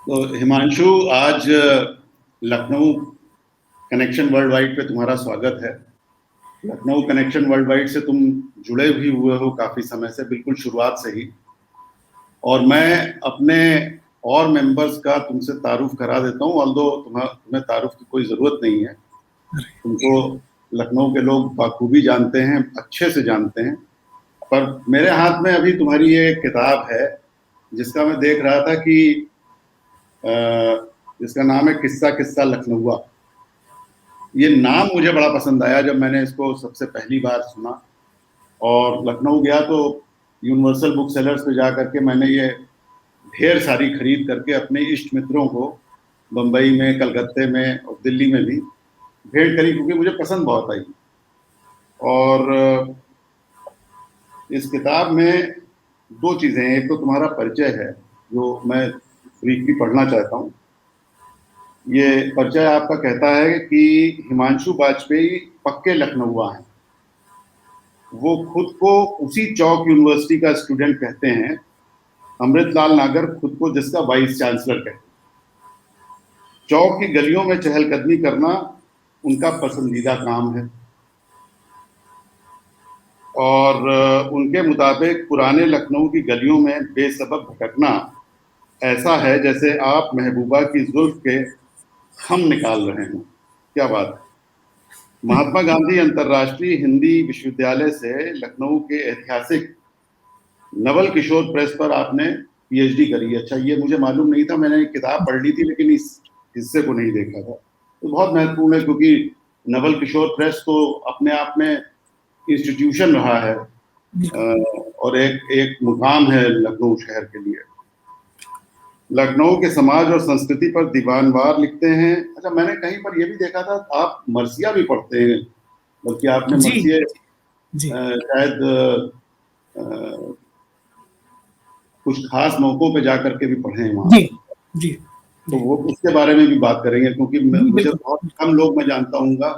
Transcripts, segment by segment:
तो हिमांशु, आज Lucknow connection world wide पे तुम्हारा स्वागत है। लखनऊ कनेक्शन वर्ल्ड वाइड से तुम जुड़े भी हुए हो काफी समय से, बिल्कुल शुरुआत से ही। और मैं अपने और मेंबर्स का तुमसे तारुफ करा देता हूँ, ऑल्दो तुम्हें तारुफ की कोई जरूरत नहीं है। तुमको लखनऊ के लोग बाखूबी जानते हैं, अच्छे से जानते हैं। पर मेरे हाथ में अभी तुम्हारी ये किताब है, जिसका मैं देख रहा था कि जिसका नाम है किस्सा किस्सा लखनऊआ। ये नाम मुझे बड़ा पसंद आया जब मैंने इसको सबसे पहली बार सुना। और लखनऊ गया तो यूनिवर्सल बुक सेलर्स पे जा करके मैंने ये ढेर सारी खरीद करके अपने इष्ट मित्रों को बम्बई में, कलकत्ते में और दिल्ली में भी भेंट करी, क्योंकि मुझे पसंद बहुत आई। और इस किताब में दो चीज़ें हैं। एक तो तुम्हारा परिचय है, जो मैं ब्रीफली पढ़ना चाहता हूँ। ये परिचय आपका कहता है कि हिमांशु वाजपेयी पक्के लखनऊआ हैं। वो खुद को उसी चौक यूनिवर्सिटी का स्टूडेंट कहते हैं। अमृतलाल नागर खुद को जिसका वाइस चांसलर कहते हैं। चौक की गलियों में चहलकदमी करना उनका पसंदीदा काम है। और उनके मुताबिक पुराने लखनऊ की गलियों में बेसबब भटकना ऐसा है जैसे आप महबूबा की जुल्फ के हम निकाल रहे हैं। क्या बात है। महात्मा गांधी अंतर्राष्ट्रीय हिंदी विश्वविद्यालय से लखनऊ के ऐतिहासिक नवल किशोर प्रेस पर आपने पीएचडी करी। अच्छा, ये मुझे मालूम नहीं था। मैंने एक किताब पढ़ ली थी, लेकिन इस हिस्से को नहीं देखा था। तो बहुत महत्वपूर्ण है, क्योंकि नवल किशोर प्रेस तो अपने आप में इंस्टीट्यूशन रहा है और एक मुकाम है लखनऊ शहर के लिए। लखनऊ के समाज और संस्कृति पर दीवानवार लिखते हैं। अच्छा, मैंने कहीं पर यह भी देखा था आप मरसिया भी पढ़ते हैं, बल्कि आपने मरसिया शायद कुछ खास मौकों पे जाकर के भी पढ़े हैं वहाँ। जी। तो वो उसके बारे में भी बात करेंगे, क्योंकि मुझे बहुत कम लोग मैं जानता हूँगा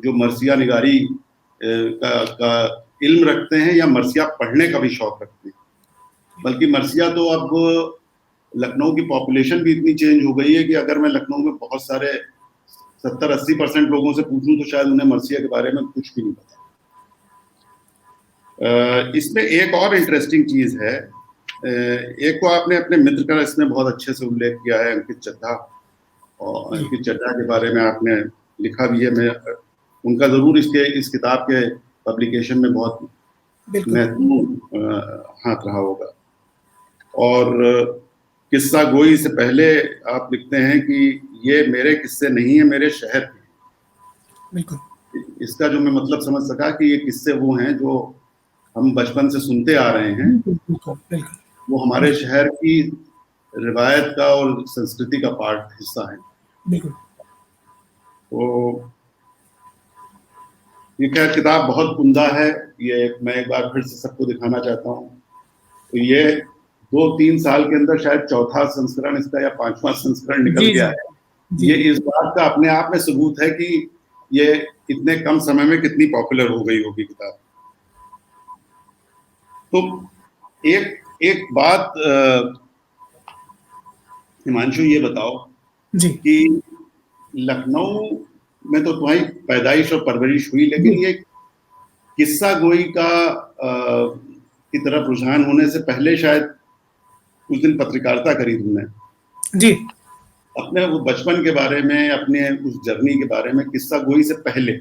जो मरसिया निगारी का इल्म रखते हैं या मरसिया पढ़ने का भी शौक रखते हैं। बल्कि मरसिया तो अब लखनऊ की पॉपुलेशन भी इतनी चेंज हो गई है कि अगर मैं लखनऊ में बहुत सारे 70-80% लोगों से पूछूं तो शायद उन्हें मरसिया के बारे में कुछ भी नहीं पता। इसमें एक और इंटरेस्टिंग चीज है। एक को आपने अपने मित्र का इसमें बहुत अच्छे से उल्लेख किया है, अंकित चड्ढा। और अंकित चड्ढा के बारे में आपने लिखा भी है। मैं उनका जरूर इस किताब के पब्लिकेशन में बहुत महत्वपूर्ण हाथ रहा होगा। और किस्सा गोई से पहले आप लिखते हैं कि ये मेरे किस्से नहीं है, मेरे शहर के। बिल्कुल। इसका जो मैं मतलब समझ सका कि ये किस्से वो हैं जो हम बचपन से सुनते आ रहे हैं। बिल्कुल। वो हमारे शहर की रिवायत का और संस्कृति का हिस्सा है। बिल्कुल। तो ये खैर किताब बहुत उम्दा है। ये मैं एक बार फिर से सबको दिखाना चाहता हूँ। तो ये 2-3 साल के अंदर शायद चौथा संस्करण इसका या 5वां संस्करण निकल गया है। ये इस बात का अपने आप में सबूत है कि ये इतने कम समय में कितनी पॉपुलर हो गई होगी किताब। तो एक बात हिमांशु, ये बताओ कि लखनऊ में तो तुम्हारी पैदाइश और परवरिश हुई, लेकिन ये किस्सा गोई की तरफ रुझान होने से पहले शायद कुछ दिन पत्रकारिता करी तुमने। जी। अपने वो बचपन के बारे में, अपने उस जर्नी के बारे में, किस्सा गोई से पहले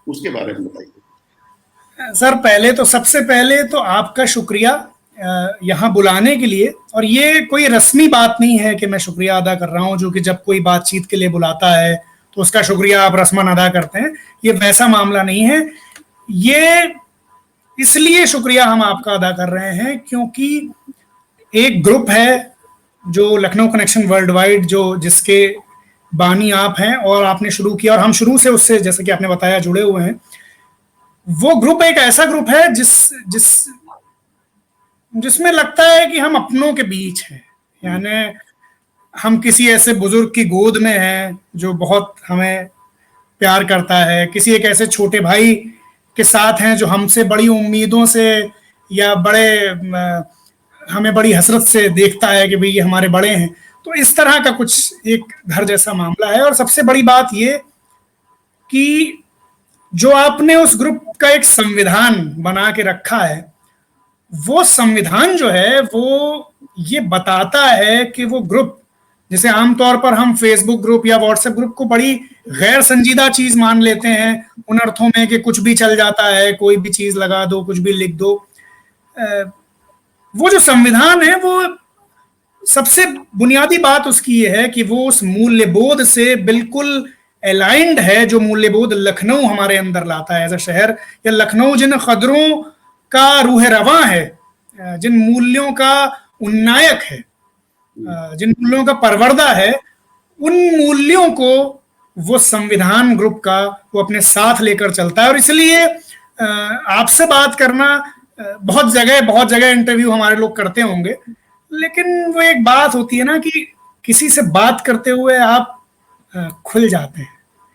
उसके बारे में बताइए। सर, पहले तो सबसे पहले तो आपका शुक्रिया यहाँ बुलाने के लिए। और ये कोई रस्मी बात नहीं है कि मैं शुक्रिया अदा कर रहा हूँ, जो कि जब कोई बातचीत के लिए बुलाता है तो उसका शुक्रिया आप रस्मन अदा करते हैं। ये वैसा मामला नहीं है। ये इसलिए शुक्रिया हम आपका अदा कर रहे हैं क्योंकि एक ग्रुप है जो लखनऊ कनेक्शन वर्ल्ड वाइड, जिसके बानी आप हैं और आपने शुरू किया, और हम शुरू से उससे, जैसे कि आपने बताया, जुड़े हुए हैं। वो ग्रुप एक ऐसा ग्रुप है जिसमें लगता है कि हम अपनों के बीच हैं। यानी हम किसी ऐसे बुजुर्ग की गोद में हैं जो बहुत हमें प्यार करता है, किसी एक ऐसे छोटे भाई के साथ हैं जो हमसे बड़ी उम्मीदों से या हमें बड़ी हसरत से देखता है कि भाई ये हमारे बड़े हैं। तो इस तरह का कुछ एक घर जैसा मामला है। और सबसे बड़ी बात ये कि जो आपने उस ग्रुप का एक संविधान बना के रखा है, वो संविधान जो है वो ये बताता है कि वो ग्रुप, जैसे आमतौर पर हम फेसबुक ग्रुप या व्हाट्सएप ग्रुप को बड़ी गैर संजीदा चीज मान लेते हैं उन अर्थों में कि कुछ भी चल जाता है, कोई भी चीज लगा दो, कुछ भी लिख दो। वो जो संविधान है वो सबसे बुनियादी बात उसकी ये है कि वो उस मूल्यबोध से बिल्कुल अलाइंड है जो मूल्यबोध लखनऊ हमारे अंदर लाता है एज अ शहर, या लखनऊ जिन कदरों का रूह रवां है, जिन मूल्यों का उन्नायक है, जिन मूल्यों का परवरदा है, उन मूल्यों को वो संविधान ग्रुप का वो अपने साथ लेकर चलता है। और इसलिए आपसे बात करना, बहुत जगह इंटरव्यू हमारे लोग करते होंगे, लेकिन वो एक बात होती है ना कि किसी से बात करते हुए आप खुल जाते हैं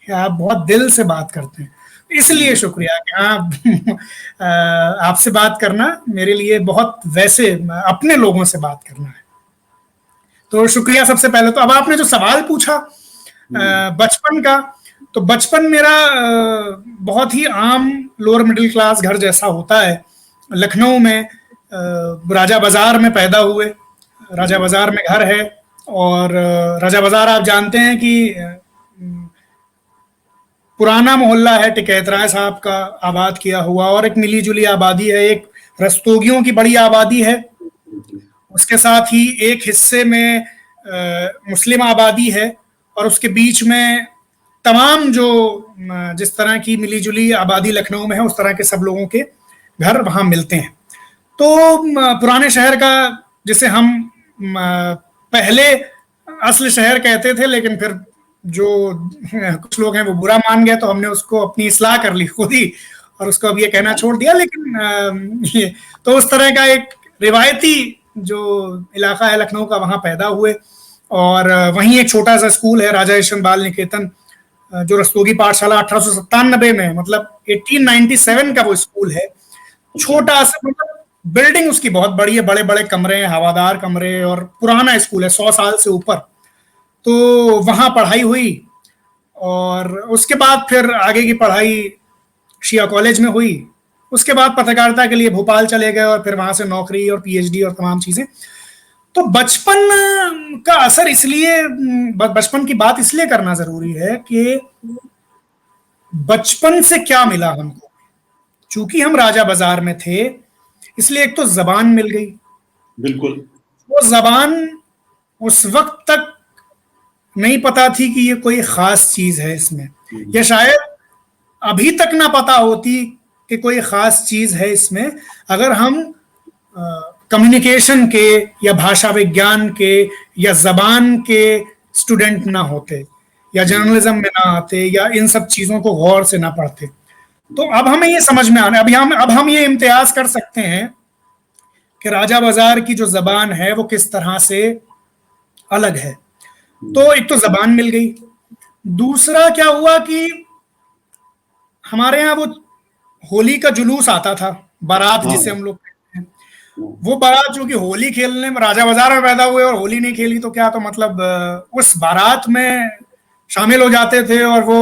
या आप बहुत दिल से बात करते हैं। इसलिए शुक्रिया कि आप आपसे बात करना मेरे लिए बहुत वैसे अपने लोगों से बात करना है, तो शुक्रिया सबसे पहले। तो अब आपने जो सवाल पूछा बचपन का, तो बचपन मेरा बहुत ही आम लोअर मिडिल क्लास घर जैसा होता है। लखनऊ में राजा बाजार में पैदा हुए, राजा बाजार में घर है, और राजा बाजार आप जानते हैं कि पुराना मोहल्ला है, टिकैत राय साहब का आबाद किया हुआ, और एक मिली जुली आबादी है, एक रस्तोगियों की बड़ी आबादी है, उसके साथ ही एक हिस्से में मुस्लिम आबादी है, और उसके बीच में तमाम जो जिस तरह की मिली जुली आबादी लखनऊ में है उस तरह के सब लोगों के घर वहां मिलते हैं। तो पुराने शहर का, जिसे हम पहले असल शहर कहते थे, लेकिन फिर जो कुछ लोग हैं वो बुरा मान गए, तो हमने उसको अपनी इस्लाह कर ली खुद ही और उसको अब ये कहना छोड़ दिया। लेकिन तो उस तरह का एक रिवायती जो इलाका है लखनऊ का, वहां पैदा हुए, और वहीं एक छोटा सा स्कूल है राजा यशवंत बाल निकेतन, जो रस्तोगी पाठशाला 1897 में, मतलब 1897 का वो स्कूल है। छोटा सा, मतलब बिल्डिंग उसकी बहुत बड़ी है, बड़े बड़े कमरे हैं, हवादार कमरे, और पुराना स्कूल है 100 साल से ऊपर। तो वहां पढ़ाई हुई, और उसके बाद फिर आगे की पढ़ाई शिया कॉलेज में हुई। उसके बाद पत्रकारिता के लिए भोपाल चले गए, और फिर वहां से नौकरी और पीएचडी और तमाम चीजें। तो बचपन का असर इसलिए, बचपन की बात इसलिए करना जरूरी है कि बचपन से क्या मिला हमको। चूंकि हम राजा बाजार में थे, इसलिए एक तो जबान मिल गई। बिल्कुल। वो जबान उस वक्त तक नहीं पता थी कि ये कोई खास चीज है इसमें, या शायद अभी तक ना पता होती कि कोई खास चीज है इसमें, अगर हम कम्युनिकेशन के या भाषा विज्ञान के या जबान के स्टूडेंट ना होते, या जर्नलिज्म में ना आते, या इन सब चीजों को गौर से ना पढ़ते। तो अब हमें ये समझ में आना, अब हम ये इम्तियाज कर सकते हैं कि राजा बाजार की जो जबान है वो किस तरह से अलग है। तो एक तो जबान मिल गई, दूसरा क्या हुआ कि हमारे यहाँ वो होली का जुलूस आता था, बारात जिसे हम लोग कहते हैं। वो बारात, जो कि होली खेलने में राजा बाजार में पैदा हुए और होली नहीं खेली तो क्या, तो मतलब उस बारात में शामिल हो जाते थे, और वो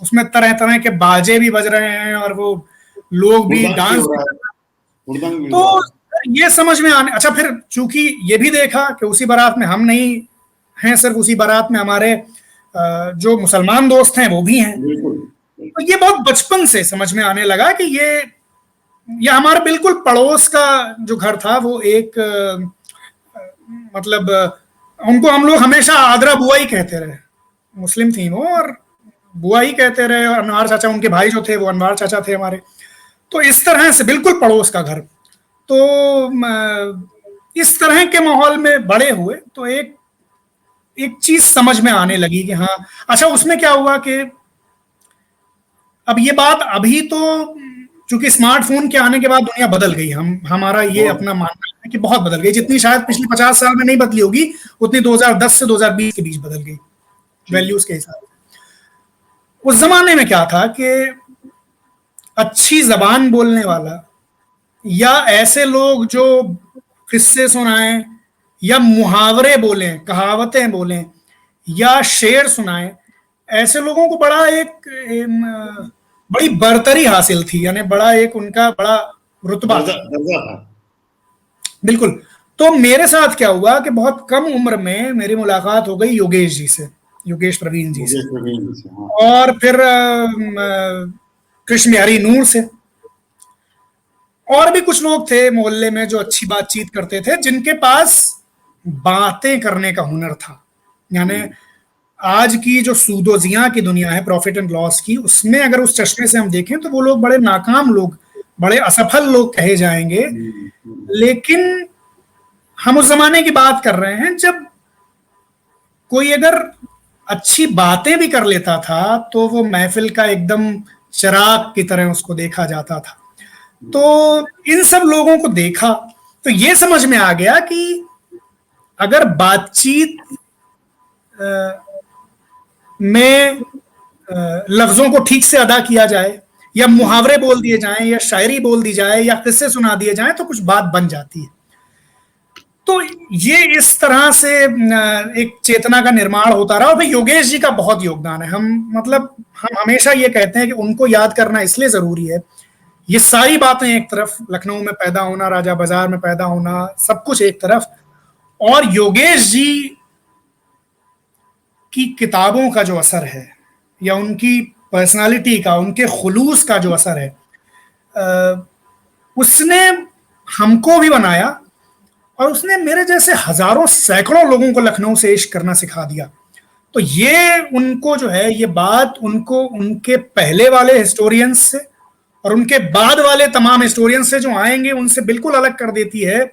उसमें तरह तरह के बाजे भी बज रहे हैं, और वो लोग भी डांस भी कर रहे हैं। तो ये समझ में आने, अच्छा फिर चूंकि ये भी देखा कि उसी बारात में हम नहीं हैं, सिर्फ उसी बारात में हमारे जो मुसलमान दोस्त हैं वो भी हैं। तो ये बहुत बचपन से समझ में आने लगा कि ये हमारा बिल्कुल पड़ोस का जो घर था, वो एक मतलब उनको हम लोग हमेशा आदरा बुआ ही कहते रहे, मुस्लिम थी वो, और बुआ ही कहते रहे। और अनवार चाचा, उनके भाई जो थे वो अनवार चाचा थे हमारे। तो इस तरह से बिल्कुल पड़ोस का घर। तो इस तरह के माहौल में बड़े हुए, तो एक चीज समझ में आने लगी कि हाँ, अच्छा उसमें क्या हुआ कि अब ये बात अभी तो चूंकि स्मार्टफोन के आने के बाद दुनिया बदल गई, हमारा ये अपना मानना है कि बहुत बदल गई, जितनी शायद पिछले 50 साल में नहीं बदली होगी उतनी 2010 से 2020 के बीच बदल गई वैल्यूज के हिसाब से। उस जमाने में क्या था कि अच्छी जबान बोलने वाला, या ऐसे लोग जो किस्से सुनाएं या मुहावरे बोलें, कहावतें बोलें, या शेर सुनाएं, ऐसे लोगों को बड़ा एक बड़ी बरतरी हासिल थी, यानी बड़ा एक उनका बड़ा रुतबा दर्जा था। दर्जा था। बिल्कुल। तो मेरे साथ क्या हुआ कि बहुत कम उम्र में मेरी मुलाकात हो गई योगेश जी से, योगेश प्रवीण जी से, योगेश प्रवीण जी से, हाँ। और फिर कृष्ण बिहारी नूर से, और भी कुछ लोग थे मोहल्ले में जो अच्छी बातचीत करते थे, जिनके पास बातें करने का हुनर था। यानी आज की जो सूदोजियां की दुनिया है, प्रॉफिट एंड लॉस की, उसमें अगर उस चश्मे से हम देखें तो वो लोग बड़े नाकाम लोग, बड़े असफल लोग कहे जाएंगे। लेकिन हम उस जमाने की बात कर रहे हैं जब कोई अगर अच्छी बातें भी कर लेता था तो वो महफिल का एकदम चिराग की तरह उसको देखा जाता था। तो इन सब लोगों को देखा तो ये समझ में आ गया कि अगर बातचीत में लफ्जों को ठीक से अदा किया जाए, या मुहावरे बोल दिए जाएं, या शायरी बोल दी जाए, या किस्से सुना दिए जाएं, तो कुछ बात बन जाती है। तो ये इस तरह से एक चेतना का निर्माण होता रहा। और भाई योगेश जी का बहुत योगदान है। हम हमेशा ये कहते हैं कि उनको याद करना इसलिए जरूरी है। ये सारी बातें एक तरफ, लखनऊ में पैदा होना, राजा बाजार में पैदा होना, सब कुछ एक तरफ, और योगेश जी की किताबों का जो असर है, या उनकी पर्सनालिटी का, उनके खुलूस का जो असर है, उसने हमको भी बनाया, और उसने मेरे जैसे हजारों सैकड़ों लोगों को लखनऊ से इश्क करना सिखा दिया। तो ये उनको जो है, ये बात उनको उनके पहले वाले हिस्टोरियंस से और उनके बाद वाले तमाम हिस्टोरियंस से जो आएंगे उनसे बिल्कुल अलग कर देती है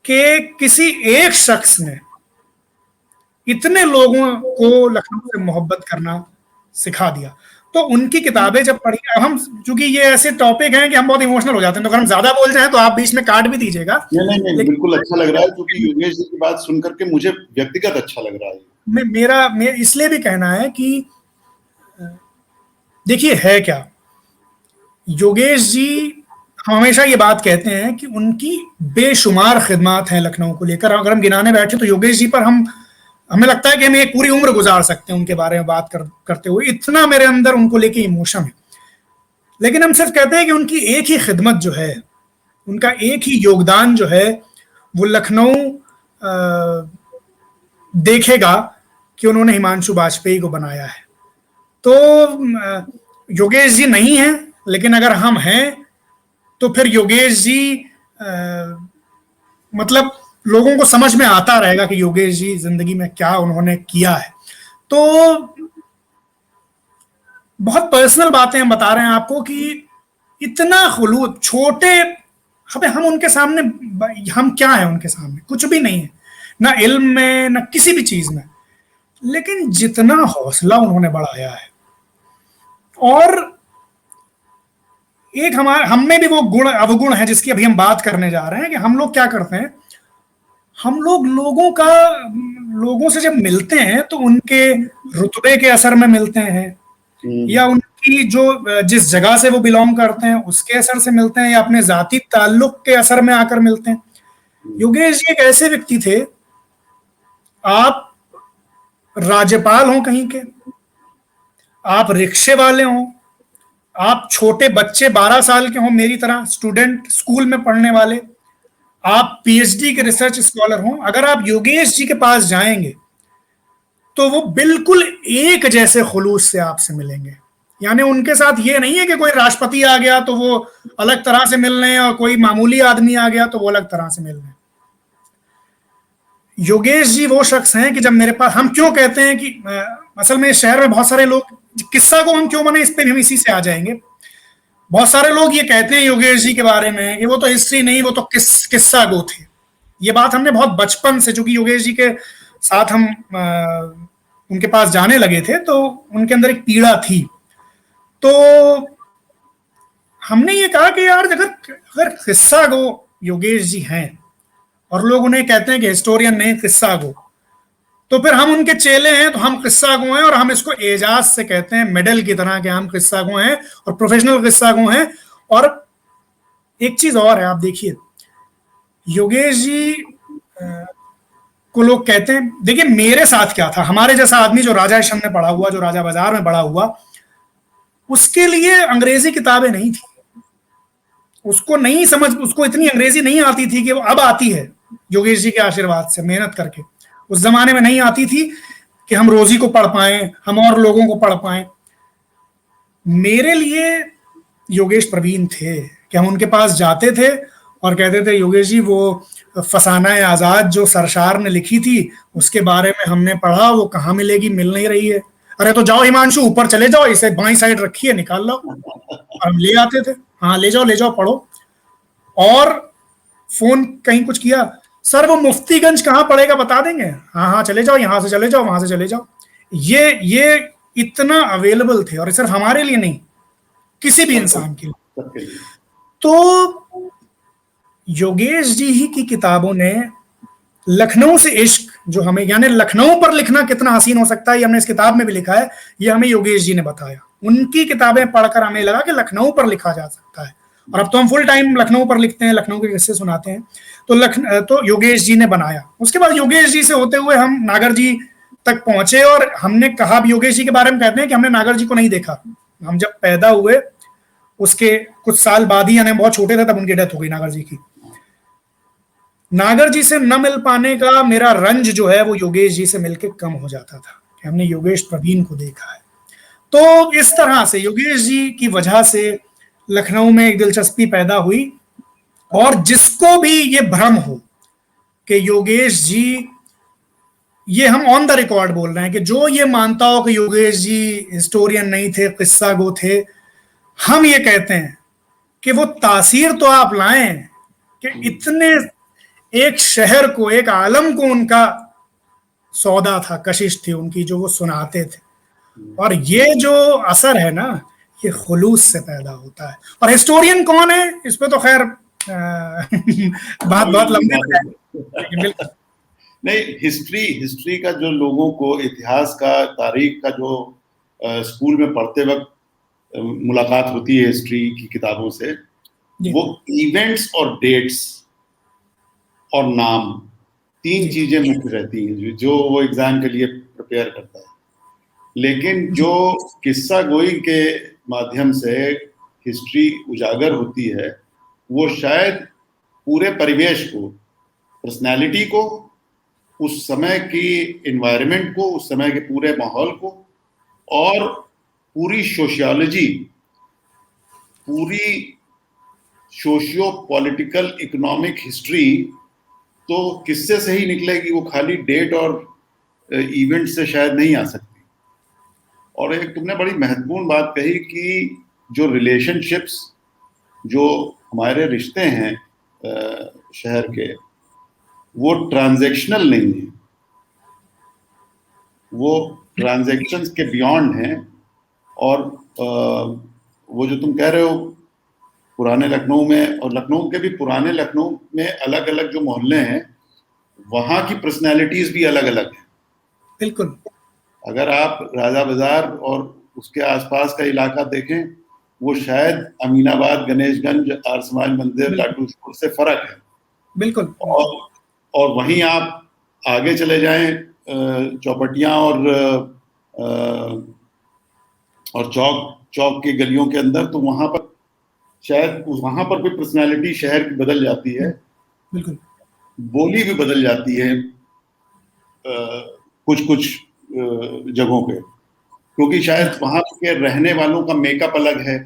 कि किसी एक शख्स ने इतने लोगों को लखनऊ से मोहब्बत करना सिखा दिया। तो उनकी किताबें जब पढ़ी, अब हम, चूंकि ये ऐसे टॉपिक हैं कि हम बहुत इमोशनल हो जाते हैं, तो अगर हम ज्यादा बोल जाएं तो आप बीच में काट भी दीजिएगा। नहीं नहीं नहीं, लेकिन बिल्कुल अच्छा लग रहा है, क्योंकि योगेश जी की बात सुनकर के मुझे व्यक्तिगत अच्छा लग रहा है। मेरा इसलिए भी कहना है कि देखिए है क्या, योगेश जी, हम हमेशा ये बात कहते हैं कि उनकी बेशुमार खिदमात हैं लखनऊ को लेकर। अगर हम गिनाने बैठे तो योगेश जी पर हमें लगता है कि हम एक पूरी उम्र गुजार सकते हैं उनके बारे में बात करते हुए, इतना मेरे अंदर उनको लेके इमोशन है। लेकिन हम सिर्फ कहते हैं कि उनकी एक ही खिदमत जो है, उनका एक ही योगदान जो है, वो लखनऊ देखेगा कि उन्होंने हिमांशु वाजपेयी को बनाया है। तो योगेश जी नहीं है, लेकिन अगर हम हैं तो फिर योगेश जी मतलब लोगों को समझ में आता रहेगा कि योगेश जी जिंदगी में क्या उन्होंने किया है। तो बहुत पर्सनल बातें हम बता रहे हैं आपको कि इतना खुलूस, छोटे, हम उनके सामने, हम क्या है उनके सामने, कुछ भी नहीं है, ना इल्म में, ना किसी भी चीज में। लेकिन जितना हौसला उन्होंने बढ़ाया है, और एक हम में भी वो गुण अवगुण है जिसकी अभी हम बात करने जा रहे हैं, कि हम लोग क्या करते हैं, हम लोग लोगों से जब मिलते हैं तो उनके रुतबे के असर में मिलते हैं, या उनकी जो जिस जगह से वो बिलोंग करते हैं उसके असर से मिलते हैं, या अपने जाती ताल्लुक के असर में आकर मिलते हैं। योगेश जी एक ऐसे व्यक्ति थे, आप राज्यपाल हो कहीं के, आप रिक्शे वाले हो, आप छोटे बच्चे 12 साल के हो मेरी तरह, स्टूडेंट स्कूल में पढ़ने वाले, आप पीएचडी के रिसर्च स्कॉलर हो, अगर आप योगेश जी के पास जाएंगे तो वो बिल्कुल एक जैसे खुलूस से आपसे मिलेंगे। यानी उनके साथ ये नहीं है कि कोई राष्ट्रपति आ गया तो वो अलग तरह से मिल रहे हैं, और कोई मामूली आदमी आ गया तो वो अलग तरह से मिल रहे हैं। योगेश जी वो शख्स हैं कि जब मेरे पास, हम क्यों कहते हैं कि असल में शहर में बहुत सारे लोग, किस्सा को हम क्यों बने, इस पे भी हम इसी से आ जाएंगे। बहुत सारे लोग ये कहते हैं योगेश जी के बारे में कि वो तो हिस्ट्री नहीं, वो तो किस्सा गो थे। ये बात हमने बहुत बचपन से, चूंकि योगेश जी के साथ हम उनके पास जाने लगे थे, तो उनके अंदर एक पीड़ा थी। तो हमने ये कहा कि यार अगर किस्सा गो योगेश जी हैं, और लोग उन्हें कहते हैं कि हिस्टोरियन नहीं, किस्सा गो, तो फिर हम उनके चेले हैं, तो हम किस्सा गो हैं, और हम इसको एजाज से कहते हैं, मेडल की तरह, कि हम किस्सा गो हैं और प्रोफेशनल किस्सा गो हैं। और एक चीज और है, आप देखिए, योगेश जी को लोग कहते हैं, देखिए मेरे साथ क्या था, हमारे जैसा आदमी जो राजा में पढ़ा हुआ, जो राजा बाजार में पढ़ा हुआ, उसके लिए अंग्रेजी किताबें नहीं थी, उसको नहीं समझ, उसको इतनी अंग्रेजी नहीं आती थी कि वो अब आती है योगेश जी के आशीर्वाद से मेहनत करके, उस जमाने में नहीं आती थी कि हम रोजी को पढ़ पाए, हम और लोगों को पढ़ पाए। मेरे लिए योगेश प्रवीण थे कि हम उनके पास जाते थे और कहते थे योगेश जी वो फसाना आजाद जो सरशार ने लिखी थी उसके बारे में हमने पढ़ा, वो कहाँ मिलेगी, मिल नहीं रही है। अरे तो जाओ हिमांशु ऊपर चले जाओ, इसे बाई साइड रखिए, निकाल लो। हम ले आते थे, हाँ ले जाओ पढ़ो। और फोन कहीं कुछ किया, सर वो मुफ्तीगंज कहाँ पड़ेगा बता देंगे, हाँ चले जाओ, यहाँ से चले जाओ, वहां से चले जाओ। ये इतना अवेलेबल थे, और सिर्फ हमारे लिए नहीं, किसी भी इंसान के लिए। तो योगेश जी ही की किताबों ने लखनऊ से इश्क, जो हमें, यानी लखनऊ पर लिखना कितना हसीन हो सकता है, ये हमने इस किताब में भी लिखा है, ये हमें योगेश जी ने बताया। उनकी किताबें पढ़कर हमें लगा कि लखनऊ पर लिखा जा सकता है, और अब तो हम फुल टाइम लखनऊ पर लिखते हैं, लखनऊ के किस्से सुनाते हैं। तो योगेश जी ने बनाया। उसके बाद योगेश जी से होते हुए हम नागर जी तक पहुंचे, और हमने कहा भी, योगेश जी के बारे में कहते हैं कि हमने नागर जी को नहीं देखा। हम जब पैदा हुए उसके कुछ साल बाद ही, यानी बहुत छोटे थे तब उनकी डेथ हो गई नागर जी की। नागर जी से न मिल पाने का मेरा रंज जो है वो योगेश जी से मिलके कम हो जाता था कि हमने योगेश प्रवीण को देखा है। तो इस तरह से योगेश जी की वजह से लखनऊ में एक दिलचस्पी पैदा हुई। और जिसको भी ये भ्रम हो कि योगेश जी, ये हम ऑन द रिकॉर्ड बोल रहे हैं, कि जो ये मानता हो कि योगेश जी हिस्टोरियन नहीं थे, किस्सा गो थे, हम ये कहते हैं कि वो तासीर तो आप लाएं कि इतने एक शहर को, एक आलम को उनका सौदा था, कशिश थी उनकी, जो वो सुनाते थे। और ये जो असर है ना, ये खुलूस से पैदा होता है। और हिस्टोरियन कौन है, इस पे तो खैर बात बहुत लंबी हो जाएगी। नहीं, हिस्ट्री का जो लोगों को, इतिहास का, तारीख का जो स्कूल में पढ़ते वक्त मुलाकात होती है हिस्ट्री की किताबों से, वो इवेंट्स और डेट्स और नाम, तीन चीजें मुख्य रहती हैं जो वो एग्जाम के लिए प्रिपेयर करता है। लेकिन जो किस्सा गोई के माध्यम से हिस्ट्री उजागर होती है, वो शायद पूरे परिवेश को, पर्सनैलिटी को, उस समय की एनवायरनमेंट को, उस समय के पूरे माहौल को, और पूरी सोशियोलॉजी, पूरी सोशियो पॉलिटिकल इकोनॉमिक हिस्ट्री तो किससे से ही निकलेगी, वो खाली डेट और इवेंट से शायद नहीं आ सकती। और एक तुमने बड़ी महत्वपूर्ण बात कही कि जो रिलेशनशिप्स, जो हमारे रिश्ते हैं शहर के, वो ट्रांजैक्शनल नहीं है, वो ट्रांजैक्शंस के बियॉन्ड हैं। और वो जो तुम कह रहे हो पुराने लखनऊ में, और लखनऊ के भी, पुराने लखनऊ में अलग अलग जो मोहल्ले हैं, वहाँ की पर्सनैलिटीज भी अलग अलग हैं। बिल्कुल। अगर आप राजा बाजार और उसके आसपास का इलाका देखें, वो शायद अमीनाबाद, गणेशगंज, आर्य समाज मंदिर, लाटूपुर से फर्क है। बिल्कुल। और वहीं आप आगे चले जाएं चौपटियां और चौक की गलियों के अंदर, तो वहां पर शायद भी पर्सनालिटी शहर की बदल जाती है। बिल्कुल। बोली भी बदल जाती है कुछ जगहों पे, क्योंकि शायद वहां के रहने वालों का मेकअप अलग है।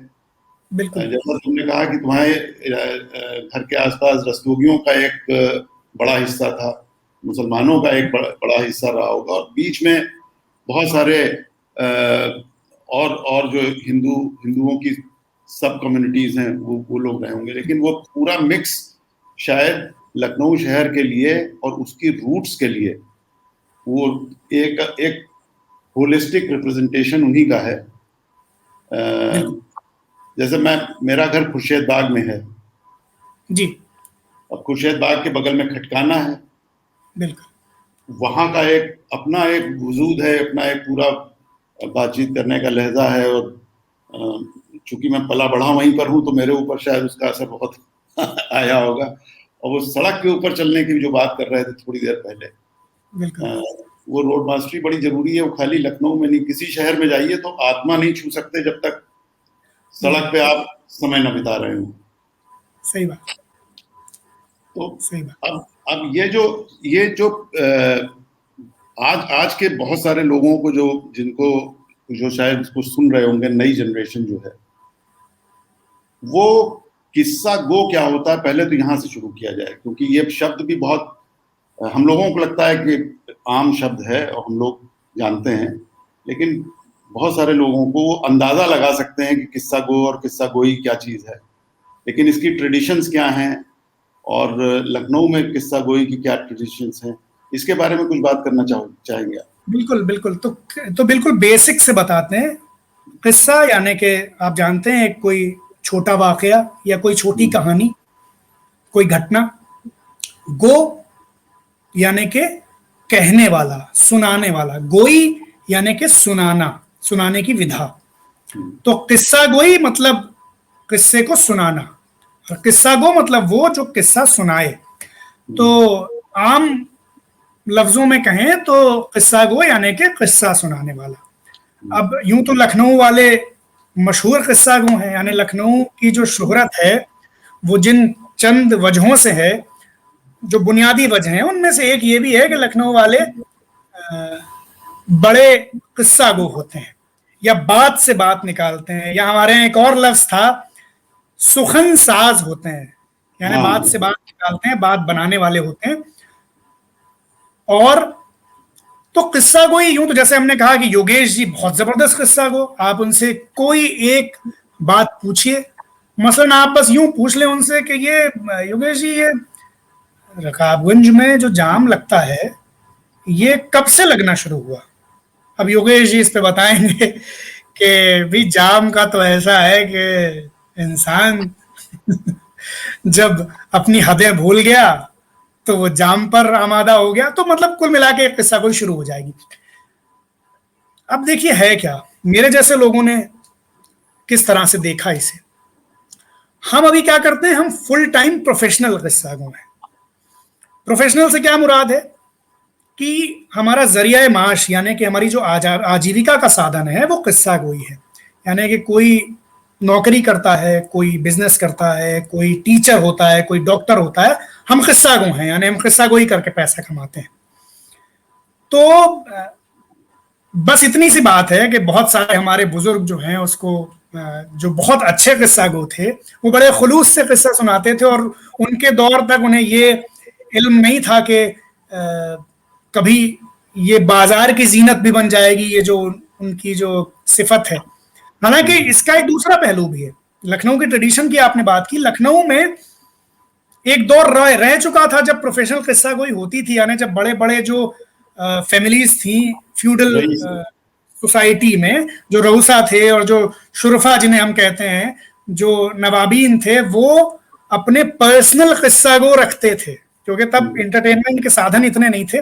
जैसा तुमने कहा कि तुम्हारे घर के आसपास रस्तोगियों का एक बड़ा हिस्सा था, मुसलमानों का एक बड़ा हिस्सा रहा होगा, और बीच में बहुत सारे और जो हिंदुओं की सब कम्युनिटीज हैं, वो लोग रहे होंगे। लेकिन वो पूरा मिक्स शायद लखनऊ शहर के लिए और उसकी रूट्स के लिए वो एक होलिस्टिक रिप्रेजेंटेशन उन्हीं का है। जैसे मेरा घर खुर्शेद बाग में है जी, अब खुर्शेद बाग के बगल में खटकाना है। बिल्कुल। वहाँ का एक अपना एक वजूद है, अपना एक पूरा बातचीत करने का लहजा है। और चूंकि मैं पला बढ़ा वहीं पर हूँ, तो मेरे ऊपर शायद उसका असर बहुत आया होगा। और वो सड़क के ऊपर चलने की जो बात कर रहे थे थोड़ी देर पहले, वो रोड मास्टरी बड़ी जरूरी है। वो खाली लखनऊ में नहीं, किसी शहर में जाइए तो आत्मा नहीं छू सकते जब तक सड़क पे आप समय न बिता रहे हो। सही बात। तो सही बात। अब ये जो आज के बहुत सारे लोगों को जो शायद इसको सुन रहे होंगे, नई जनरेशन जो है, वो किस्सा गो क्या होता है पहले तो यहाँ से शुरू किया जाए, क्योंकि ये शब्द भी बहुत हम लोगों को लगता है कि आम शब्द है और हम लोग जानते हैं, लेकिन बहुत सारे लोगों को अंदाजा लगा सकते हैं कि किस्सा गो और किस्सा गोई क्या चीज है, लेकिन इसकी ट्रेडिशंस क्या हैं और लखनऊ में किस्सा गोई की क्या ट्रेडिशंस हैं, इसके बारे में कुछ बात करना चाहेंगे आप? बिल्कुल बिल्कुल। तो बिल्कुल बेसिक से बताते हैं। किस्सा यानी कि आप जानते हैं कोई छोटा वाकया या कोई छोटी कहानी, कोई घटना। गो यानी कि कहने वाला, सुनाने वाला। गोई यानी कि सुनाना, सुनाने की विधा। तो किस्सा गोई मतलब किस्से को सुनाना, और किस्सा गो मतलब वो जो किस्सा सुनाए। तो आम लफ्जों में कहें तो किस्सा गो यानी कि किस्सा सुनाने वाला। अब यूं तो लखनऊ वाले मशहूर किस्सा गो हैं, यानी लखनऊ की जो शोहरत है वो जिन चंद वजहों से है, जो बुनियादी वजह हैं, उनमें से एक ये भी है कि लखनऊ वाले बड़े किस्सा गो होते हैं, या बात से बात निकालते हैं, या हमारे यहाँ एक और लफ्ज था सुखन साज होते हैं, यानी बात से बात निकालते हैं, बात बनाने वाले होते हैं। और तो किस्सा गोई यूं तो जैसे हमने कहा कि योगेश जी बहुत जबरदस्त किस्सा गो, आप उनसे कोई एक बात पूछिए, मसलन आप बस यूं पूछ लें उनसे कि ये योगेश जी, ये रकाबगंज में जो जाम लगता है ये कब से लगना शुरू हुआ? अब योगेश जी इस पे बताएंगे कि भी जाम का तो ऐसा है कि इंसान जब अपनी हदें भूल गया तो वो जाम पर आमादा हो गया। तो मतलब कुल मिला के एक किस्सा कोई शुरू हो जाएगी। अब देखिए है क्या, मेरे जैसे लोगों ने किस तरह से देखा इसे। हम अभी क्या करते हैं, हम फुल टाइम प्रोफेशनल किस्सा गो हैं। प्रोफेशनल से क्या मुराद है कि हमारा जरिया माश यानी कि हमारी जो आजीविका का साधन है वो किस्सा गोई है। यानी कि कोई नौकरी करता है, कोई बिजनेस करता है, कोई टीचर होता है, कोई डॉक्टर होता है, हम किस्सा गो हैं, यानी हम किस्सा गोई करके पैसा कमाते हैं। तो बस इतनी सी बात है कि बहुत सारे हमारे बुजुर्ग जो हैं उसको जो बहुत अच्छे किस्सा गो थे वो बड़े खुलूस से किस्सा सुनाते थे, और उनके दौर तक उन्हें ये इल्म नहीं था कि कभी ये बाजार की जीनत भी बन जाएगी, ये जो उनकी जो सिफत है। हालांकि इसका एक दूसरा पहलू भी है। लखनऊ की ट्रेडिशन की आपने बात की, लखनऊ में एक दौर रह चुका था जब प्रोफेशनल किस्सा गोई होती थी, यानी जब बड़े बड़े जो फैमिलीज थी फ्यूडल सोसाइटी में, जो रऊसा थे और जो शुरफा जिन्हें हम कहते हैं, जो नवाबीन थे, वो अपने पर्सनल किस्सा गो रखते थे, क्योंकि तब एंटरटेनमेंट के साधन इतने नहीं थे,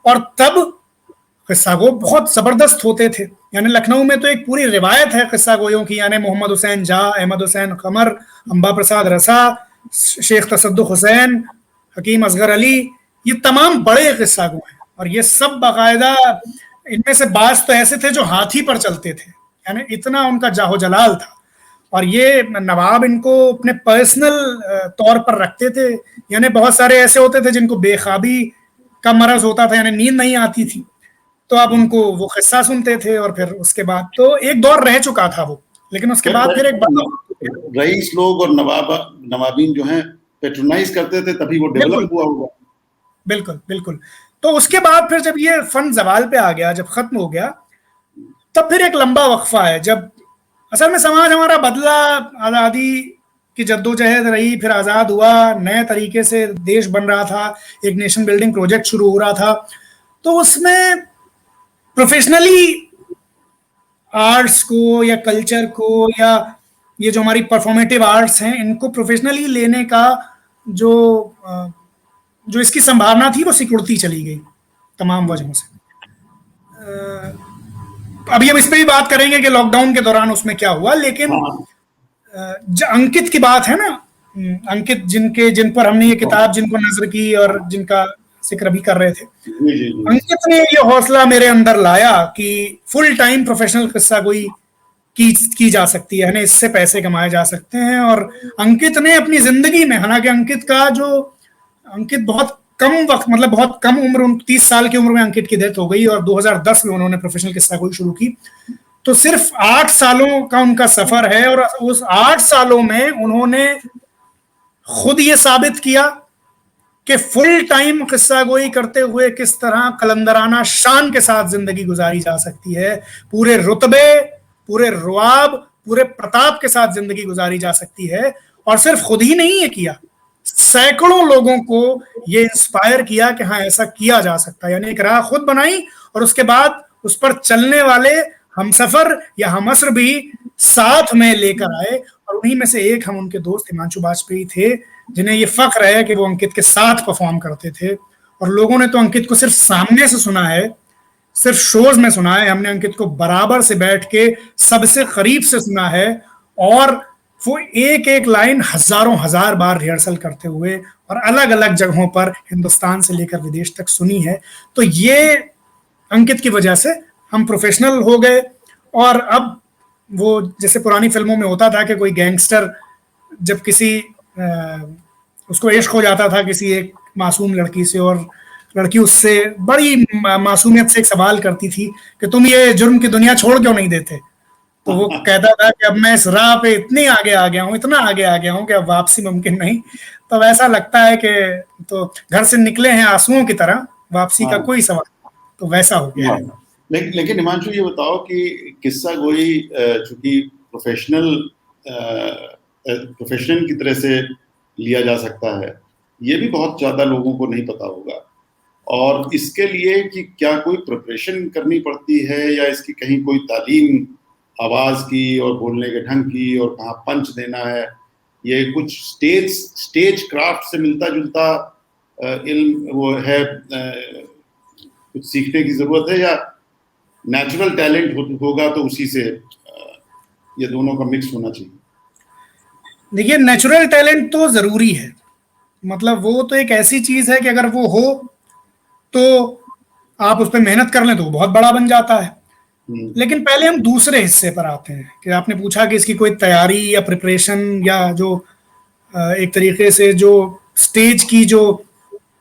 और तब किस्सा गो बहुत जबरदस्त होते थे। यानी लखनऊ में तो एक पूरी रिवायत है किस्सा गोयों की, यानी मोहम्मद हुसैन जा, अहमद हुसैन कमर, अंबा प्रसाद रसा, शेख तसद्दुक हुसैन, हकीम असगर अली, ये तमाम बड़े किस्सा गो हैं। और ये सब बाकायदा, इनमें से बाज तो ऐसे थे जो हाथी पर चलते थे, यानी इतना उनका जाहो जलाल था। और ये नवाब इनको अपने पर्सनल तौर पर रखते थे। यानी बहुत सारे ऐसे होते थे जिनको बेखाबी का मरज होता था, यानी नींद नहीं आती थी, तो आप उनको वो किस्सा सुनते थे, और फिर उसके बाद तो एक दौर रह चुका था वो। लेकिन उसके बाद फिर एक रईस लोग और नवाबीन जो हैं पेट्रोनाइज करते थे, तभी वो डेवलप हुआ होगा। बिल्कुल बिल्कुल। तो उसके बाद फिर जब ये फन जवाल पे आ गया, जब खत्म हो गया, तब फिर एक लंबा वक्फा है जब असल में समाज हमारा बदला, आज़ादी की जद्दोजहद रही, फिर आज़ाद हुआ, नए तरीके से देश बन रहा था, एक नेशन बिल्डिंग प्रोजेक्ट शुरू हो रहा था। तो उसमें प्रोफेशनली आर्ट्स को या कल्चर को या ये जो हमारी परफॉर्मेटिव आर्ट्स हैं, इनको प्रोफेशनली लेने का जो इसकी संभावना थी वो सिकुड़ती चली गई तमाम वजहों से। अभी हम इस पे भी बात करेंगे कि लॉकडाउन के दौरान उसमें क्या हुआ, लेकिन जो अंकित की बात है ना, अंकित जिन पर हमने ये किताब जिनको नजर की और जिनका जिक्र भी कर रहे थे, अंकित ने ये हौसला मेरे अंदर लाया कि फुल टाइम प्रोफेशनल किस्सा गोई की जा सकती है, इससे पैसे कमाए जा सकते हैं। और अंकित ने अपनी जिंदगी में, हालांकि अंकित बहुत कम वक्त, मतलब बहुत कम उम्र, 30 साल की उम्र में अंकित की डेथ हो गई और 2010 में उन्होंने प्रोफेशनल किस्सा गोई शुरू की। तो सिर्फ 8 सालों का उनका सफर है और उस 8 सालों में उन्होंने खुद ये साबित किया कि फुल टाइम किस्सा गोई करते हुए किस तरह कलंदराना शान के साथ जिंदगी गुजारी जा सकती है, पूरे रुतबे, पूरे रुआब, पूरे प्रताप के साथ जिंदगी गुजारी जा सकती है। और सिर्फ खुद ही नहीं ये किया, सैकड़ों लोगों को ये इंस्पायर किया कि हाँ ऐसा किया जा सकता है। यानी एक राह खुद बनाई और उसके बाद उस पर चलने वाले हमसफर या हमअसर भी साथ में लेकर आए। और उन्हीं में से एक हम उनके दोस्त हिमांशु बाजपेयी थे, जिन्हें ये फख्र है कि वो अंकित के साथ परफॉर्म करते थे। और लोगों ने तो अंकित को सिर्फ सामने से सुना है, सिर्फ शोज में सुना है, हमने अंकित को बराबर से बैठ के सबसे करीब से सुना है। और वो एक एक लाइन हजारों हजार बार रिहर्सल करते हुए और अलग अलग जगहों पर हिंदुस्तान से लेकर विदेश तक सुनी है। तो ये अंकित की वजह से हम प्रोफेशनल हो गए। और अब वो जैसे पुरानी फिल्मों में होता था कि कोई गैंगस्टर जब किसी उसको इश्क हो जाता था किसी एक मासूम लड़की से और लड़की उससे बड़ी मासूमियत से एक सवाल करती थी कि तुम ये जुर्म की दुनिया छोड़ क्यों नहीं देते, तो वो कहता था कि अब मैं इस राह पे इतने आगे आ गया हूँ, इतना आगे आ गया हूँ कि अब वापसी मुमकिन नहीं। तो ऐसा लगता है कि तो घर से निकले हैं आंसुओं की तरह, वापसी का कोई सवाल, तो वैसा हो गया है। लेकिन हिमांशु ये बताओ कि किस्सा गोई चूंकि प्रोफेशनल की तरह से लिया जा सकता है, ये भी बहुत ज्यादा लोगों को नहीं पता होगा। और इसके लिए कि क्या कोई प्रिपरेशन करनी पड़ती है या इसकी कहीं कोई तालीम आवाज की और बोलने के ढंग की और कहाँ पंच देना है, ये कुछ स्टेज क्राफ्ट से मिलता जुलता इल्म वो है, कुछ सीखने की जरूरत है, या नेचुरल टैलेंट होगा तो उसी से ये दोनों का मिक्स होना चाहिए? देखिए, नेचुरल टैलेंट तो जरूरी है, मतलब वो तो एक ऐसी चीज है कि अगर वो हो तो आप उस पर मेहनत कर लें तो बहुत बड़ा बन जाता है। लेकिन पहले हम दूसरे हिस्से पर आते हैं कि आपने पूछा कि इसकी कोई तैयारी या प्रिपरेशन या जो एक तरीके से जो स्टेज की जो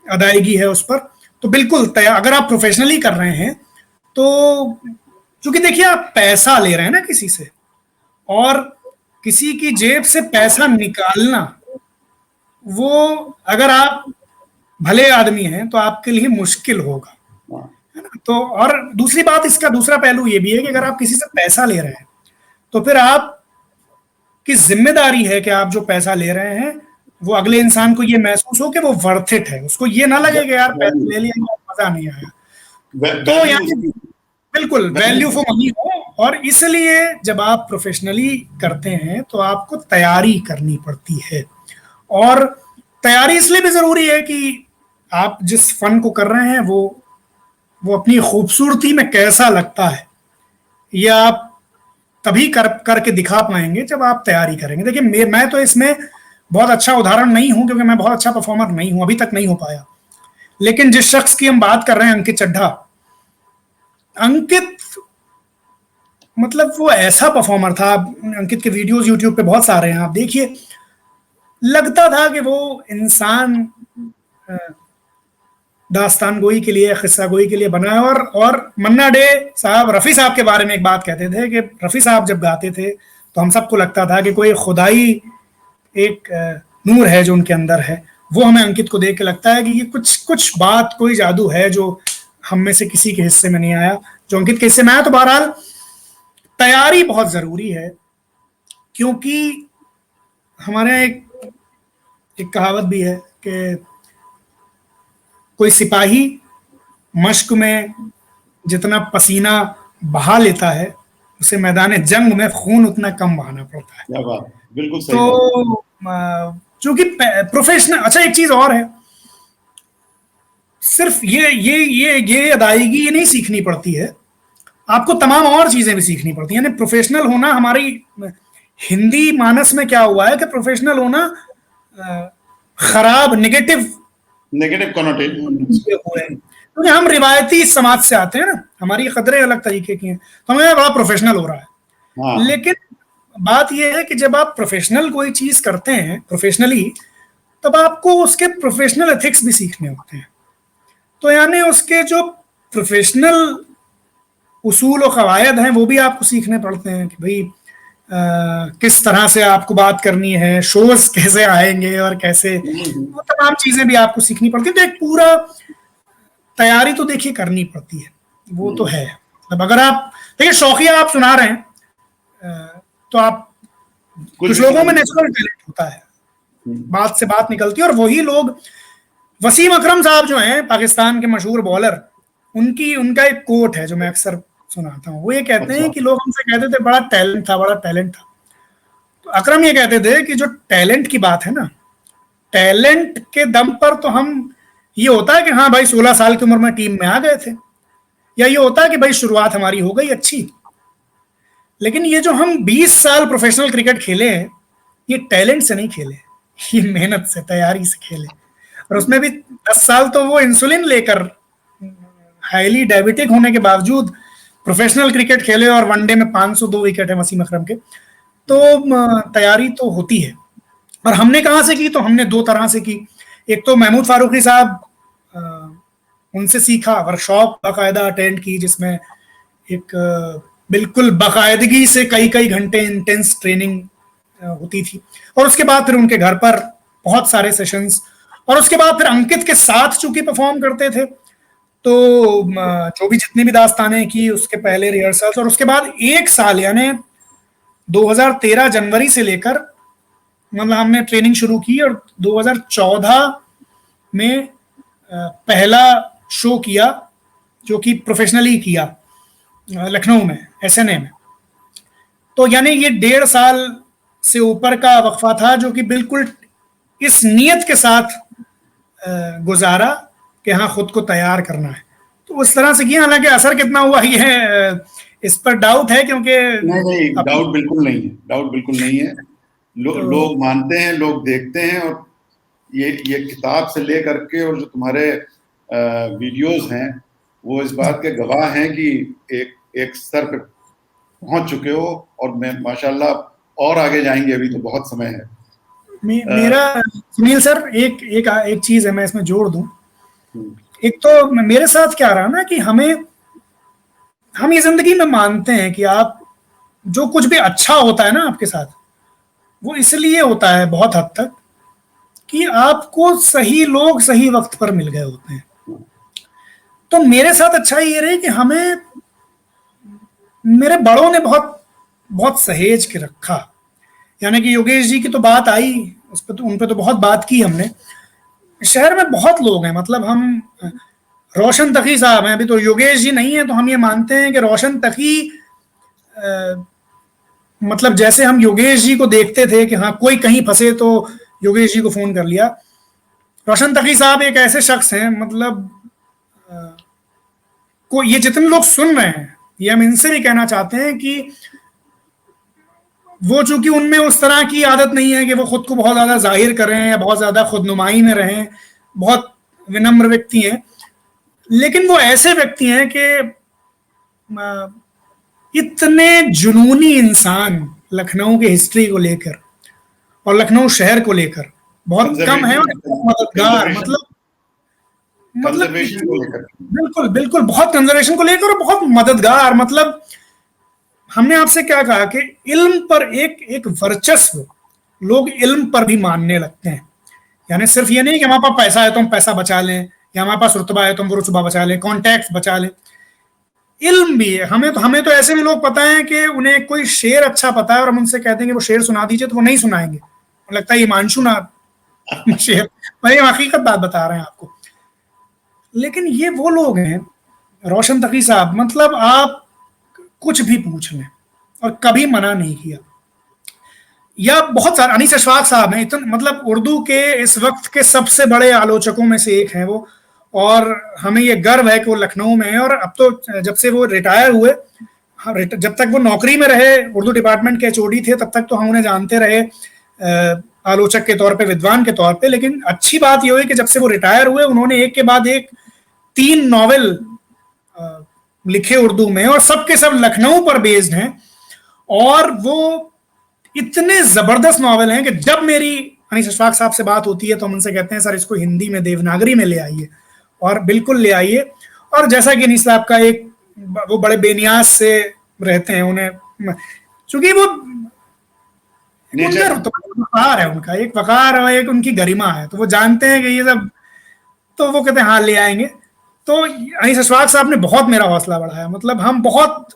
अदायगी है उस पर, तो बिल्कुल अगर आप प्रोफेशनली कर रहे हैं तो क्योंकि देखिए आप पैसा ले रहे हैं ना किसी से, और किसी की जेब से पैसा निकालना, वो अगर आप भले आदमी हैं तो आपके लिए मुश्किल होगा, है ना। तो और दूसरी बात, इसका दूसरा पहलू ये भी है कि अगर आप किसी से पैसा ले रहे हैं तो फिर आप की जिम्मेदारी है कि आप जो पैसा ले रहे हैं वो अगले इंसान को ये महसूस हो कि वो वर्थ इट है, उसको ये ना लगे कि यार पैसा ले लिया मजा नहीं आया। तो यानी बिल्कुल वैल्यू फॉर मनी हो। और इसलिए जब आप प्रोफेशनली करते हैं तो आपको तैयारी करनी पड़ती है, और तैयारी इसलिए भी जरूरी है कि आप जिस फन को कर रहे हैं वो अपनी खूबसूरती में कैसा लगता है, ये आप तभी करके दिखा पाएंगे जब आप तैयारी करेंगे। देखिए मैं तो इसमें बहुत अच्छा उदाहरण नहीं हूं क्योंकि मैं बहुत अच्छा परफॉर्मर नहीं हूं, अभी तक नहीं हो पाया। लेकिन जिस शख्स की हम बात कर रहे हैं, अंकित चड्ढा, अंकित मतलब वो ऐसा परफॉर्मर था। अंकित के वीडियोस यूट्यूब पे बहुत सारे हैं, आप देखिए, लगता था कि वो इंसान दास्तान गोई के लिए, किस्सा गोई के लिए बना है। और मन्ना डे साहब, रफ़ी साहब के बारे में एक बात कहते थे कि रफ़ी साहब जब गाते थे तो हम सबको लगता था कि कोई खुदाई एक नूर है जो उनके अंदर है। वो हमें अंकित को देख के लगता है कि ये कुछ बात, कोई जादू है जो हम में से किसी के हिस्से में नहीं आया, जो अंकित के हिस्से में आया। तो बहरहाल तैयारी बहुत जरूरी है, क्योंकि हमारे एक कहावत भी है कि कोई सिपाही मश्क में जितना पसीना बहा लेता है, उसे मैदान जंग में खून उतना कम बहाना पड़ता है। क्या बात, बिल्कुल सही। तो चूंकि प्रोफेशनल, अच्छा एक चीज और है, सिर्फ ये अदायगी ये नहीं सीखनी पड़ती है, आपको तमाम और चीजें भी सीखनी पड़ती हैं। यानी प्रोफेशनल होना, हमारी हिंदी मानस में क्या हुआ है कि प्रोफेशनल होना खराब नेगेटिव कॉनोटेशन हुए हैं, क्योंकि हम रिवायती समाज से आते हैं ना, हमारी कदरें अलग तरीके की हैं, तो हमें बड़ा प्रोफेशनल हो रहा है। हाँ। लेकिन बात यह है कि जब आप प्रोफेशनल कोई चीज करते हैं प्रोफेशनली, तब आपको उसके प्रोफेशनल एथिक्स भी सीखने होते हैं। तो यानी उसके जो प्रोफेशनल उसूल और कवायद हैं वो भी आपको सीखने पड़ते हैं कि भाई किस तरह से आपको बात करनी है, शोज कैसे आएंगे और कैसे, वो तमाम चीजें भी आपको सीखनी पड़ती है। तो एक पूरा तैयारी तो देखिए करनी पड़ती है, वो तो है। मतलब अगर आप देखिए शौकिया आप सुना रहे हैं, तो आप कुछ लोगों में नेचुरल टैलेंट होता है, बात से बात निकलती है, और वही लोग, वसीम अकरम साहब जो हैं पाकिस्तान के मशहूर बॉलर, उनका एक कोट है जो मैं अक्सर सुनाता हूँ। वो ये कहते हैं कि लोग हमसे कहते थे बड़ा टैलेंट था, बड़ा टैलेंट था। तो अकरम ये कहते थे कि जो टैलेंट की बात है ना, टैलेंट के दम पर तो हम, ये होता है कि हाँ भाई 16 साल की उम्र में टीम में आ गए थे, या ये होता है कि भाई शुरुआत हमारी हो गई अच्छी। लेकिन ये जो हम 20 साल प्रोफेशनल क्रिकेट खेले हैं, ये टैलेंट से नहीं खेले, ये मेहनत से, तैयारी से खेले। और उसमें भी 10 साल तो वो इंसुलिन लेकर, हाईली डायबिटिक होने के बावजूद प्रोफेशनल क्रिकेट खेले, और वनडे में 502 विकेट है वसीम अकरम के। तो तैयारी तो होती है। और हमने कहाँ से की? तो हमने दो तरह से की। एक तो महमूद फारूकी साहब, उनसे सीखा, वर्कशॉप बाकायदा अटेंड की, जिसमें एक बिल्कुल बाकायदगी से कई कई घंटे इंटेंस ट्रेनिंग होती थी। और उसके बाद फिर उनके घर पर बहुत सारे सेशंस, और उसके बाद फिर अंकित के साथ चूंकि परफॉर्म करते थे, तो जो भी जितनी भी दास्तानें की, उसके पहले रिहर्सल्स, और उसके बाद एक साल यानी 2013 जनवरी से लेकर मतलब हमने ट्रेनिंग शुरू की, और 2014 में पहला शो किया जो कि प्रोफेशनली किया लखनऊ में SNA में। तो यानी ये 1.5 साल से ऊपर का वक्फा था जो कि बिल्कुल इस नियत के साथ गुजारा कि हाँ खुद को तैयार करना है। तो उस तरह से किया। हालांकि असर कितना हुआ ये इस पर डाउट है, क्योंकि नहीं, डाउट बिल्कुल नहीं है, डाउट बिल्कुल नहीं है। लोग मानते हैं, लोग देखते हैं, और ये किताब से ले करके और जो तुम्हारे वीडियोस हैं वो इस बात के गवाह हैं कि एक स्तर पर पहुंच चुके हो, और मैं माशाल्लाह और आगे जाएंगे, अभी तो बहुत समय है। मेरा सुनील सर एक चीज है, मैं इसमें जोड़ दूं। एक तो मेरे साथ क्या रहा ना कि हम ये जिंदगी में मानते हैं कि आप जो कुछ भी अच्छा होता है ना आपके साथ, वो इसलिए होता है बहुत हद तक कि आपको सही लोग सही वक्त पर मिल गए होते हैं। तो मेरे साथ अच्छा ये रही कि हमें मेरे बड़ों ने बहुत बहुत सहेज के रखा। यानी कि योगेश जी की तो बात आई, उस पर तो उन पे तो बहुत बात की हमने। शहर में बहुत लोग हैं, मतलब हम, रोशन तकी साहब हैं, अभी तो योगेश जी नहीं है, तो हम ये मानते हैं कि रोशन तकी, मतलब जैसे हम योगेश जी को देखते थे कि हाँ कोई कहीं फंसे तो योगेश जी को फोन कर लिया, रोशन तकी साहब एक ऐसे शख्स हैं, मतलब को ये जितने लोग सुन रहे हैं, ये हम इनसे भी कहना चाहते हैं कि वो चूंकि उनमें उस तरह की आदत नहीं है कि वो खुद को बहुत ज्यादा जाहिर करें या बहुत ज्यादा खुदनुमाई में रहें, बहुत विनम्र व्यक्ति हैं, लेकिन वो ऐसे व्यक्ति हैं कि इतने जुनूनी इंसान लखनऊ की हिस्ट्री को लेकर और लखनऊ शहर को लेकर बहुत कम है, और मददगार, मतलब बिल्कुल बिल्कुल बहुत कंजर्वेशन को लेकर और बहुत मददगार। मतलब हमने आपसे क्या कहा कि इल्म पर एक वर्चस्व लोग इल्म पर भी मानने लगते हैं। यानी सिर्फ ये नहीं कि हमारे पास पैसा है तो हम पैसा बचा लें, या हमारे पास रुतबा है तो हम वो रुतबा बचा लें, कॉन्टैक्ट बचा लें। इल्म भी है। हमें तो ऐसे भी लोग पता है कि उन्हें कोई शेर अच्छा पता है और हम उनसे कहते हैं कि वो शेर सुना दीजिए, तो वो नहीं सुनाएंगे, लगता है ये मानशू ना शेर, भाई हकीकत बात बता रहे हैं आपको। लेकिन ये वो लोग हैं, रोशन तकी साहब, मतलब आप कुछ भी पूछ लें और कभी मना नहीं किया। या बहुत सारे, अनीस अशफाक साहब हैं, इतने मतलब उर्दू के इस वक्त के सबसे बड़े आलोचकों में से एक हैं वो, और हमें ये गर्व है कि वो लखनऊ में है। और अब तो जब से वो रिटायर हुए, जब तक वो नौकरी में रहे, उर्दू डिपार्टमेंट के HOD थे, तब तक तो हम उन्हें जानते रहे। आलोचक के तौर पे, विद्वान के तौर पे। लेकिन अच्छी बात यह हुई कि जब से वो रिटायर हुए, उन्होंने एक के बाद एक 3 नॉवेल लिखे उर्दू में, और सब के सब लखनऊ पर बेस्ड हैं। और वो इतने जबरदस्त नॉवेल हैं कि जब मेरी अनीस अशफाक साहब से बात होती है तो हम उनसे कहते हैं, सर इसको हिंदी में, देवनागरी में ले आइए, और बिल्कुल ले आइए। और जैसा कि अनीस साहब का एक, वो बड़े बेनियाज से रहते हैं, उन्हें चूंकि वो तो वकार है उनका, एक वकार और एक उनकी गरिमा है, तो वो जानते हैं कि ये सब, तो वो कहते हैं हाँ ले आएंगे। तो अनीस अशफाक साहब ने बहुत मेरा हौसला बढ़ाया। मतलब हम बहुत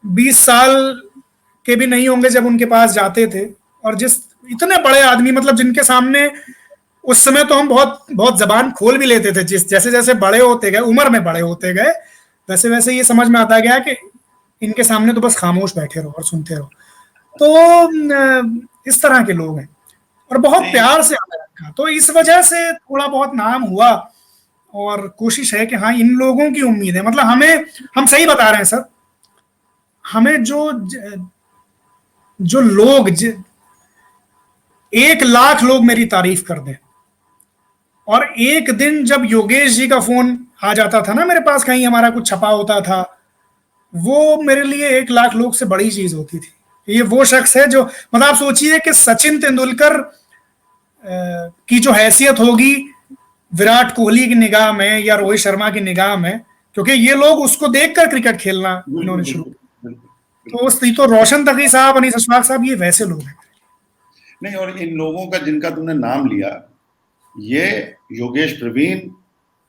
20 साल के भी नहीं होंगे जब उनके पास जाते थे, और जिस इतने बड़े आदमी, मतलब जिनके सामने उस समय तो हम बहुत बहुत जबान खोल भी लेते थे, जैसे जैसे बड़े होते गए, उम्र में बड़े होते गए, वैसे वैसे ये समझ में आता गया कि इनके सामने तो बस खामोश बैठे रहो और सुनते रहो। तो इस तरह के लोग हैं, और बहुत प्यार से आने रखा, तो इस वजह से थोड़ा बहुत नाम हुआ। और कोशिश है कि हाँ, इन लोगों की उम्मीद है, मतलब हमें, हम सही बता रहे हैं सर, हमें जो लोग 1 लाख लोग मेरी तारीफ कर दें, और एक दिन जब योगेश जी का फोन आ जाता था ना मेरे पास, कहीं हमारा कुछ छपा होता था, वो मेरे लिए 1 लाख लोग से बड़ी चीज होती थी। ये वो शख्स है जो, मतलब आप सोचिए कि सचिन तेंदुलकर की जो हैसियत होगी विराट कोहली की निगाह में या रोहित शर्मा की निगाह में, क्योंकि ये लोग उसको देखकर क्रिकेट खेलना इन्होंने शुरू किया। तो रोशन तकी साहब, अनीस अशफाक साहब, ये वैसे लोग हैं। नहीं, और इन लोगों का जिनका तुमने नाम लिया, ये योगेश प्रवीण,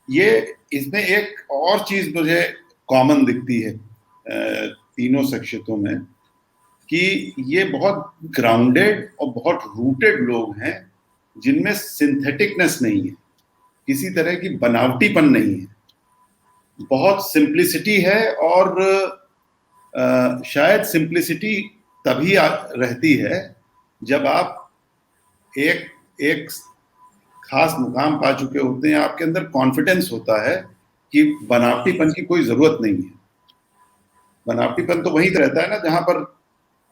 ये इसमें एक और चीज मुझे कॉमन दिखती है तीनों शख्सियतों में, कि ये बहुत ग्राउंडेड और बहुत रूटेड लोग हैं, जिनमें सिंथेटिकनेस नहीं है, किसी तरह की बनावटीपन नहीं है, बहुत सिंप्लिसिटी है। और शायद सिंप्लिसिटी तभी रहती है जब आप एक खास मुकाम पा चुके होते हैं, आपके अंदर कॉन्फिडेंस होता है कि बनावटीपन की कोई जरूरत नहीं है। बनावटीपन तो वहीं रहता है ना जहां पर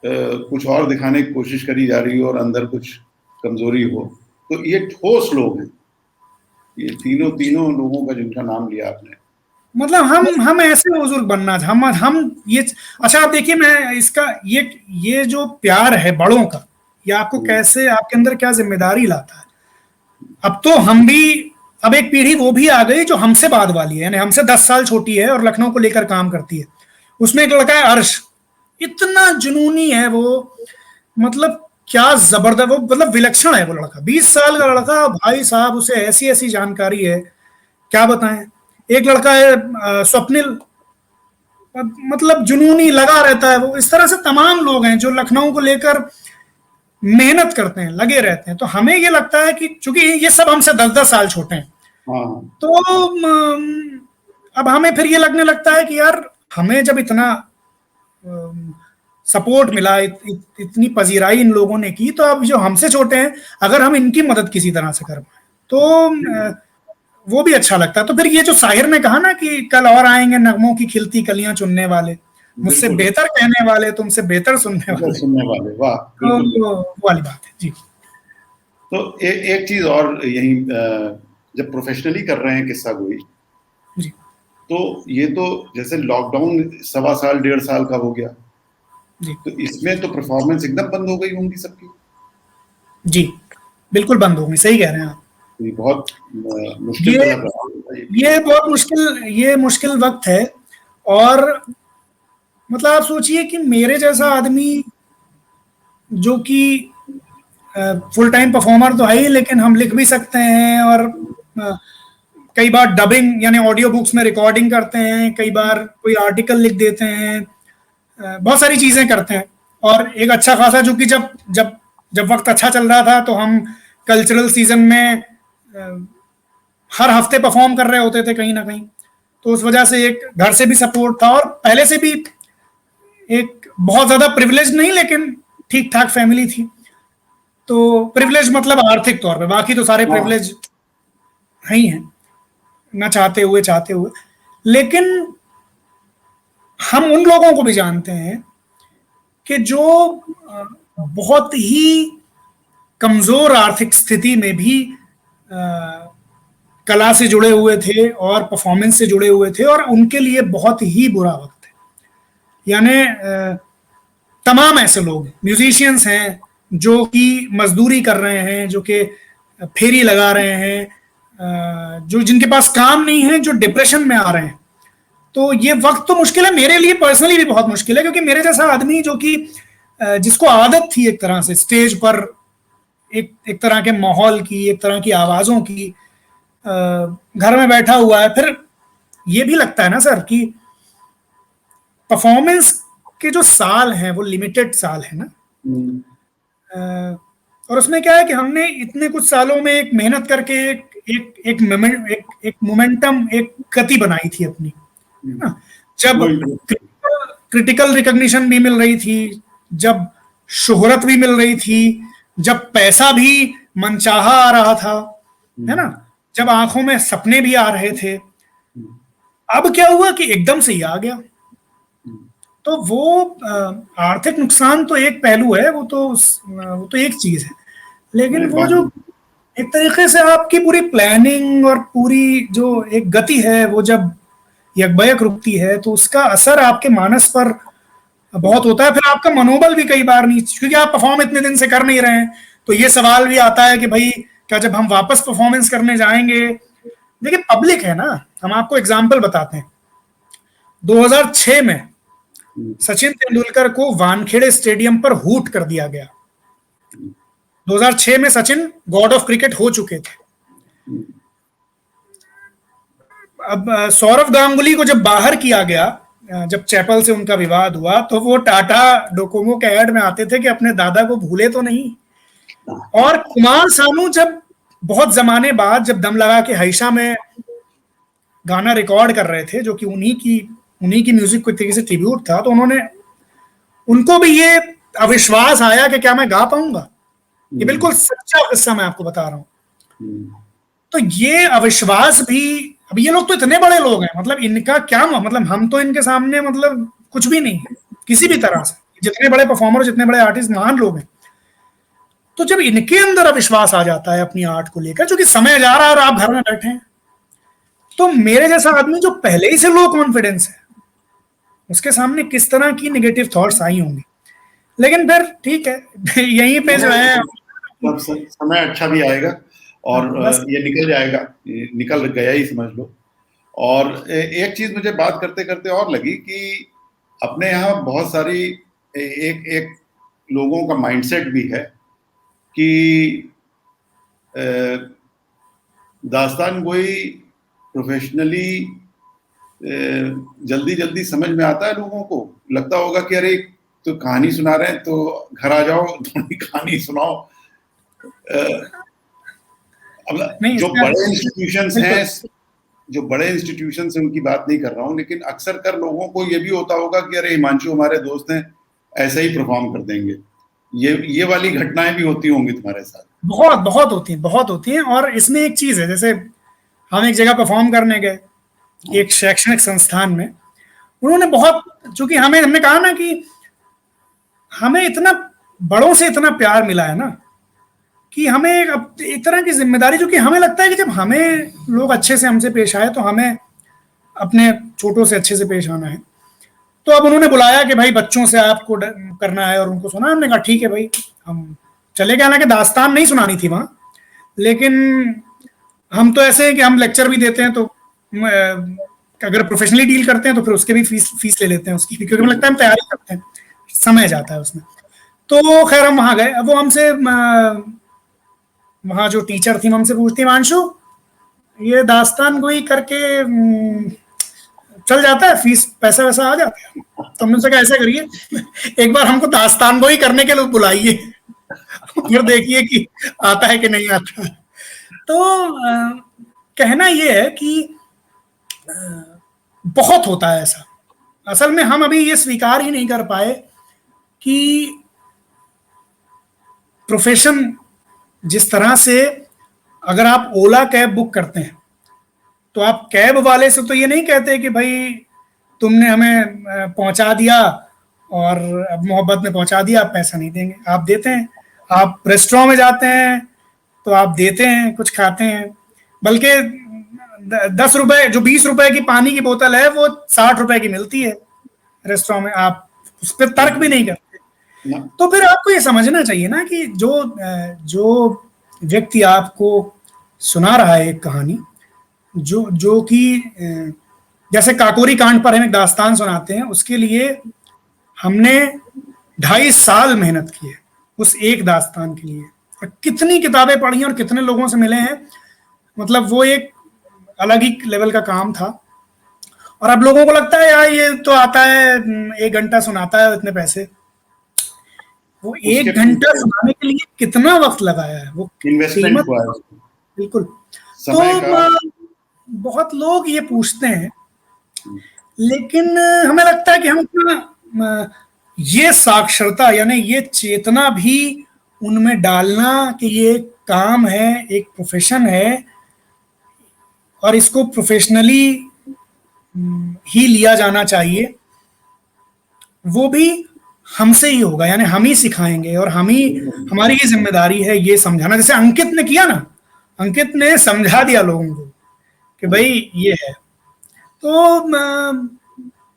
कुछ और दिखाने की कोशिश करी जा रही हो और अंदर कुछ कमजोरी हो। तो ये ठोस लोग हैं, ये तीनों लोगों का जिनका नाम लिया आपने। मतलब हम ऐसे बुजुर्ग बनना, हम ये, अच्छा आप देखिए, मैं इसका ये जो प्यार है बड़ों का, ये आपको कैसे, आपके अंदर क्या जिम्मेदारी लाता है। अब तो हम भी, अब एक पीढ़ी वो भी आ गई जो हमसे बाद वाली है, यानी हमसे 10 साल छोटी है और लखनऊ को लेकर काम करती है। उसमें एक लड़का है अर्श, इतना जुनूनी है वो, मतलब क्या जबरदस्त, वो मतलब विलक्षण है वो लड़का, 20 साल का लड़का, भाई साहब उसे ऐसी ऐसी जानकारी है, क्या बताएं। एक लड़का है स्वप्निल, मतलब जुनूनी लगा रहता है वो। इस तरह से तमाम लोग हैं जो लखनऊ को लेकर मेहनत करते हैं, लगे रहते हैं। तो हमें ये लगता है कि चूंकि ये सब हमसे 10-10 साल छोटे हैं, तो अब हमें फिर ये लगने लगता है कि यार, हमें जब इतना सपोर्ट मिला, इतनी पजीराई इन लोगों ने की, तो अब जो हमसे छोटे हैं, अगर हम इनकी मदद किसी तरह से कर पाए तो वो भी अच्छा लगता है। तो फिर ये जो साहिर ने कहा ना कि कल और आएंगे नगमों की खिलती कलियां चुनने वाले, मुझसे बेहतर कहने वाले, तुमसे बेहतर सुनने वाले, वाह, तो वो वाली बात है जी। तो एक चीज और, यही जब प्रोफेशनली कर रहे हैं किस्सा गोई जी, तो ये तो जैसे लॉकडाउन 1.25 साल 1.5 साल का हो गया जी, तो इसमें तो परफॉर्मेंस एकदम बंद हो गई होंगी सबकी। जी बिल्कुल बंद हो गई, सही कह रहे हैं आप। ये बहुत मुश्किल, ये बहुत मुश्किल, ये मुश्किल वक्त है। और मतलब आप सोचिए कि मेरे जैसा आदमी जो कि फुल टाइम परफॉर्मर तो है ही, लेकिन हम लिख भी सकते हैं, और कई बार डबिंग यानी ऑडियो बुक्स में रिकॉर्डिंग करते हैं, कई बार कोई आर्टिकल लिख देते हैं, बहुत सारी चीजें करते हैं। और एक अच्छा खासा, जो कि जब जब जब वक्त अच्छा चल रहा था तो हम कल्चरल सीजन में हर हफ्ते परफॉर्म कर रहे होते थे कहीं ना कहीं। तो उस वजह से एक घर से भी सपोर्ट था, और पहले से भी एक बहुत ज्यादा प्रिविलेज नहीं, लेकिन ठीक ठाक फैमिली थी। तो प्रिविलेज मतलब आर्थिक तौर पे, बाकी तो सारे प्रिविलेज ही हैं, ना चाहते हुए। लेकिन हम उन लोगों को भी जानते हैं कि जो बहुत ही कमजोर आर्थिक स्थिति में भी कला से जुड़े हुए थे और परफॉर्मेंस से जुड़े हुए थे, और उनके लिए बहुत ही बुरा वक्त है। यानी तमाम ऐसे लोग म्यूजिशियंस हैं जो कि मजदूरी कर रहे हैं, जो कि फेरी लगा रहे हैं, जो जिनके पास काम नहीं है, जो डिप्रेशन में आ रहे हैं। तो ये वक्त तो मुश्किल है, मेरे लिए पर्सनली भी बहुत मुश्किल है, क्योंकि मेरे जैसा आदमी जो कि जिसको आदत थी एक तरह से स्टेज पर एक तरह के माहौल की, एक तरह की आवाजों की, घर में बैठा हुआ है। फिर ये भी लगता है ना सर कि परफॉर्मेंस के जो साल हैं वो लिमिटेड साल है ना, और उसमें क्या है कि हमने इतने कुछ सालों में एक मेहनत करके एक मोमेंटम, एक गति बनाई थी अपनी, है ना। जब क्रिटिकल रिकॉग्निशन भी मिल रही थी, जब शोहरत भी मिल रही थी, जब पैसा भी मनचाहा आ रहा था, है ना, जब आंखों में सपने भी आ रहे थे। अब क्या हुआ कि एकदम से ही आ गया। तो वो आर्थिक नुकसान तो एक पहलू है, वो तो एक चीज है, लेकिन वो जो एक तरीके से आपकी पूरी प्लानिंग और पूरी जो एक गति है वो जब यकबयक रुकती है तो उसका असर आपके मानस पर बहुत होता है। फिर आपका मनोबल भी कई बार नहीं, क्योंकि आप परफॉर्म इतने दिन से कर नहीं रहे हैं, तो ये सवाल भी आता है कि भाई क्या जब हम वापस परफॉर्मेंस करने जाएंगे। देखिए पब्लिक है ना, हम आपको एग्जांपल बताते हैं। 2006 में सचिन तेंदुलकर को वानखेड़े स्टेडियम पर हूट कर दिया गया। 2006 में सचिन गॉड ऑफ क्रिकेट हो चुके थे। अब सौरव गांगुली को जब बाहर किया गया, जब चैपल से उनका विवाद हुआ, तो वो टाटा डोकोमो के ऐड में आते थे कि अपने दादा को भूले तो नहीं। और कुमार सानू जब बहुत जमाने बाद जब दम लगा के हईशा में गाना रिकॉर्ड कर रहे थे, जो कि उन्हीं की म्यूजिक को एक तरीके से ट्रिब्यूट था, तो उनको भी ये अविश्वास आया कि क्या मैं गा पाऊंगा। ये बिल्कुल सच्चा किस्सा मैं आपको बता रहा हूं। तो ये अविश्वास भी, अब ये लोग तो इतने बड़े लोग हैं, मतलब इनका क्या मतलब, हम तो इनके सामने मतलब कुछ भी नहीं है किसी भी तरह से। जितने बड़े परफॉर्मर, जितने बड़े आर्टिस्ट, महान लोग हैं, तो जब इनके अंदर अविश्वास आ जाता है अपनी आर्ट को लेकर, जो कि समय जा रहा है और आप घर में बैठे हैं, तो मेरे जैसा आदमी जो पहले ही से लो कॉन्फिडेंस है, उसके सामने किस तरह की नेगेटिव थॉट्स आई होंगी। लेकिन फिर ठीक है, यहीं पे जो है समय अच्छा भी आएगा और ये निकल जाएगा, निकल गया ही समझ लो। और एक चीज मुझे बात करते करते और लगी कि अपने यहाँ बहुत सारी एक लोगों का माइंडसेट भी है कि दास्तान गोई प्रोफेशनली जल्दी जल्दी समझ में आता है। लोगों को लगता होगा कि अरे तो कहानी सुना रहे हैं तो घर आ जाओ, थोड़ी कहानी सुनाओ। जो बड़े इंस्टीट्यूशंस हैं उनकी बात नहीं कर रहा हूँ, लेकिन अक्सर कर लोगों को ये भी होता होगा कि अरे हिमांशु हमारे दोस्त हैं, ऐसे ही परफॉर्म कर देंगे। ये वाली घटनाएं भी होती होंगी तुम्हारे साथ? बहुत होती हैं। और इसमें एक चीज है, जैसे हम एक जगह परफॉर्म करने गए, एक शैक्षणिक संस्थान में, उन्होंने बहुत, चूंकि हमने कहा ना कि हमें इतना बड़ों से इतना प्यार मिला है ना, कि हमें एक तरह की जिम्मेदारी, जो कि हमें लगता है कि जब हमें लोग अच्छे से हमसे पेश आए तो हमें अपने छोटों से अच्छे से पेश आना है। तो अब उन्होंने बुलाया कि भाई बच्चों से आपको करना है, और उनको सुना। हमने कहा ठीक है भाई, हम चले गए। हालांकि दास्तान नहीं सुनानी थी वहां, लेकिन हम तो ऐसे हैं कि हम लेक्चर भी देते हैं, तो अगर प्रोफेशनली डील करते हैं तो फिर उसके भी फीस ले लेते हैं उसकी, क्योंकि हमें लगता है हम तैयारी करते हैं, समय जाता है उसमें। तो खैर हम वहां गए। अब वो हमसे, वहां जो टीचर थी हमसे पूछती, हिमांशु ये दास्तान गोई करके चल जाता है, फीस पैसा वैसा आ जाता है? तो हमने कहा ऐसा करिए, एक बार हमको दास्तान गोई करने के लिए बुलाइए, फिर देखिए कि आता है कि नहीं आता। तो कहना ये है कि बहुत होता है ऐसा। असल में हम अभी ये स्वीकार ही नहीं कर पाए कि प्रोफेशन जिस तरह से, अगर आप ओला कैब बुक करते हैं तो आप कैब वाले से तो ये नहीं कहते कि भाई तुमने हमें पहुंचा दिया और अब मोहब्बत में पहुंचा दिया, आप पैसा नहीं देंगे, आप देते हैं। आप रेस्टोरेंट में जाते हैं तो आप देते हैं, कुछ खाते हैं, बल्कि 10 रुपए, जो 20 रुपए की पानी की बोतल है वो 60 रुपए की मिलती है रेस्टोरेंट में, आप उस पर तर्क भी नहीं करते। ना, तो फिर आपको ये समझना चाहिए ना कि जो व्यक्ति आपको सुना रहा है एक कहानी, जो जो कि जैसे काकोरी कांड पर हम एक दास्तान सुनाते हैं, उसके लिए हमने 2.5 साल मेहनत की है उस एक दास्तान के लिए, और कितनी किताबें पढ़ी और कितने लोगों से मिले हैं, मतलब वो एक अलग ही लेवल का काम था। और अब लोगों को लगता है यार ये तो आता है, 1 घंटा सुनाता है, इतने पैसे। वो उसके 1 घंटा सुनाने के लिए कितना वक्त लगाया है, वो इन्वेस्टमेंट कीमत। हुआ है उसमें, बिल्कुल। तो समय का। बहुत लोग ये पूछते हैं, लेकिन हमें लगता है कि हम ये साक्षरता यानी ये चेतना भी उनमें डालना कि ये काम है, एक प्रोफेशन है, और इसको प्रोफेशनली ही लिया जाना चाहिए, वो भी हमसे ही होगा, यानी हम ही सिखाएंगे और हम ही, हमारी ही जिम्मेदारी है ये समझाना। जैसे अंकित ने किया ना, अंकित ने समझा दिया लोगों को कि भाई ये है, तो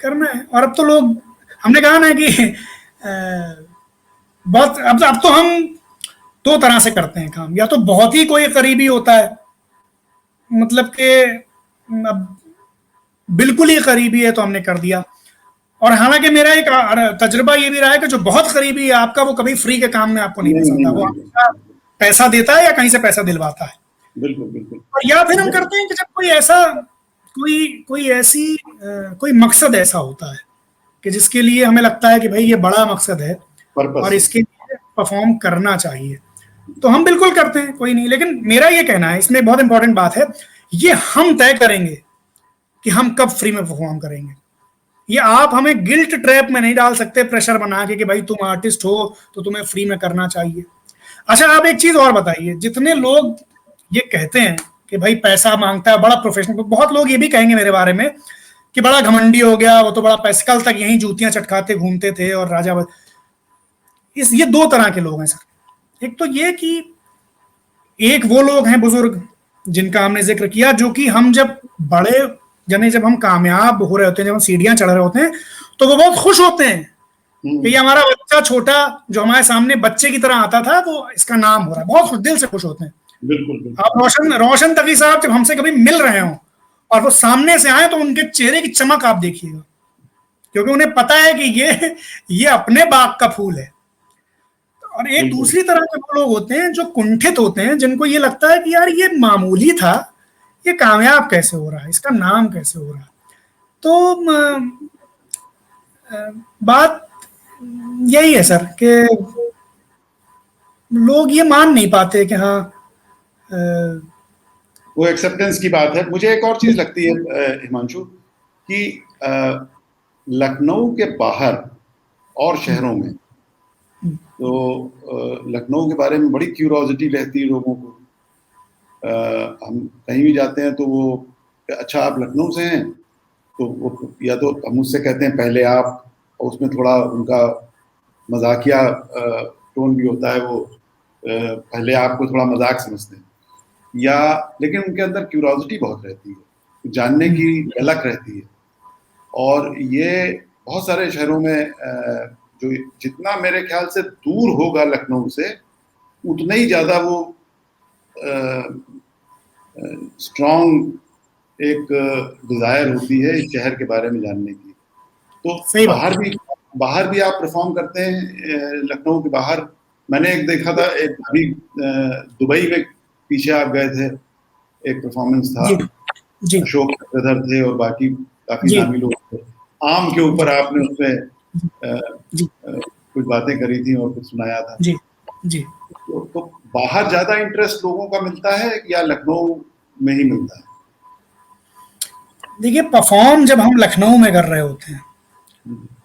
करना है। और अब तो लोग, हमने कहा ना कि बहुत, अब तो हम 2 तरह से करते हैं काम, या तो बहुत ही कोई करीबी होता है, मतलब कि अब बिल्कुल ही करीबी है तो हमने कर दिया। और हालांकि मेरा एक तजुर्बा ये भी रहा है कि जो बहुत करीबी है आपका, वो कभी फ्री के काम में आपको नहीं नहीं नहीं फंसाता, वो नहीं, हमेशा पैसा देता है या कहीं से पैसा दिलवाता है। बिल्कुल बिल्कुल। और या फिर हम करते हैं कि जब कोई ऐसा, कोई ऐसी कोई मकसद ऐसा होता है कि जिसके लिए हमें लगता है कि भाई ये बड़ा मकसद है और पर्पस। इसके लिए परफॉर्म करना चाहिए, तो हम बिल्कुल करते हैं, कोई नहीं। लेकिन मेरा ये कहना है, इसमें बहुत इंपॉर्टेंट बात है, ये हम तय करेंगे कि हम कब फ्री में परफॉर्म करेंगे। ये आप हमें गिल्ट ट्रैप में नहीं डाल सकते, प्रेशर बना के कि भाई तुम आर्टिस्ट हो तो तुम्हें फ्री में करना चाहिए। अच्छा, आप एक चीज और बताइए, जितने लोग ये कहते हैं कि भाई पैसा मांगता है, बड़ा प्रोफेशनल, बहुत लोग ये भी कहेंगे मेरे बारे में कि बड़ा घमंडी हो गया, वो तो बड़ा पैसा, कल तक यही जूतियां चटकाते घूमते थे और राजा ये 2 तरह के लोग हैं सर। एक तो ये कि एक वो लोग हैं बुजुर्ग जिनका हमने जिक्र किया, जो कि हम जब बड़े, यानी जब हम कामयाब हो रहे होते हैं, जब हम सीढ़ियां चढ़ रहे होते हैं, तो वो बहुत खुश होते हैं कि ये हमारा बच्चा छोटा जो हमारे सामने बच्चे की तरह आता था, वो इसका नाम हो रहा है, बहुत दिल से खुश होते हैं। बिल्कुल बिल्कुल। आप रोशन रोशन तकी साहब जब हमसे कभी मिल रहे हो और वो सामने से आए, तो उनके चेहरे की चमक आप देखिएगा, क्योंकि उन्हें पता है कि ये अपने बाग का फूल है। और एक बिल्कुल दूसरी तरह के वो लोग होते हैं जो कुंठित होते हैं, जिनको ये लगता है कि यार ये मामूली था, ये कामयाब कैसे हो रहा है, इसका नाम कैसे हो रहा है। तो बात यही है सर कि लोग ये मान नहीं पाते कि हाँ, वो एक्सेप्टेंस की बात है। मुझे एक और चीज लगती है हिमांशु, कि लखनऊ के बाहर और शहरों में, तो लखनऊ के बारे में बड़ी क्यूरोसिटी रहती है लोगों को। हम कहीं भी जाते हैं तो वो, अच्छा आप लखनऊ से हैं, तो वो या तो हम मुझसे कहते हैं पहले आप, और उसमें थोड़ा उनका मजाकिया टोन भी होता है, वो पहले आपको थोड़ा मजाक समझते हैं, या लेकिन उनके अंदर क्यूरोसिटी बहुत रहती है, जानने की ललक रहती है। और ये बहुत सारे शहरों में जो जितना मेरे ख्याल से दूर होगा लखनऊ से, उतना ही ज़्यादा वो स्ट्रॉन्ग एक डिज़ायर होती है इस शहर के बारे में जानने की। तो सही बात। बाहर भी आप परफॉर्म करते हैं लखनऊ के बाहर। मैंने एक देखा था, एक अभी दुबई में पीछे आप गए थे, एक परफॉर्मेंस था, जी जी अशोक चक्रधर थे और बाकी काफी जी नामी लोग थे। आम के ऊपर आपने उसमें जी कुछ बातें करी थी और कुछ सुनाया था। जी जी। तो बाहर ज्यादा इंटरेस्ट लोगों का मिलता है या लखनऊ में ही मिलता है? देखिए, परफॉर्म जब हम लखनऊ में कर रहे होते हैं,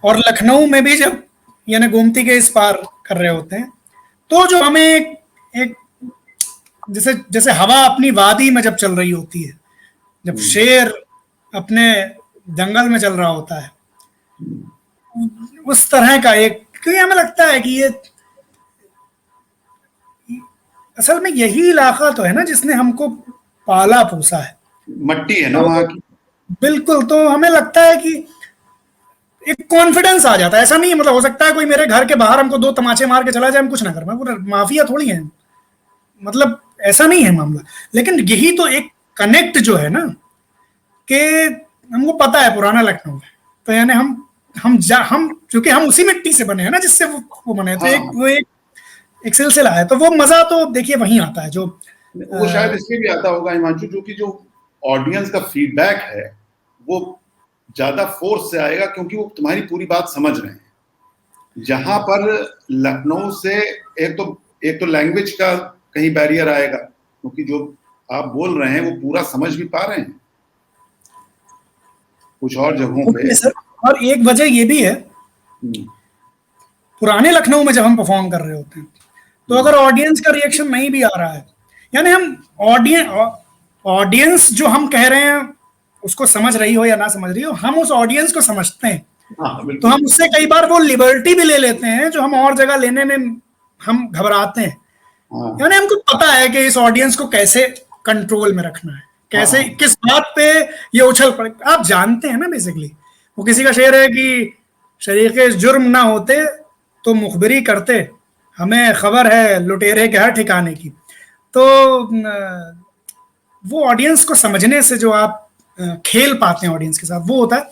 और लखनऊ में भी जब यानी गोमती के इस पार कर रहे होते हैं, तो जो हमें एक जैसे जैसे हवा अपनी वादी में जब चल रही होती है, जब शेर अपने जंगल में चल रहा होता है, उस तरह का एक, क्योंकि हमें लगता है कि ये असल में यही इलाका तो है ना जिसने हमको पाला पोसा है, मट्टी है ना तो वहाँ की। बिल्कुल, तो हमें लगता है कि एक कॉन्फिडेंस आ जाता है। ऐसा नहीं है, मतलब हो सकता है कोई मेरे घर के बाहर हमको दो तमाचे मार के चला जाए, हम कुछ ना कर पाए, पूरा माफिया थोड़ी है, मतलब ऐसा नहीं है मामला। लेकिन यही तो एक कनेक्ट जो है ना, कि हमको पता है पुराना लखनऊ है, तो यानी हम क्योंकि हम उसी मिट्टी से बने हैं ना जिससे वो बने हैं, तो हाँ, एक सिलसिला है, तो वो मजा तो देखिए वहीं आता है जो वो शायद इसलिए भी आता होगा हिमांशु, क्योंकि जो ऑडियंस का फीडबैक है वो ज्यादा फोर्स से आएगा, क्योंकि वो तुम्हारी पूरी बात समझ रहे हैं। जहां पर लखनऊ से एक तो लैंग्वेज का कहीं बैरियर आएगा, क्योंकि जो आप बोल रहे हैं वो पूरा समझ भी पा रहे हैं कुछ और जगहों पे। Okay sir. और एक वजह ये भी है, पुराने लखनऊ में जब हम परफॉर्म कर रहे होते हैं, तो अगर ऑडियंस का रिएक्शन नहीं भी आ रहा है, यानी हम ऑडियंस जो हम कह रहे हैं उसको समझ रही हो या ना समझ रही हो, हम उस ऑडियंस को समझते हैं, हाँ तो बिल्कुल। हम उससे कई बार वो लिबर्टी भी ले लेते हैं जो हम और जगह लेने में हम घबराते हैं। हाँ यानी हमको पता है कि इस ऑडियंस को कैसे कंट्रोल में रखना है, कैसे हाँ किस बात पे ये उछल पड़े, आप जानते हैं ना बेसिकली। वो किसी का शेर है कि शरीके जुर्म ना होते तो मुखबिरी करते, हमें खबर है लुटेरे के हर ठिकाने की। तो वो ऑडियंस को समझने से जो आप खेल पाते हैं ऑडियंस के साथ, वो होता है।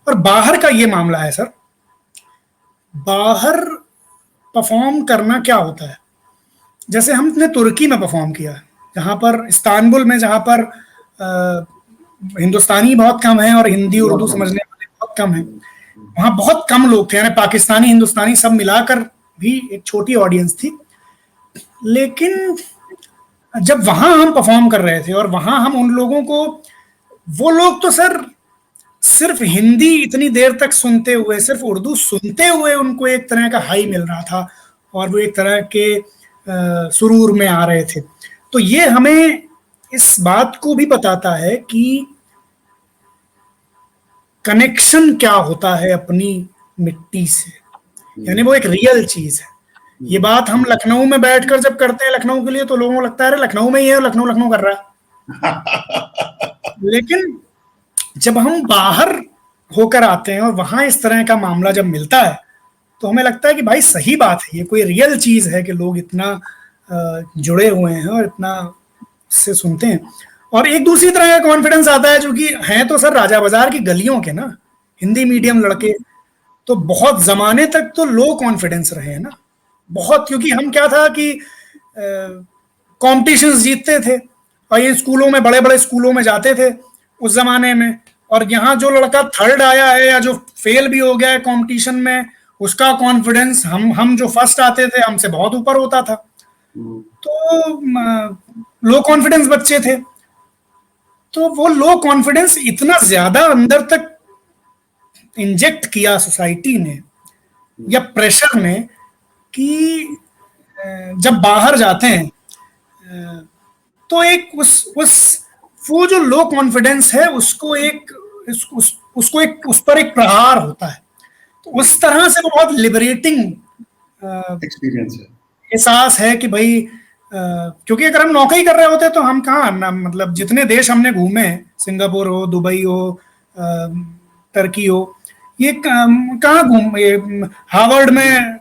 और बाहर का ये मामला है सर, बाहर परफॉर्म करना क्या होता है, जैसे हमने तुर्की में परफॉर्म किया, जहाँ पर इस्तांबुल में, जहाँ पर हिंदुस्तानी बहुत कम है और हिंदी उर्दू बहुत कम। समझने वाले बहुत कम है, वहाँ बहुत कम लोग थे, यानी पाकिस्तानी हिंदुस्तानी सब मिलाकर भी एक छोटी ऑडियंस थी। लेकिन जब वहां हम परफॉर्म कर रहे थे और वहां हम उन लोगों को, वो लोग तो सर सिर्फ हिंदी इतनी देर तक सुनते हुए, सिर्फ उर्दू सुनते हुए उनको एक तरह का हाई मिल रहा था और वो एक तरह के सुरूर में आ रहे थे। तो ये हमें इस बात को भी बताता है कि कनेक्शन क्या होता है अपनी मिट्टी से, यानी वो एक रियल चीज है। ये बात हम लखनऊ में बैठकर जब करते हैं लखनऊ के लिए, तो लोगों को लगता है लखनऊ में ही है, लखनऊ लखनऊ कर रहा है। लेकिन जब हम बाहर होकर आते हैं और वहां इस तरह का मामला जब मिलता है, तो हमें लगता है कि भाई सही बात है, ये कोई रियल चीज है कि लोग इतना जुड़े हुए हैं और इतना से सुनते हैं। और एक दूसरी तरह का कॉन्फिडेंस आता है, जो कि हैं तो सर राजा बाजार की गलियों के ना हिंदी मीडियम लड़के, तो बहुत जमाने तक तो लो कॉन्फिडेंस रहे हैं ना, बहुत। क्योंकि हम क्या था कि कॉम्पिटिशन्स जीतते थे और ये स्कूलों में, बड़े बड़े स्कूलों में जाते थे उस जमाने में, और यहाँ जो लड़का थर्ड आया है या जो फेल भी हो गया है कंपटीशन में, उसका कॉन्फिडेंस हम जो फर्स्ट आते थे हमसे बहुत ऊपर होता था। तो लो कॉन्फिडेंस बच्चे थे, तो वो लो कॉन्फिडेंस इतना ज्यादा अंदर तक इंजेक्ट किया सोसाइटी ने या प्रेशर ने, कि जब बाहर जाते हैं तो एक उस वो जो लो कॉन्फिडेंस है उसको उसको एक उस पर एक प्रहार होता है। तो उस तरह से वो बहुत लिबरेटिंग एक्सपीरियंस है। एहसास है कि भाई क्योंकि अगर हम नौकरी कर रहे होते तो हम कहाँ ना, मतलब जितने देश हमने घूमे, सिंगापुर हो, दुबई हो, टर्की हो, ये कहाँ घूम, ये हार्वर्ड में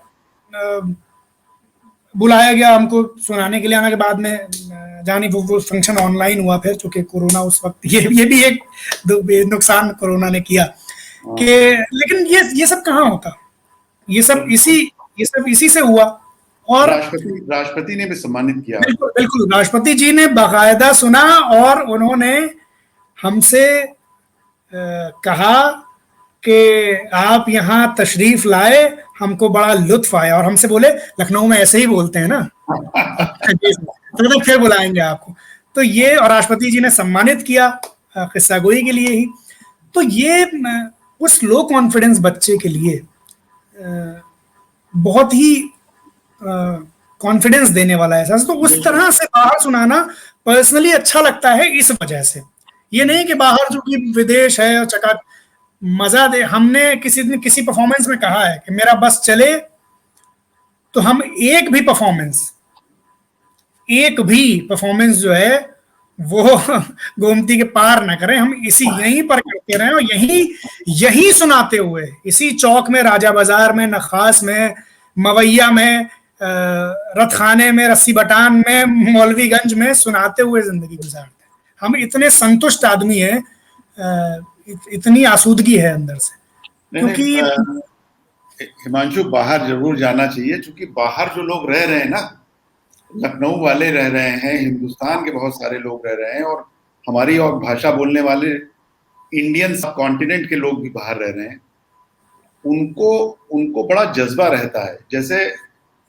बुलाया गया हमको सुनाने के लिए, आने के बाद में जानी वो फंक्शन ऑनलाइन हुआ फिर, चूंकि कोरोना उस वक्त, ये भी एक नुकसान कोरोना ने किया कि, लेकिन ये सब कहाँ होता, ये सब इसी से हुआ। और राष्ट्रपति ने भी सम्मानित किया। बिल्कुल बिल्कुल, राष्ट्रपति जी ने बाकायदा सुना और उन्होंने हमसे कहा कि आप यहाँ तशरीफ लाए, हमको बड़ा लुत्फ आया, और हमसे बोले लखनऊ में ऐसे ही बोलते हैं ना तो फिर बुलाएंगे आपको। तो ये, और राष्ट्रपति जी ने सम्मानित किया किस्सा गोई के लिए ही। तो ये उस लो कॉन्फिडेंस बच्चे के लिए बहुत ही कॉन्फिडेंस देने वाला है। तो उस तरह से बाहर सुनाना पर्सनली अच्छा लगता है इस वजह से। ये नहीं कि बाहर जो कि विदेश है और चका मजा दे। हमने किसी परफॉर्मेंस में कहा है कि मेरा बस चले तो हम एक भी परफॉर्मेंस एक भी परफॉर्मेंस जो है वो गोमती के पार ना करें, हम इसी यहीं पर करते रहें, और यहीं यहीं सुनाते हुए, इसी चौक में, राजा बाजार में, नखास में, मवैया में, रथखाने में, रस्सी बटान में, मौलवीगंज में सुनाते हुए जिंदगी गुजारते हैं। हम इतने संतुष्ट आदमी हैं, इतनी आसूदगी है अंदर से। क्योंकि हिमांशु, बाहर जरूर जाना चाहिए, क्योंकि बाहर जो लोग रह रहे हैं ना, लखनऊ वाले रह रहे हैं, हिंदुस्तान के बहुत सारे लोग रह रहे हैं, और हमारी और भाषा बोलने वाले इंडियन सब कॉन्टिनेंट के लोग भी बाहर रह रहे हैं। उनको बड़ा जज्बा रहता है। जैसे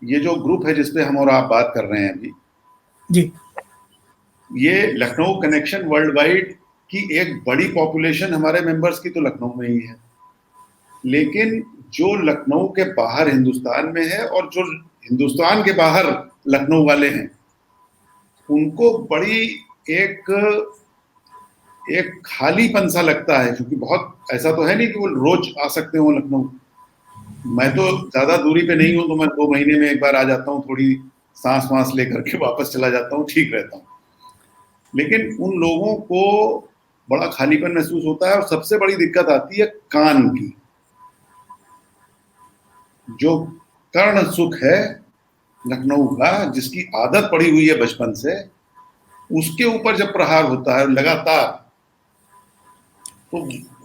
ये जो ग्रुप है जिसपे हम और आप बात कर रहे हैं अभी जी, ये लखनऊ कनेक्शन वर्ल्ड वाइड की एक बड़ी पॉपुलेशन हमारे मेंबर्स की तो लखनऊ में ही है, लेकिन जो लखनऊ के बाहर हिंदुस्तान में है और जो हिंदुस्तान के बाहर लखनऊ वाले हैं, उनको बड़ी एक खालीपन सा लगता है, क्योंकि बहुत ऐसा तो है नहीं कि वो रोज आ सकते हो लखनऊ। मैं तो ज्यादा दूरी पे नहीं हूं, तो मैं 2 महीने में एक बार आ जाता हूँ, थोड़ी सांस वांस लेकर के वापस चला जाता हूँ, ठीक रहता हूँ। लेकिन उन लोगों को बड़ा खालीपन महसूस होता है। और सबसे बड़ी दिक्कत आती है कान की। जो कर्ण सुख है लखनऊ का, जिसकी आदत पड़ी हुई है बचपन से, उसके ऊपर जब प्रहार होता है लगातार, तो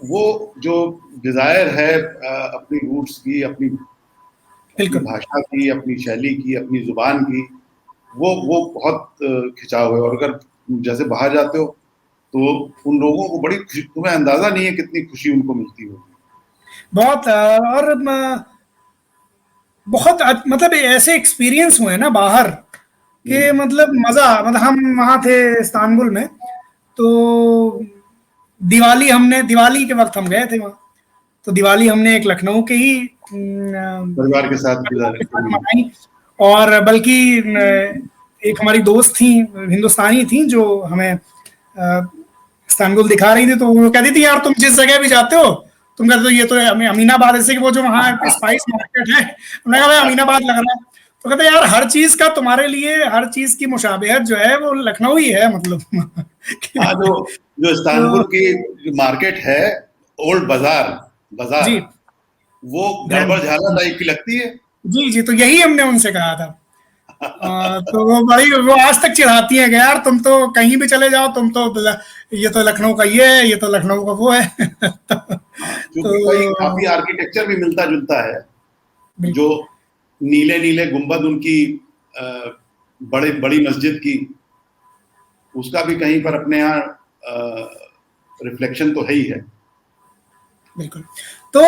वो जो डिजायर है अपनी रूट्स की, अपनी भाषा की, अपनी शैली की, अपनी जुबान की, वो बहुत खिंचाव है। और अगर जैसे बाहर जाते हो तो उन लोगों को बड़ी खुशी, तुम्हें अंदाजा नहीं है कितनी खुशी उनको मिलती होगी। बहुत। और बहुत मतलब ऐसे एक्सपीरियंस हुए ना बाहर कि मतलब मजा, मतलब हम वहां थे इस्तांबुल में, तो दिवाली के वक्त हम गए थे वहां, तो दिवाली हमने एक लखनऊ के ही परिवार के साथ मनाई। और बल्कि एक हमारी दोस्त थी, हिंदुस्तानी थी, जो हमें इस्तांबुल दिखा रही थी, तो वो कहती थी यार तुम जिस जगह भी जाते हो, तुम कहते हो ये तो अमीनाबाद, ऐसे कि वो जो वहाँ स्पाइस मार्केट है, मैंने कहा अमीनाबाद लग रहा है, तो कहते यार हर चीज का तुम्हारे लिए, हर चीज की मुशाबिहत जो है वो लखनऊ ही है, मतलब। हाँ, जो इस्तांबुल की मार्केट है, ओल्ड बाजार जी, वो गड़बड़ झाला टाइप की लगती है। जी जी, तो यही हमने उनसे कहा था। तो वो आज तक चिढ़ाती है कि यार तुम तो कहीं भी चले जाओ, तुम तो ये तो लखनऊ का ये है, ये तो लखनऊ का वो है। क्योंकि काफी आर्किटेक्चर भी मिलता जुलता है, जो नीले नीले गुंबद उनकी बड़ी मस्जिद की, उसका भी कहीं पर अपने यहाँ रिफ्लेक्शन तो है ही है। बिल्कुल। तो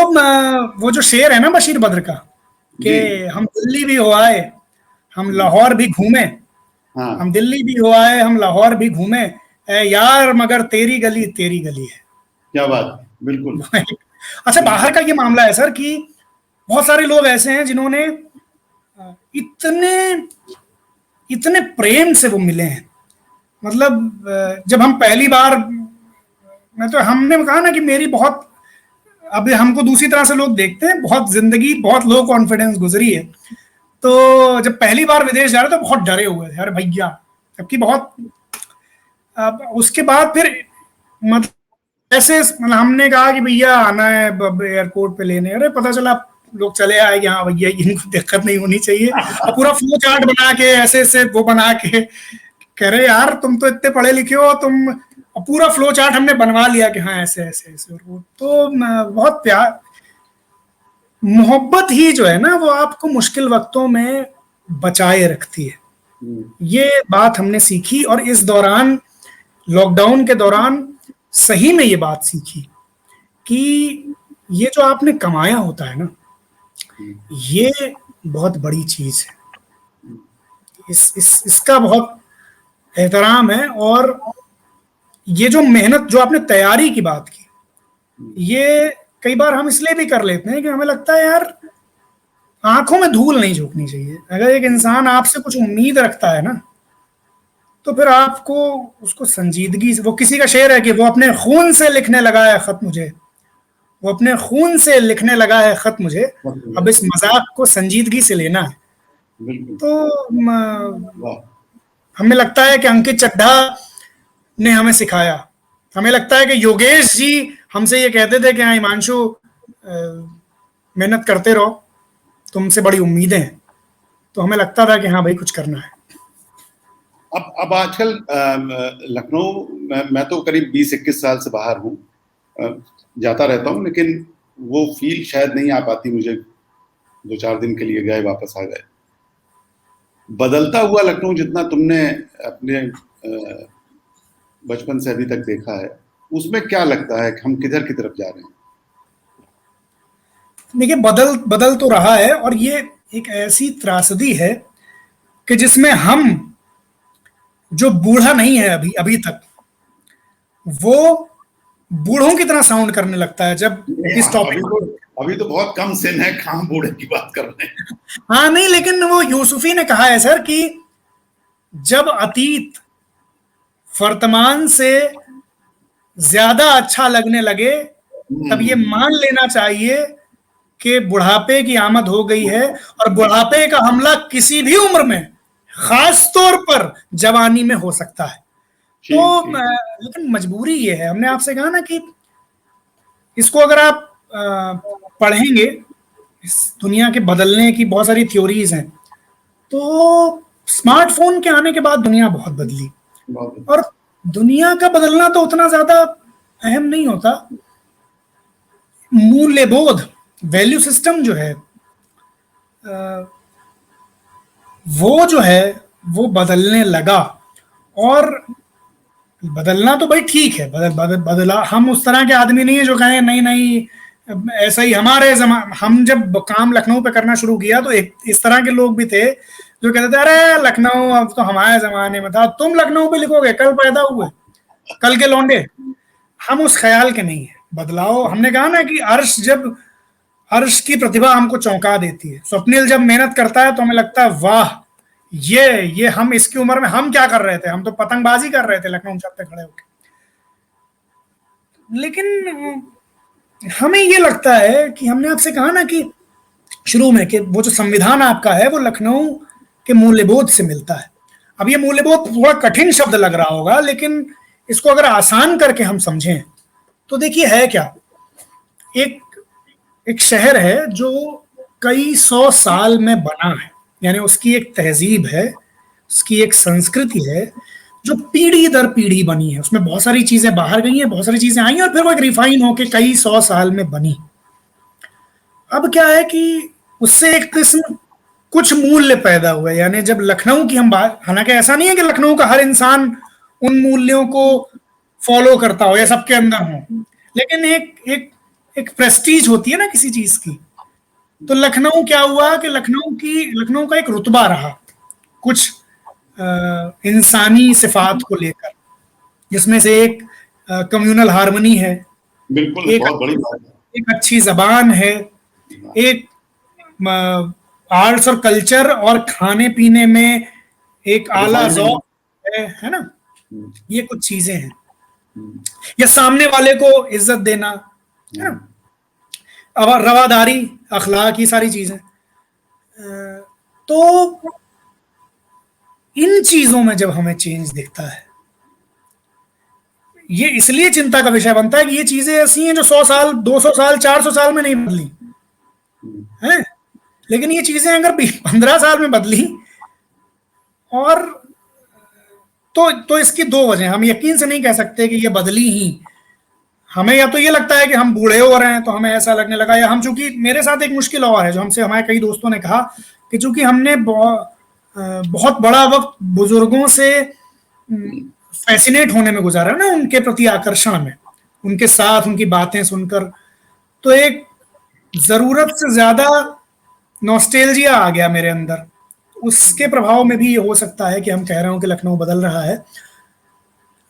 वो जो शेर है ना बशीर बद्र का, कि हम दिल्ली भी हो आए, हम लाहौर भी घूमे, हाँ। हम दिल्ली भी हो आए, हम लाहौर भी घूमे, ए यार मगर तेरी गली है। क्या बात, बिल्कुल। अच्छा, बाहर का ये मामला है सर कि बहुत सारे लोग ऐसे हैं जिन्होंने इतने इतने प्रेम से वो मिले हैं। मतलब जब हम पहली बार, हमने कहा ना कि मेरी बहुत, अब हमको दूसरी तरह से लोग देखते हैं, बहुत जिंदगी बहुत लो कॉन्फिडेंस गुजरी है। तो जब पहली बार विदेश जा रहे तो बहुत डरे हुए थे, अरे भैया, जबकि बहुत, अब उसके बाद फिर मतलब ऐसे, मतलब हमने कहा कि भैया आना है एयरपोर्ट पे लेने, अरे पता चला लोग चले आए कि हाँ भैया इनको दिक्कत नहीं होनी चाहिए, और पूरा फ्लो चार्ट बना के ऐसे ऐसे वो बना के कह रहे यार तुम तो इतने पढ़े लिखे हो, तुम, पूरा फ्लो चार्ट हमने बनवा लिया कि हाँ ऐसे ऐसे ऐसे। तो बहुत प्यार, मोहब्बत ही जो है ना वो आपको मुश्किल वक्तों में बचाए रखती है। ये बात हमने सीखी, और इस दौरान, लॉकडाउन के दौरान सही में ये बात सीखी कि ये जो आपने कमाया होता है ना, ये बहुत बड़ी चीज है। इसका बहुत एहतराम है। और ये जो मेहनत, जो आपने तैयारी की बात की, ये कई बार हम इसलिए भी कर लेते हैं कि हमें लगता है यार आंखों में धूल नहीं झोंकनी चाहिए। अगर एक इंसान आपसे कुछ उम्मीद रखता है ना, तो फिर आपको उसको संजीदगी से, वो किसी का शेर है कि वो अपने खून से लिखने लगा है खत मुझे, वो अपने खून से लिखने लगा है खत मुझे, अब इस मजाक को संजीदगी से लेना है। तो हमें लगता है कि अंकित चड्ढा ने हमें सिखाया, हमें लगता है कि योगेश जी हमसे ये कहते थे कि हाँ हिमांशु मेहनत करते रहो, तुमसे बड़ी उम्मीदें हैं, तो हमें लगता था कि हाँ भाई कुछ करना है। अब आजकल लखनऊ मैं तो करीब 20-21 साल से बाहर हूँ, जाता रहता हूँ, लेकिन वो फील शायद नहीं आ पाती मुझे। 2-4 दिन के लिए गए, वापस आ गए। बदलता हुआ लखनऊ जितना तुमने अपने बचपन से अभी तक देखा है, उसमें क्या लगता है कि हम किधर की तरफ जा रहे हैं? देखिए, बदल बदल तो रहा है, और ये एक ऐसी त्रासदी है कि जिसमें हम, जो बूढ़ा नहीं है अभी अभी तक, वो बूढ़ों की तरह साउंड करने लगता है जब इस टॉपिक। अभी तो बहुत कम सिन है, कहाँ बूढ़े की बात कर रहे हैं। हाँ नहीं, लेकिन वो यूसुफी ने कहा है सर कि जब अतीत वर्तमान से ज्यादा अच्छा लगने लगे, तब ये मान लेना चाहिए कि बुढ़ापे की आमद हो गई है, और बुढ़ापे का हमला किसी भी उम्र में, खास तौर पर जवानी में हो सकता है। तो लेकिन मजबूरी ये है, हमने आपसे कहा ना कि इसको अगर आप पढ़ेंगे, इस दुनिया के बदलने की बहुत सारी थ्योरीज हैं, तो स्मार्टफोन के आने के बाद दुनिया बहुत बदली, और दुनिया का बदलना तो उतना ज्यादा अहम नहीं होता। मूल्यबोध, वैल्यू सिस्टम जो है, वो जो है वो बदलने लगा। और बदलना तो भाई ठीक है, बदला। हम उस तरह के आदमी नहीं है जो कहें नहीं नहीं ऐसा ही हमारे हम जब काम लखनऊ पे करना शुरू किया तो एक इस तरह के लोग भी थे जो कहते थे अरे लखनऊ अब तो हमारे जमाने में था, तुम लखनऊ पे लिखोगे, कल पैदा हुए, कल के लौंडे। हम उस ख्याल के नहीं है। बदलाव, हमने कहा ना कि अर्श की प्रतिभा हमको चौंका देती है। स्वप्निल जब मेहनत करता है तो हमें लगता है वाह, ये हम इसकी उम्र में हम क्या कर रहे थे, हम तो पतंगबाजी कर रहे थे लखनऊ छत पे खड़े होकर। लेकिन हमें ये लगता है कि हमने आपसे कहा ना कि शुरू में कि वो जो संविधान आपका है वो लखनऊ के मूल्यबोध से मिलता है। अब ये मूल्यबोध थोड़ा कठिन शब्द लग रहा होगा, लेकिन इसको अगर आसान करके हम समझें तो देखिए है क्या, एक एक शहर है जो कई 100 साल में बना है, यानी उसकी एक तहजीब है, उसकी एक संस्कृति है जो पीढ़ी दर पीढ़ी बनी है। उसमें बहुत सारी चीजें बाहर गई हैं, बहुत सारी चीजें आई हैं, और फिर वो एक रिफाइन होके कई 100 साल में बनी। अब क्या है कि उससे एक किस्म कुछ मूल्य पैदा हुए, यानी जब लखनऊ की हम बात, हालांकि ऐसा नहीं है कि लखनऊ का हर इंसान उन मूल्यों को फॉलो करता हो या सबके अंदर हो, लेकिन एक एक एक प्रेस्टीज होती है ना किसी चीज की। तो लखनऊ क्या हुआ कि लखनऊ का एक रुतबा रहा कुछ इंसानी सिफात को लेकर, जिसमें से एक कम्युनल हार्मनी है, बिल्कुल, एक बहुत बड़ी बात है, एक अच्छी जबान है, एक आर्ट्स और कल्चर और खाने पीने में एक आला ज़ौक है ना। ये कुछ चीजें हैं, या सामने वाले को इज्जत देना है ना, अब रवादारी, अखलाक, ये सारी चीजें। तो इन चीजों में जब हमें चेंज दिखता है, ये इसलिए चिंता का विषय बनता है कि ये चीजें ऐसी हैं जो 100 साल, 200 साल, 400 साल में नहीं बदली हैं, लेकिन ये चीजें अगर 15 साल में बदली, और तो इसकी दो वजह, हम यकीन से नहीं कह सकते कि ये बदली ही। हमें या तो ये लगता है कि हम बूढ़े हो रहे हैं तो हमें ऐसा लगने लगा, या हम, चूंकि मेरे साथ एक मुश्किल और है जो हमसे हमारे कई दोस्तों ने कहा कि चूंकि हमने बहुत बड़ा वक्त बुजुर्गों से फैसिनेट होने में गुजारा ना, उनके प्रति आकर्षण में, उनके साथ उनकी बातें सुनकर, तो एक जरूरत से ज्यादा नॉस्टैल्जिया आ गया मेरे अंदर। उसके प्रभाव में भी ये हो सकता है कि हम कह रहे हो कि लखनऊ बदल रहा है।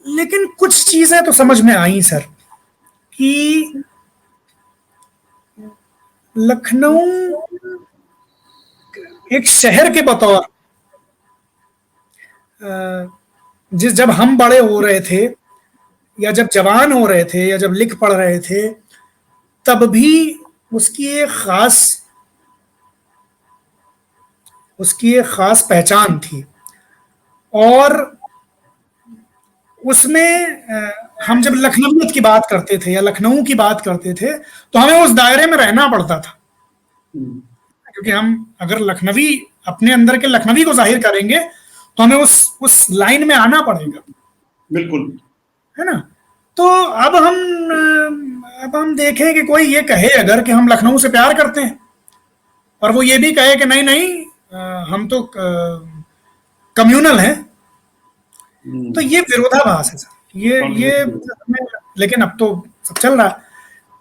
लेकिन कुछ चीजें तो समझ में आई सर, कि लखनऊ एक शहर के बतौर, जब हम बड़े हो रहे थे, या जब जवान हो रहे थे, या जब लिख पढ़ रहे थे, तब भी उसकी एक खास पहचान थी। और उसमें हम जब लखनऊत की बात करते थे या लखनऊ की बात करते थे तो हमें उस दायरे में रहना पड़ता था, क्योंकि हम अगर लखनवी अपने अंदर के लखनवी को जाहिर करेंगे तो हमें उस लाइन में आना पड़ेगा, बिल्कुल, है ना। तो अब हम देखें कि कोई ये कहे अगर कि हम लखनऊ से प्यार करते हैं और वो ये भी कहे कि नहीं नहीं हम तो कम्युनल हैं, तो ये विरोधाभास है सर। ये लेकिन अब तो सब चल रहा है,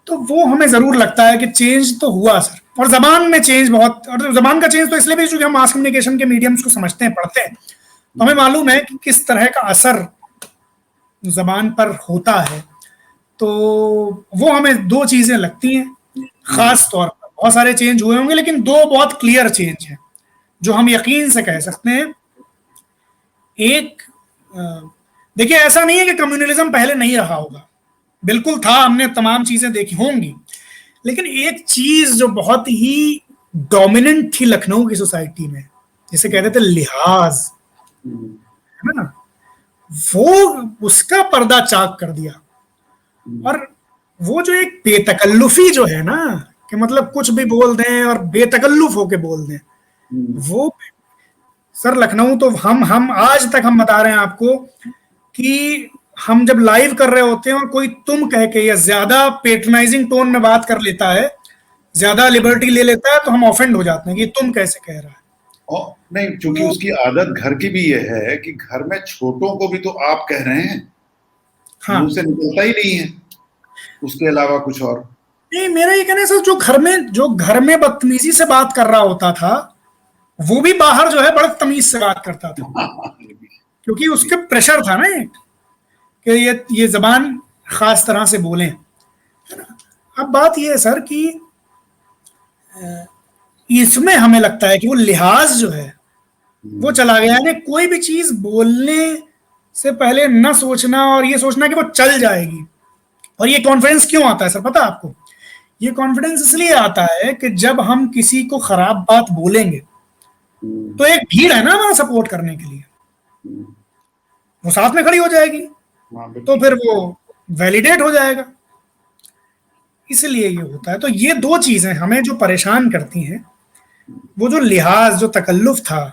तो वो हमें जरूर लगता है कि चेंज तो हुआ सर। और जबान में चेंज बहुत, और जबान का चेंज तो इसलिए भी क्योंकि हम मास कम्युनिकेशन के मीडियम्स को समझते हैं, पढ़ते हैं, तो हमें मालूम है कि किस तरह का असर जबान पर होता है। तो वो हमें दो चीजें लगती हैं खास तौर पर। बहुत सारे चेंज हुए होंगे लेकिन दो बहुत क्लियर चेंज हैं जो हम यकीन से कह सकते हैं। एक, देखिए ऐसा नहीं है कि कम्युनलिज्म पहले नहीं रहा होगा, बिल्कुल था, हमने तमाम चीजें देखी होंगी, लेकिन एक चीज जो बहुत ही डोमिनेंट थी लखनऊ की सोसाइटी में, जिसे कहते थे लिहाज, है ना, वो उसका पर्दा चाक कर दिया। और वो जो एक बेतकल्लुफी जो है ना, कि मतलब कुछ भी बोल दें और बेतकल्लुफ होके बोल दें, वो सर लखनऊ तो हम आज तक हम बता रहे हैं आपको कि हम जब लाइव कर रहे होते हैं और कोई तुम कह के या ज्यादा पेट्रनाइजिंग टोन में बात कर लेता है, ज्यादा लिबर्टी ले लेता है, तो हम ऑफेंड हो जाते हैं कि तुम कैसे कह रहा है। और नहीं, क्योंकि उसकी आदत घर की भी ये है कि घर में छोटों को भी तो आप कह रहे हैं, हाँ, मुंह से निकलता ही नहीं है उसके अलावा कुछ और। नहीं, मेरा ये कहना है सर, जो घर में बदतमीजी से बात कर रहा होता था वो भी बाहर जो है बड़े तमीज से बात करता था, क्योंकि उसके प्रेशर था ना एक कि ये जबान खास तरह से बोले, है ना। अब बात ये है सर कि इसमें हमें लगता है कि वो लिहाज जो है वो चला गया, यानी कोई भी चीज बोलने से पहले न सोचना और ये सोचना कि वो चल जाएगी। और ये कॉन्फिडेंस क्यों आता है सर, पता है आपको? ये कॉन्फिडेंस इसलिए आता है कि जब हम किसी को खराब बात बोलेंगे तो एक भीड़ है ना हमारा सपोर्ट करने के लिए, वो साथ में खड़ी हो जाएगी, तो फिर वो वैलिडेट हो जाएगा, इसलिए ये होता है। तो ये दो चीजें हमें जो परेशान करती हैं, वो जो लिहाज, जो तकल्लुफ था,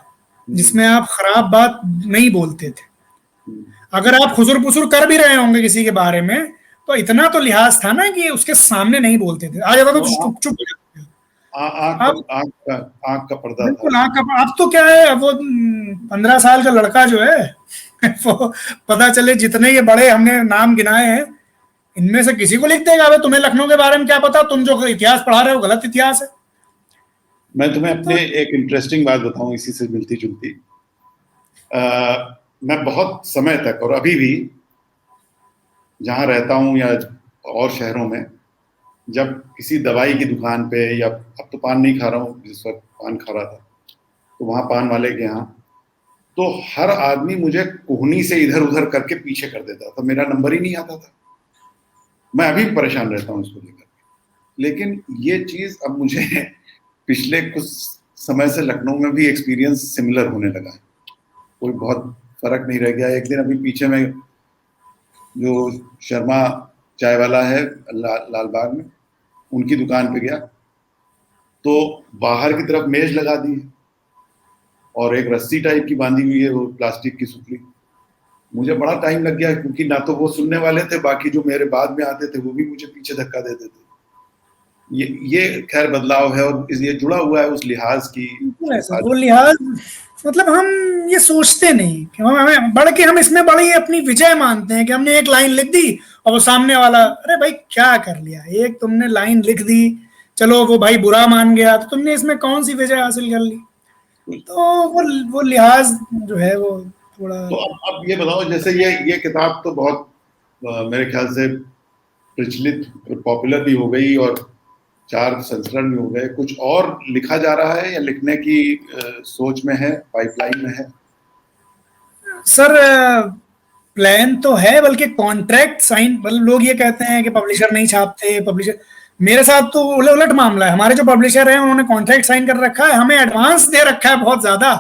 जिसमें आप खराब बात नहीं बोलते थे, अगर आप खुसुर पुसुर कर भी रहे होंगे किसी के बारे में तो इतना तो लिहाज था ना कि उसके सामने नहीं बोलते थे। आ जाता तो चुप चुप हो जाते। आंख का पर्दा बिल्कुल आंख का। अब तो क्या है, वो 15 साल का लड़का जो है वो पता चले जितने ये बड़े हमने नाम गिनाए हैं इनमें से किसी को लिख देगा, अबे तुम्हें लखनऊ के बारे में क्या पता, तुम जो इतिहास पढ़ा रहे हो गलत इतिहास है। मैं तुम्हें अपने एक इंटरेस्टिंग बात बताऊं इसी से मिलती जुलती। मैं बहुत समय तक और अभी भी जहां रहता हूं या और शहरों में, जब किसी दवाई की दुकान पे, या अब तो पान नहीं खा रहा हूँ, जिस वक्त पान खा रहा था तो वहां पान वाले के यहाँ तो हर आदमी मुझे कोहनी से इधर उधर करके पीछे कर देता था, मेरा नंबर ही नहीं आता था। मैं अभी परेशान रहता हूँ इसको लेकर। लेकिन ये चीज अब मुझे पिछले कुछ समय से लखनऊ में भी एक्सपीरियंस सिमिलर होने लगा है, कोई बहुत फर्क नहीं रह गया। एक दिन अभी पीछे में जो शर्मा चाय वाला है लाल बाग में, उनकी दुकान पे गया तो बाहर की तरफ मेज लगा दी है और एक रस्सी टाइप की बांधी हुई है, वो प्लास्टिक की सुतली। मुझे बड़ा टाइम लग गया क्योंकि ना तो वो सुनने वाले थे, बाकी जो मेरे बाद में आते थे वो भी मुझे पीछे धक्का देते थे। ये खैर बदलाव है और ये जुड़ा हुआ है उस लिहाज की। वो लिहाज मतलब हम ये सोचते नहीं कि हमें बढ़ के हम इसमें बड़ी अपनी विजय मानते हैं कि हमने एक लाइन लिख दी और वो सामने वाला, अरे भाई क्या कर लिया, एक तुमने लाइन लिख दी, चलो वो भाई बुरा मान गया तो तुमने इसमें कौन सी विजय हासिल कर ली। तो वो लिहाज जो है वो थोड़ा। तो अब ये बताओ, जैसे ये किताब तो बहुत मेरे ख्याल से प्रचलित, पॉपुलर भी हो गई और 4 संस्करण भी हो गए, कुछ और लिखा जा रहा है या लिखने की सोच में है, पाइपलाइन में है? सर प्लान तो है, बल्कि कॉन्ट्रैक्ट साइन, मतलब लोग ये कहते हैं कि पब्लिशर नहीं छापते, पब्लिशर, मेरे साथ तो उलट मामला है। हमारे जो पब्लिशर हैं उन्होंने कॉन्ट्रैक्ट साइन कर रखा है, हमें एडवांस दे रखा है बहुत ज्यादा,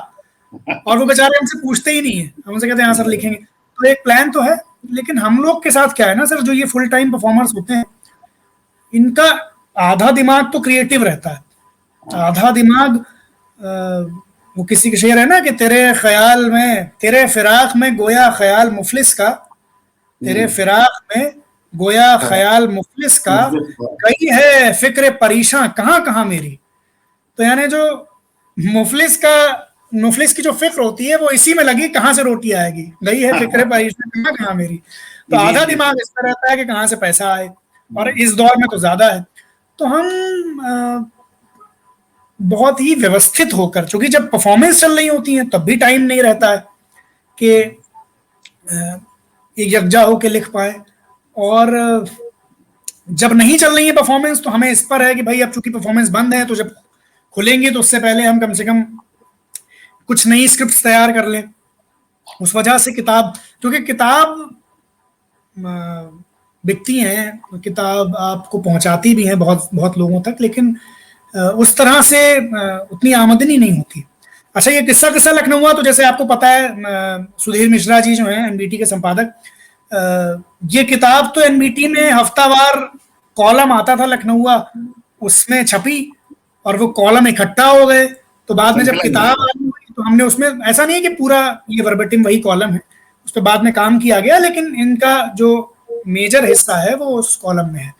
और वो बेचारे हमसे पूछते ही नहीं है, हमसे कहते हैं हाँ सर लिखेंगे। तो एक प्लान तो है, लेकिन हम लोग के साथ क्या है ना सर, जो ये फुल टाइम परफॉर्मर्स होते हैं, इनका आधा दिमाग तो क्रिएटिव रहता है, आधा दिमाग वो किसी के शेर है ना कि तेरे ख्याल में, तेरे फिराक में गोया ख्याल मुफलिस का, तेरे फिराक में गोया ख्याल मुफलिस का, गई है फिक्र परेशान कहाँ कहाँ मेरी। तो यानी जो मुफलिस का, मुफलिस की जो फिक्र होती है वो इसी में लगी कहाँ से रोटी आएगी, गई है फिक्र परेशान कहाँ कहाँ मेरी। तो आधा दिमाग इस तरह रहता है कि कहाँ से पैसा आए, और इस दौर में तो ज्यादा है। तो हम बहुत ही व्यवस्थित होकर, क्योंकि जब परफॉर्मेंस चल रही होती है तब भी टाइम नहीं रहता है कि एक यकजा होकर लिख पाए, और जब नहीं चल रही है परफॉर्मेंस तो हमें इस पर है कि भाई अब चूंकि परफॉर्मेंस बंद है, तो जब खुलेंगे तो उससे पहले हम कम से कम कुछ नई स्क्रिप्ट तैयार कर लें। उस वजह से किताब, क्योंकि किताब बिकती हैं, किताब आपको पहुंचाती भी हैं बहुत बहुत लोगों तक, लेकिन उस तरह से उतनी आमदनी नहीं होती। अच्छा, ये किस्सा किस्सा लखनऊ हुआ, तो जैसे आपको पता है सुधीर मिश्रा जी जो हैं एनबीटी के संपादक, ये किताब तो एनबीटी में हफ्तावार कॉलम आता था लखनऊ, उसमें छपी और वो कॉलम इकट्ठा हो गए। तो बाद में जब किताब आई तो हमने उसमें, ऐसा नहीं है कि पूरा ये वर्बेटिम वही कॉलम है, उस पर बाद में काम किया गया, लेकिन इनका जो मेजर हिस्सा है वो उस कॉलम में है।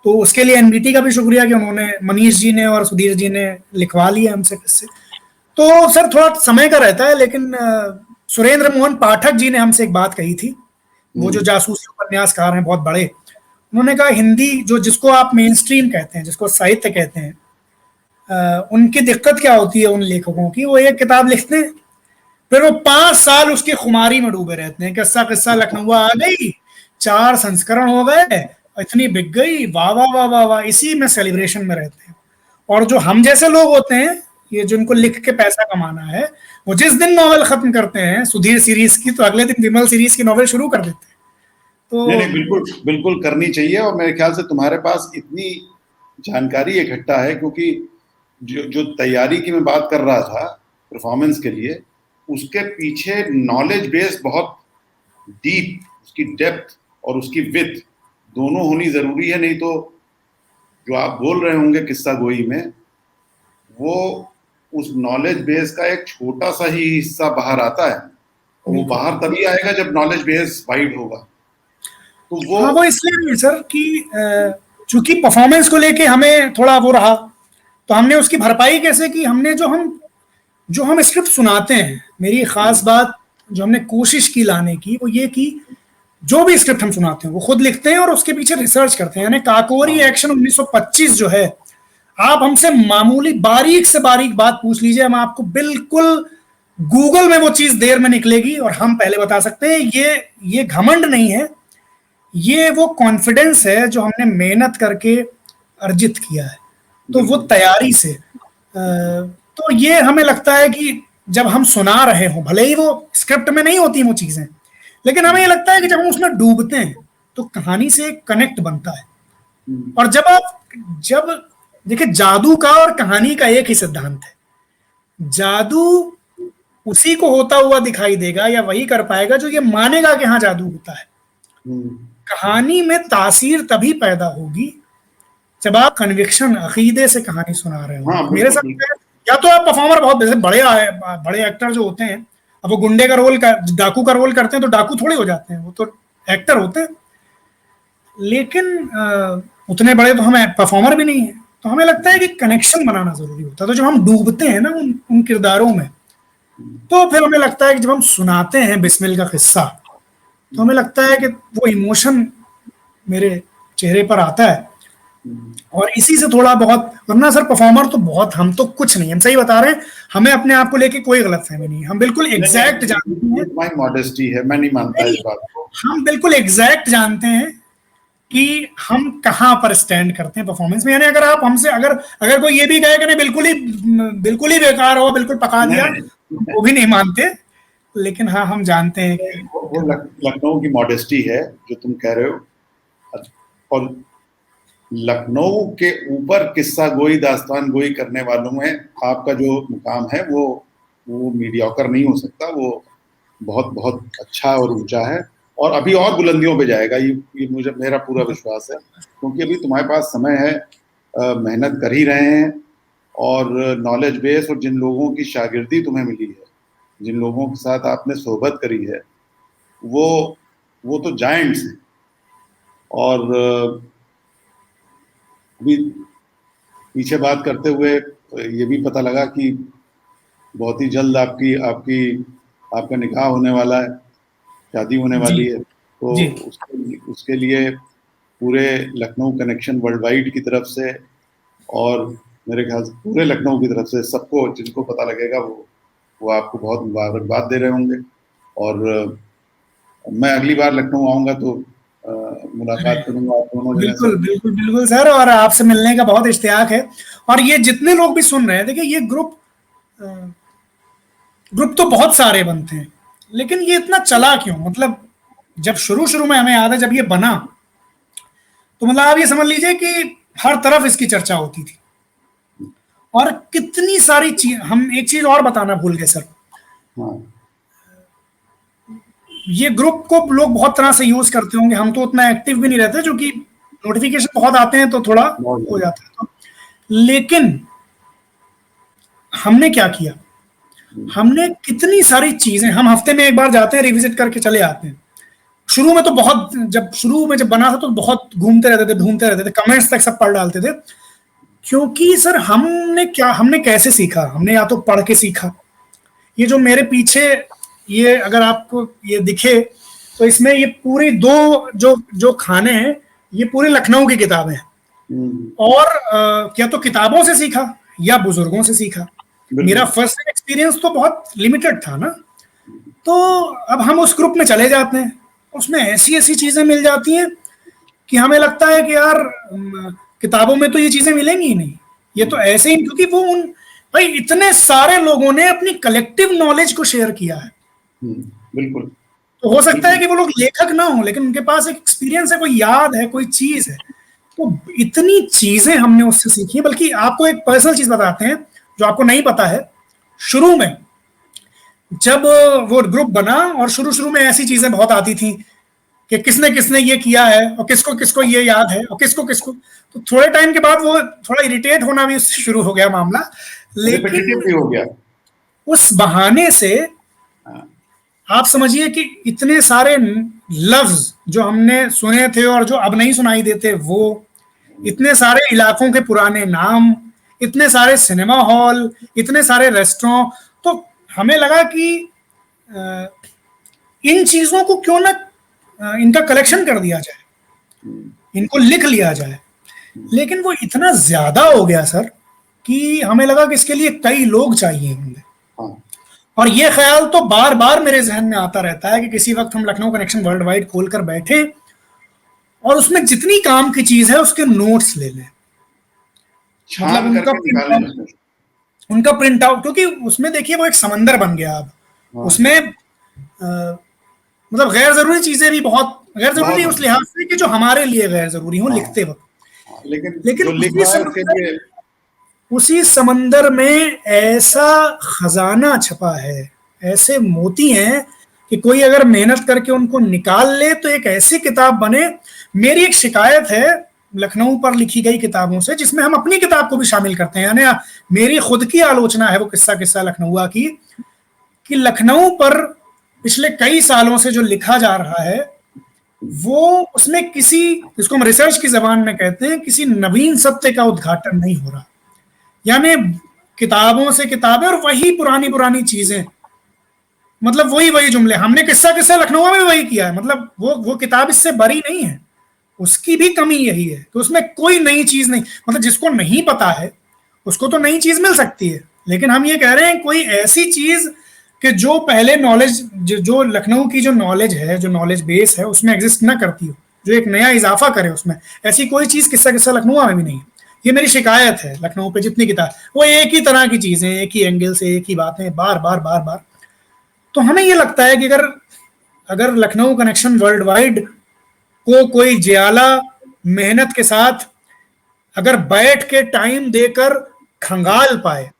तो उसके लिए एनबीटी का भी शुक्रिया कि उन्होंने, मनीष जी ने और सुधीर जी ने लिखवा लिया हमसे किस्से। तो सर थोड़ा समय का रहता है, लेकिन सुरेंद्र मोहन पाठक जी ने हमसे एक बात कही थी, वो जो जासूसी उपन्यासकार हैं बहुत बड़े, उन्होंने कहा हिंदी जो, जिसको आप मेन स्ट्रीम कहते हैं, जिसको साहित्य कहते हैं, उनकी दिक्कत क्या होती है उन लेखकों की, वो एक किताब लिखते हैं फिर वो 5 साल उसकी खुमारी में डूबे रहते हैं, किस्सा किस्सा लखनऊ आ गई, 4 संस्करण हो गए, इतनी बिक गई, वाह वाह वाह वाह वाह, इसी में सेलिब्रेशन में रहते हैं। और जो हम जैसे लोग होते हैं, ये जिनको लिख के पैसा कमाना है, वो जिस दिन नॉवेल खत्म करते हैं सुधीर सीरीज की, तो अगले दिन विमल सीरीज की नॉवेल शुरू कर देते हैं। तो नहीं, बिल्कुल बिल्कुल करनी चाहिए, और मेरे ख्याल से तुम्हारे पास इतनी जानकारी इकट्ठा है, क्योंकि जो तैयारी की मैं बात कर रहा था परफॉर्मेंस के लिए, उसके पीछे नॉलेज बेस बहुत डीप, उसकी डेप्थ और उसकी विड्थ दोनों होनी जरूरी है। नहीं तो जो आप बोल रहे होंगे किस्सा गोई में, वो उस नॉलेज बेस का एक छोटा सा ही हिस्सा बाहर आता है, और वो बाहर तभी आएगा जब नॉलेज बेस वाइड होगा। तो वो इसलिए नहीं सर कि चूंकि परफॉर्मेंस को लेके हमें थोड़ा वो रहा, तो हमने उसकी भरपाई कैसे की, हमने जो हम स्क्रिप्ट सुनाते हैं, मेरी खास बात जो हमने कोशिश की लाने की, वो ये कि जो भी स्क्रिप्ट हम सुनाते हैं वो खुद लिखते हैं और उसके पीछे रिसर्च करते हैं। यानी काकोरी एक्शन 1925 जो है, आप हमसे मामूली बारीक से बारीक बात पूछ लीजिए, हम आपको बिल्कुल गूगल में वो चीज देर में निकलेगी, और हम पहले बता सकते हैं। ये घमंड नहीं है, ये वो कॉन्फिडेंस है जो हमने मेहनत करके अर्जित किया है, तो वो तैयारी से। तो ये हमें लगता है कि जब हम सुना रहे हो, भले ही वो स्क्रिप्ट में नहीं होती वो चीजें, लेकिन हमें ये लगता है कि जब हम उसमें डूबते हैं तो कहानी से एक कनेक्ट बनता है। और जब देखिए, जादू का और कहानी का एक ही सिद्धांत है, जादू उसी को होता हुआ दिखाई देगा या वही कर पाएगा जो ये मानेगा कि हाँ जादू होता है। कहानी में तासीर तभी पैदा होगी जब आप कन्विक्शन, अकीदे से कहानी सुना रहे हो। मेरे साथ या तो आप परफॉर्मर बहुत बड़े एक्टर जो होते हैं, अब वो गुंडे का रोल, डाकू का रोल करते हैं, तो डाकू थोड़े हो जाते हैं, वो तो एक्टर होते हैं। लेकिन उतने बड़े तो हम परफॉर्मर भी नहीं है, तो हमें लगता है कि कनेक्शन बनाना जरूरी होता है। तो जब हम डूबते हैं ना उन किरदारों में, तो फिर हमें लगता है कि जब हम सुनाते हैं बिस्मिल का किस्सा, तो हमें लगता है कि वो इमोशन मेरे चेहरे पर आता है, और इसी से थोड़ा बहुत, वरना सर परफॉर्मर तो बहुत, हम तो कुछ नहीं, हम सही बता रहे हैं, हमें अपने आप को लेके कोई गलतफहमी नहीं है, हम बिल्कुल एग्जैक्ट जानते हैं, माय मॉडेस्टी है, मैं नहीं मानता इस बात को, हम बिल्कुल एग्जैक्ट जानते हैं कि हम कहाँ पर स्टैंड करते हैं परफॉर्मेंस में। यानी अगर आप हमसे, अगर कोई ये भी कहे कि नहीं बिल्कुल ही बेकार हो, बिल्कुल पका दिया, वो भी नहीं मानते, लेकिन हाँ हम जानते हैं कि वो लखनऊ की मॉडेस्टी है जो तुम कह रहे हो। और लखनऊ के ऊपर किस्सा गोई, दास्तान गोई करने वालों में आपका जो मुकाम है, वो वो मीडियोकर नहीं हो सकता, वो बहुत बहुत अच्छा और ऊंचा है, और अभी और बुलंदियों पे जाएगा, ये मुझे मेरा पूरा विश्वास है, क्योंकि अभी तुम्हारे पास समय है, मेहनत कर ही रहे हैं, और नॉलेज बेस और जिन लोगों की शागिर्दी तुम्हें मिली है, जिन लोगों के साथ आपने सोहबत करी है, वो तो जायंट्स हैं। और अभी पीछे बात करते हुए ये भी पता लगा कि बहुत ही जल्द आपका निकाह होने वाला है, शादी होने जी वाली है, तो जी उसके लिए पूरे लखनऊ कनेक्शन वर्ल्ड वाइड की तरफ से, और मेरे ख्याल से पूरे लखनऊ की तरफ से सबको जिनको पता लगेगा वो आपको बहुत मुबारकबाद दे रहे होंगे। और मैं अगली बार लखनऊ आऊँगा तो मुलाकात करूँगा आप दोनों जने से। बिल्कुल बिल्कुल बिल्कुल सर, और आपसे मिलने का बहुत इश्तियाक है। और ये जितने लोग भी सुन रहे हैं, देखिए ये ग्रुप तो बहुत सारे बनते हैं, लेकिन ये इतना चला क्यों? मतलब जब शुरू शुरू में हमें याद है, जब ये बना, तो मतलब आप ये समझ लीजिए कि हर तरफ इसकी चर्चा होती थी, और कितनी सारी चीज। हम एक चीज और बताना भूल गए सर, हाँ ये ग्रुप को लोग बहुत तरह से यूज करते होंगे, हम तो उतना एक्टिव भी नहीं रहते, जो कि नोटिफिकेशन बहुत आते हैं तो थोड़ा बहुत हो जाता है तो। लेकिन हमने क्या किया, हमने कितनी सारी चीजें, हम हफ्ते में एक बार जाते हैं, रिविजिट करके चले आते हैं। शुरू में तो बहुत, जब बना था तो बहुत घूमते रहते थे, ढूंढते रहते थे, कमेंट्स तक सब पढ़ डालते थे। क्योंकि सर हमने कैसे सीखा? हमने या तो पढ़ के सीखा। ये जो मेरे पीछे, ये अगर आपको ये दिखे, तो इसमें ये पूरी दो जो जो खाने हैं, ये पूरे लखनऊ की किताबें हैं। और क्या तो किताबों से सीखा या बुजुर्गों से सीखा। मेरा फर्स्ट एक्सपीरियंस तो बहुत लिमिटेड था ना, तो अब हम उस ग्रुप में चले जाते हैं, उसमें ऐसी ऐसी चीजें मिल जाती हैं कि हमें लगता है कि यार किताबों में तो ये चीजें मिलेंगी ही नहीं, ये तो ऐसे ही, क्योंकि वो भाई इतने सारे लोगों ने अपनी कलेक्टिव नॉलेज को शेयर किया है। बिल्कुल। तो हो सकता है कि वो लोग लेखक ना हो, लेकिन उनके पास एक एक्सपीरियंस है, कोई याद है, कोई चीज है। तो इतनी चीजें हमने उससे सीखी। बल्कि आपको एक पर्सनल चीज बताते हैं जो आपको नहीं पता है। शुरू में जब वो ग्रुप बना, और शुरू शुरू में ऐसी चीजें बहुत आती थी कि किसने किसने ये किया है, और किसको किसको ये याद है, और किसको किसको, तो थोड़े टाइम के बाद वो थोड़ा इरिटेट होना भी उससे शुरू हो गया मामला। लेकिन भी हो गया उस बहाने से आप समझिए कि इतने सारे लफ्ज जो हमने सुने थे और जो अब नहीं सुनाई देते, वो इतने सारे इलाकों के पुराने नाम, इतने सारे सिनेमा हॉल, इतने सारे रेस्टोरेंट, तो हमें लगा कि इन चीजों को क्यों ना इनका कलेक्शन कर दिया जाए, इनको लिख लिया जाए। लेकिन वो इतना ज्यादा हो गया सर कि हमें लगा कि इसके लिए कई लोग चाहिए होंगे। और ये ख्याल तो बार बार मेरे जहन में आता रहता है कि किसी वक्त हम लखनऊ कनेक्शन वर्ल्ड वाइड खोलकर बैठे और उसमें जितनी काम की चीज है उसके नोट्स ले लें, मतलब उनका प्रिंट आउट, क्योंकि उसमें देखिए वो एक समंदर बन गया अब। उसमें मतलब गैर जरूरी चीजें भी बहुत, गैर जरूरी उस लिहाज से कि जो हमारे लिए गैर जरूरी हो लिखते वक्त, लेकिन उसी समंदर में ऐसा खजाना छपा है, ऐसे मोती हैं कि कोई अगर मेहनत करके उनको निकाल ले तो एक ऐसी किताब बने। मेरी एक शिकायत है लखनऊ पर लिखी गई किताबों से, जिसमें हम अपनी किताब को भी शामिल करते हैं, यानी मेरी खुद की आलोचना है वो किस्सा किस्सा लखनऊआ की, कि लखनऊ पर पिछले कई सालों से जो लिखा जा रहा है वो उसमें किसी, जिसको हम रिसर्च की जबान में कहते हैं, किसी नवीन सत्य का उद्घाटन नहीं हो रहा। यानी किताबों से किताबें और वही पुरानी पुरानी चीजें, मतलब वही वही जुमले। हमने किस्सा किस्सा लखनऊ में वही किया है, मतलब वो किताब इससे बरी नहीं है। उसकी भी कमी यही है कि उसमें कोई नई चीज नहीं, मतलब जिसको नहीं पता है उसको तो नई चीज मिल सकती है, लेकिन हम ये कह रहे हैं कोई ऐसी चीज कि जो पहले नॉलेज, जो लखनऊ की जो नॉलेज है, जो नॉलेज बेस है, उसमें एग्जिस्ट ना करती हो, जो एक नया इजाफा करे उसमें, ऐसी कोई चीज किस्सा किस्सा लखनऊ में भी नहीं है। ये मेरी शिकायत है लखनऊ पे जितनी किताब, वो एक ही तरह की चीजें, एक ही एंगल से एक ही बातें बार बार बार बार। तो हमें ये लगता है कि अगर लखनऊ कनेक्शन वर्ल्ड वाइड को कोई जियाला मेहनत के साथ अगर बैठ के टाइम देकर खंगाल पाए,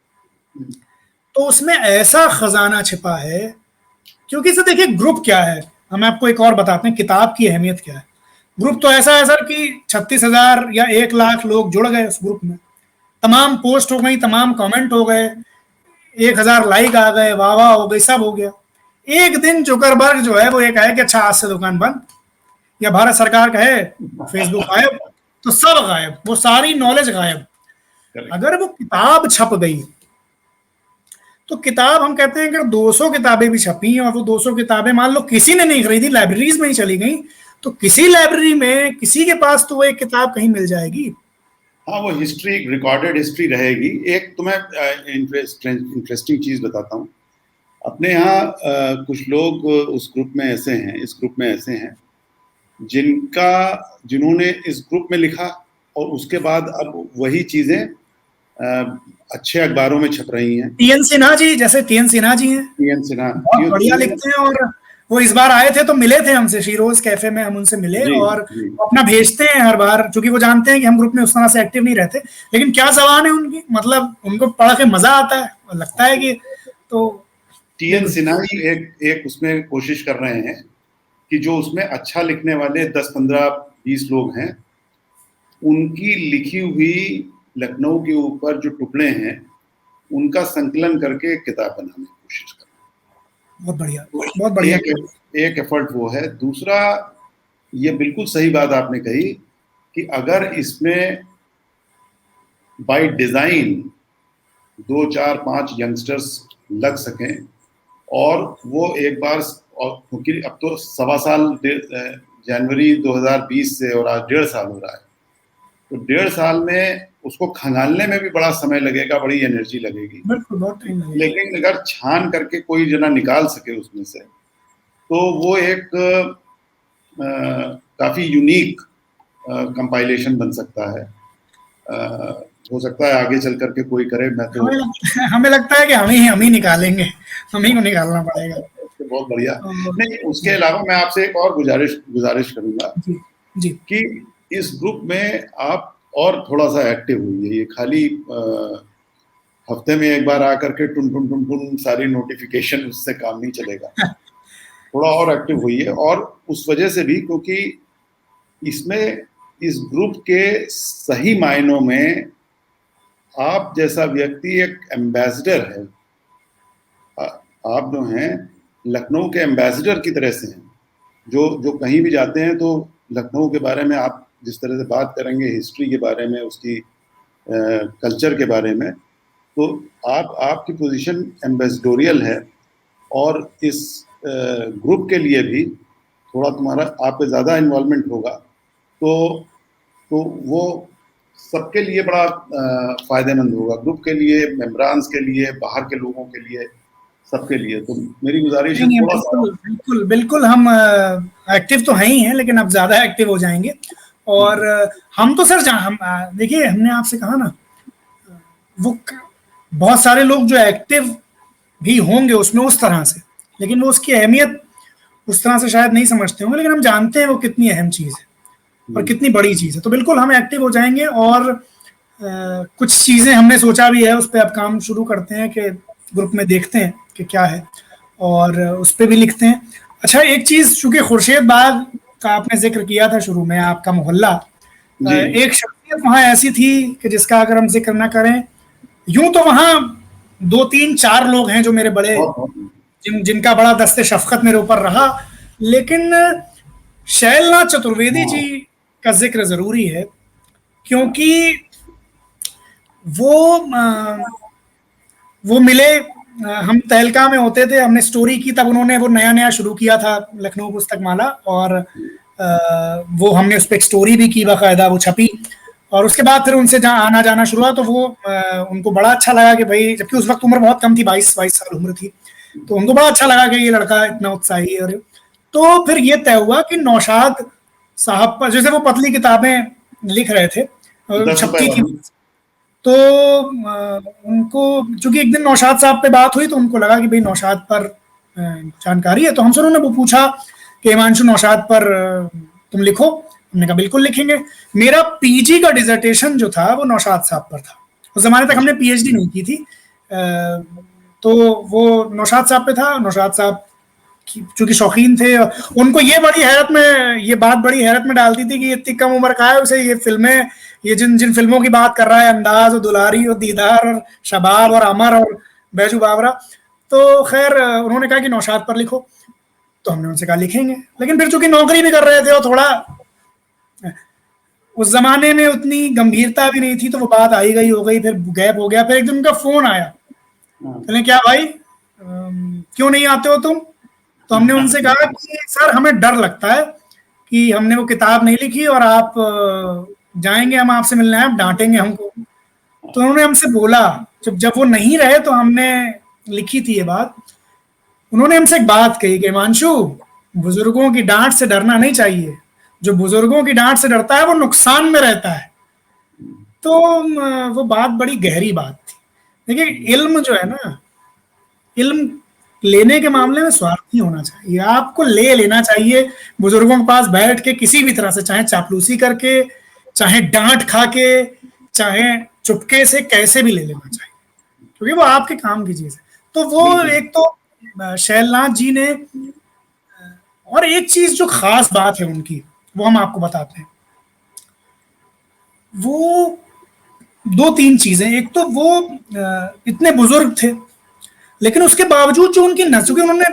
तो उसमें ऐसा खजाना छिपा है। क्योंकि सर देखिए, ग्रुप क्या है, हम आपको एक और बताते हैं किताब की अहमियत क्या है। ग्रुप तो ऐसा है सर कि 36,000 या 1 लाख लोग जुड़ गए उस ग्रुप में, तमाम पोस्ट हो गई, तमाम कमेंट हो गए, 1,000 लाइक आ गए, वाह वाह हो गई, सब हो गया। एक दिन जुकरबर्ग जो है वो एक आया कि अच्छा आज से दुकान बंद, या भारत सरकार कहे फेसबुक गायब, तो सब गायब, वो सारी नॉलेज गायब। अगर वो किताब छप गई, तो किताब हम कहते हैं कि 200 किताबें भी छपी और वो 200 किताबें मान लो किसी ने नहीं खरीदी, लाइब्रेरीज में ही चली गई, तो किसी लाइब्रेरी में किसी के पास तो वो एक किताब कहीं मिल जाएगी। हाँ, वो हिस्ट्री, रिकॉर्डेड हिस्ट्री रहेगी। एक तुम्हें इंटरेस्टिंग चीज बताता हूँ। अपने यहाँ कुछ लोग उस ग्रुप में ऐसे हैं, इस ग्रुप में ऐसे हैं जिन्होंने इस ग्रुप में लिखा और उसके बाद अब वही चीजें अच्छे अखबारों में छप रही हैं। टीएन सिन्हा जी, जैसे टीएन सिन्हा जी हैं, टीएन सिन्हा बहुत बढ़िया लिखते हैं, और वो इस बार आए थे तो मिले थे हमसे, शीरोज कैफे में हम उनसे मिले, और वो अपना भेजते हैं हर बार, क्योंकि वो जानते हैं कि हम ग्रुप में उस तरह से एक्टिव नहीं रहते। लेकिन क्या जबान है उनकी, मतलब उनको पढ़ के मजा आता है, लगता है कि तो टीएन सिन्हा ही एक उसमें कोशिश कर रहे हैं कि जो उसमें अच्छा लिखने वाले 10, 15, 20 लोग हैं, उनकी लिखी हुई लखनऊ के ऊपर जो टुकड़े हैं उनका संकलन करके एक किताब बनाने की कोशिश कर रहे हैं। बहुत बढ़िया, बहुत बढ़िया। एक एफर्ट वो है। दूसरा, ये बिल्कुल सही बात आपने कही कि अगर इसमें बाय डिजाइन 2, 4, 5 यंगस्टर्स लग सकें और वो एक बार, क्योंकि अब तो 1.25 साल, जनवरी 2020 से और आज 1.5 साल हो रहा है, तो 1.5 साल में उसको खंगालने में भी बड़ा समय लगेगा, बड़ी एनर्जी लगेगी। लेकिन अगर छान करके कोई जना निकाल सके उसमें से, तो वो एक काफी यूनिक कंपाइलेशन बन सकता है। हो सकता है आगे चल करके कोई करे। मैं तो हमें लगता है कि हम ही निकालेंगे, हम ही को निकालना पड़ेगा। बहुत बढ़िया। नहीं, उसके अलावा मैं आपसे एक और गुजारिश करूंगा जी कि इस ग्रुप में आप और थोड़ा सा एक्टिव हुई है। ये खाली हफ्ते में एक बार आकर के टुन टुन टुन टुन सारी नोटिफिकेशन, उससे काम नहीं चलेगा। थोड़ा और एक्टिव हुई है, और उस वजह से भी क्योंकि इसमें इस ग्रुप के सही मायनों में आप जैसा व्यक्ति एक एम्बेसडर है। आप जो हैं लखनऊ के एम्बेसडर की तरह से हैं, जो कहीं भी जाते हैं तो लखनऊ के बारे में आप जिस तरह से बात करेंगे, हिस्ट्री के बारे में, उसकी कल्चर के बारे में, तो आपकी पोजीशन एम्बेसडोरियल है। और इस ग्रुप के लिए भी थोड़ा तुम्हारा, आप पे ज़्यादा इन्वॉल्वमेंट होगा, तो वो सबके लिए बड़ा फ़ायदेमंद होगा, ग्रुप के लिए, मेंबरान्स के लिए, बाहर के लोगों के लिए, सबके लिए। तो मेरी गुजारिश है थोड़ा सा। बिल्कुल हम एक्टिव तो हैं ही हैं, लेकिन अब ज़्यादा एक्टिव हो जाएंगे। और हम तो सर हम देखिए, हमने आपसे कहा ना, वो बहुत सारे लोग जो एक्टिव भी होंगे उसमें उस तरह से, लेकिन वो उसकी अहमियत उस तरह से शायद नहीं समझते होंगे, लेकिन हम जानते हैं वो कितनी अहम चीज़ है और कितनी बड़ी चीज़ है। तो बिल्कुल हम एक्टिव हो जाएंगे, और कुछ चीज़ें हमने सोचा भी है, उस पर अब काम शुरू करते हैं कि ग्रुप में देखते हैं कि क्या है, और उस पर भी लिखते हैं। अच्छा, एक चीज़, चूंकि खुर्शीद बाग का आपने जिक्र किया था शुरू में, आपका मोहल्ला, एक शख्सियत वहाँ ऐसी थी कि जिसका अगर हम जिक्र ना करें, यूं तो वहाँ 2, 3, 4 लोग हैं जो मेरे बड़े, जिनका बड़ा दस्ते शफकत मेरे ऊपर रहा, लेकिन शैलनाथ चतुर्वेदी जी का जिक्र जरूरी है, क्योंकि वो मिले, हम तहलका में होते थे, हमने स्टोरी की, तब उन्होंने वो नया शुरू किया था लखनऊ पुस्तक माला, और वो हमने उस पर एक स्टोरी भी की बाकायदा, वो छपी, और उसके बाद फिर उनसे जहाँ आना जाना शुरू हुआ, तो वो उनको बड़ा अच्छा लगा कि भाई, जबकि उस वक्त उम्र बहुत कम थी, 22 साल उम्र थी, तो उनको बड़ा अच्छा लगा कि ये लड़का इतना उत्साही है। और तो फिर ये तय हुआ कि नौशाद साहब पर, जैसे वो पतली किताबें लिख रहे थे, छपकी थी, तो उनको, चूंकि एक दिन नौशाद साहब पे बात हुई, तो उनको लगा कि भाई नौशाद पर जानकारी है, तो हमसे उन्होंने वो पूछा कि हिमांशु, नौशाद पर तुम लिखो। हमने कहा बिल्कुल लिखेंगे। मेरा पीजी का डिसर्टेशन जो था वो नौशाद साहब पर था। उस जमाने तक हमने पीएचडी नहीं की थी, तो वो नौशाद साहब पे था। नौशाद साहब चूंकि शौकीन थे, उनको ये बड़ी हैरत में, ये बात बड़ी हैरत में डालती थी कि इतनी कम उम्र का है, उसे ये फिल्में, ये जिन जिन फिल्मों की बात कर रहा है, अंदाज और दुलारी और दीदार और शबाब और अमर और बैजू बावरा, तो खैर उन्होंने कहा कि नौशाद पर लिखो। तो हमने उनसे कहा लिखेंगे, लेकिन फिर चूंकि नौकरी भी कर रहे थे और थोड़ा उस जमाने में उतनी गंभीरता भी नहीं थी, तो वो बात आई गई हो गई, फिर गैप हो गया। फिर एक दिन उनका फोन आया, कहने क्या भाई क्यों नहीं आते हो तुम? तो हमने उनसे कहा कि सर हमें डर लगता है कि हमने वो किताब नहीं लिखी और आप जाएंगे, हम आपसे मिलने आए, आप डांटेंगे हमको। तो उन्होंने हमसे बोला, जब जब वो नहीं रहे तो हमने लिखी थी ये बात, उन्होंने हमसे एक बात कही कि हिमांशु, बुजुर्गों की डांट से डरना नहीं चाहिए, जो बुजुर्गों की डांट से डरता है वो नुकसान में रहता है। तो वो बात बड़ी गहरी बात थी। देखिए इल्म जो है ना, इल्म लेने के मामले में स्वार्थ नहीं होना चाहिए, आपको ले लेना चाहिए बुजुर्गों के पास बैठ के किसी भी तरह से, चाहे चापलूसी करके, चाहे डांट खा के, चाहे चुपके से, कैसे भी ले लेना चाहिए, क्योंकि वो आपके काम की चीज है। तो वो एक तो शैलनाथ जी ने, और एक चीज जो खास बात है उनकी, वो हम आपको बताते हैं। वो दो तीन चीजें, एक तो वो इतने बुजुर्ग थे, लेकिन उसके बावजूद जो उनकी नजर, उन्होंने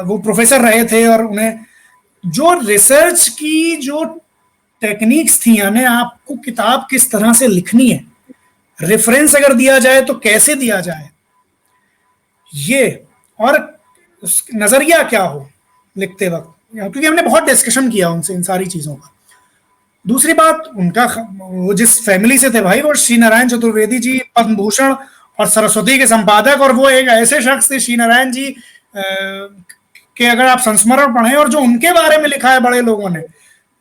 वो प्रोफेसर रहे थे और उन्हें जो रिसर्च की जो टेक्निक्स थी, यानी आपको किताब किस तरह से लिखनी है, रेफरेंस अगर दिया जाए तो कैसे दिया जाए, ये, और नजरिया क्या हो लिखते वक्त, क्योंकि हमने बहुत डिस्कशन किया उनसे इन सारी चीजों का। दूसरी बात, उनका वो जिस फैमिली से थे भाई, वो श्री नारायण चतुर्वेदी जी पद्म भूषण और सरस्वती के संपादक, और वो एक ऐसे शख्स थे श्री नारायण जी के अगर आप संस्मरण पढ़ें और जो उनके बारे में लिखा है बड़े लोगों ने,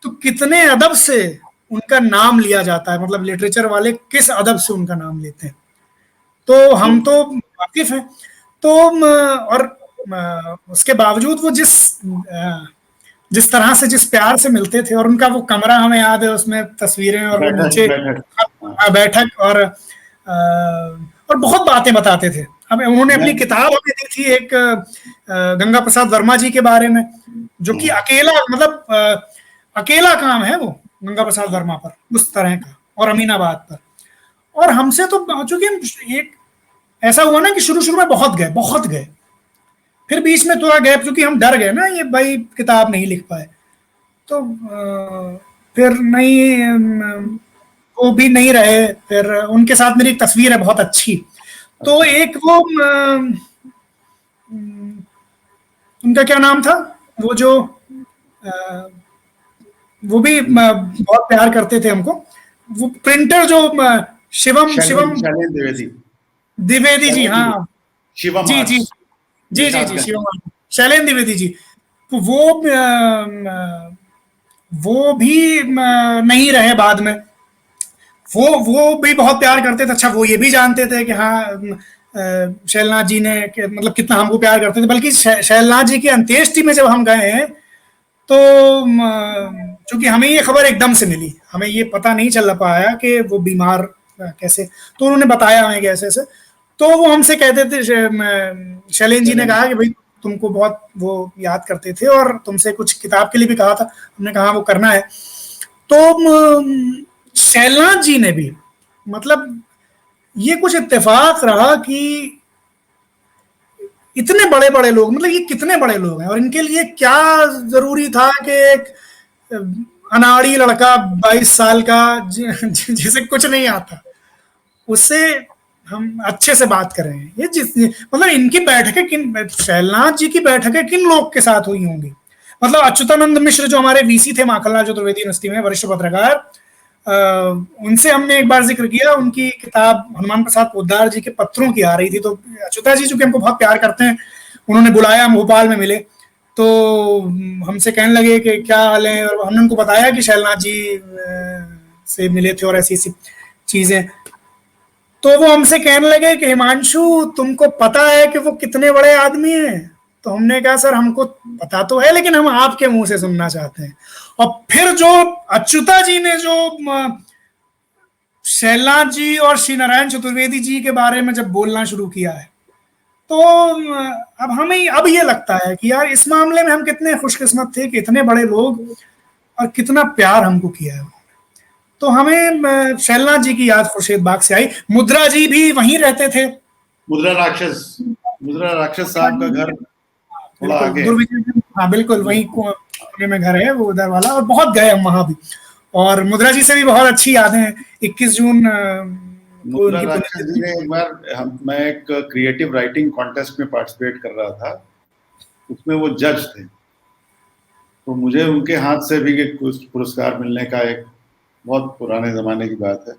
तो कितने अदब से उनका नाम लिया जाता है, मतलब लिटरेचर वाले किस अदब से उनका नाम लेते हैं। तो हम तो वाकिफ हैं। तो और उसके बावजूद वो जिस तरह से, जिस प्यार से मिलते थे, और उनका वो कमरा हमें याद है, उसमें तस्वीरें और वो नीचे बैठक और बहुत बातें बताते थे हमें। उन्होंने अपनी किताब हमें दी थी एक गंगा प्रसाद वर्मा जी के बारे में, जो कि अकेला, मतलब अकेला काम है वो गंगा प्रसाद वर्मा पर उस तरह का, और अमीनाबाद पर। और हमसे तो चूंकि एक ऐसा हुआ ना कि शुरू शुरू में बहुत गए, फिर बीच में थोड़ा गैप, क्योंकि हम डर गए ना ये भाई किताब नहीं लिख पाए, तो फिर नहीं, वो भी नहीं रहे। फिर उनके साथ मेरी एक तस्वीर है बहुत अच्छी, तो एक वो उनका क्या नाम था, वो जो वो भी बहुत प्यार करते थे हमको, वो प्रिंटर जो शिवम द्विवेदी जी, हाँ शिवम, जी जी जी जी जी शिवम शैलेंद्र द्विवेदी जी, तो वो भी नहीं रहे बाद में। वो भी बहुत प्यार करते थे। अच्छा, वो ये भी जानते थे कि हाँ शैलनाथ जी ने मतलब कितना हमको प्यार करते थे, बल्कि शैलनाथ जी की अंत्येष्टि में जब हम गए हैं, तो चूंकि हमें ये खबर एकदम से मिली, हमें ये पता नहीं चल पाया कि वो बीमार कैसे, तो उन्होंने बताया हमें कैसे ऐसे। तो वो हमसे कहते थे, शैलेंद्र जी ने कहा कि भाई तुमको बहुत वो याद करते थे और तुमसे कुछ किताब के लिए भी कहा था। हमने कहा वो करना है। तो शैलनाथ जी ने भी, मतलब ये कुछ इत्तेफाक रहा कि इतने बड़े बड़े लोग, मतलब ये कितने बड़े लोग हैं, और इनके लिए क्या जरूरी था कि एक अनाड़ी लड़का 22 साल का जिसे कुछ नहीं आता, उससे हम अच्छे से बात कर रहे हैं। ये मतलब इनकी बैठकें किन, शैलनाथ जी की बैठकें किन लोग के साथ हुई होंगी। मतलब अच्युतानंद मिश्र जो हमारे वीसी थे माखनलाल चतुर्वेदी यूनिवर्सिटी में, वरिष्ठ पत्रकार, उनसे हमने एक बार जिक्र किया, उनकी किताब हनुमान प्रसाद पोद्दार जी के पत्रों की आ रही थी, तो अच्युता जी चूंकि हमको बहुत प्यार करते हैं, उन्होंने बुलाया, हम भोपाल में मिले, तो हमसे कहने लगे कि क्या हाल है, और हमने उनको बताया कि शैलनाथ जी से मिले थे और ऐसी ऐसी चीजें। तो वो हमसे कहने लगे कि हिमांशु तुमको पता है कि वो कितने बड़े आदमी हैं? तो हमने कहा सर हमको पता तो है, लेकिन हम आपके मुंह से सुनना चाहते हैं। और फिर जो अच्युता जी ने जो शैलनाथ जी और श्री नारायण चतुर्वेदी जी के बारे में जब बोलना शुरू किया है, तो अब हमें अब ये लगता है कि यार इस मामले में हम कितने खुशकिस्मत थे कि इतने बड़े लोग और कितना प्यार हमको किया है। तो हमें शैलनाथ जी की याद खुर्शीद बाग से आई। मुद्रा जी भी वहीं रहते थे। मुद्रा राक्षस साहब का घर थोड़ा बिल्कुल आगे। दुर्विजय, हाँ बिल्कुल वहीं कोने में घर है वो उधर वाला, और बहुत गए हम वहां भी। और मुद्रा जी से भी बहुत अच्छी यादें हैं। 21 जून को मुद्रा उनकी राक्षस जी पुण्यतिथि। ने एक बार मैं एक क्रिएटिव राइटिंग कॉन्टेस्ट में पार्टिसिपेट कर रहा था, उसमें वो जज थे, तो मुझे उनके हाथ से भी कुछ पुरस्कार मिलने का, एक बहुत पुराने ज़माने की बात है,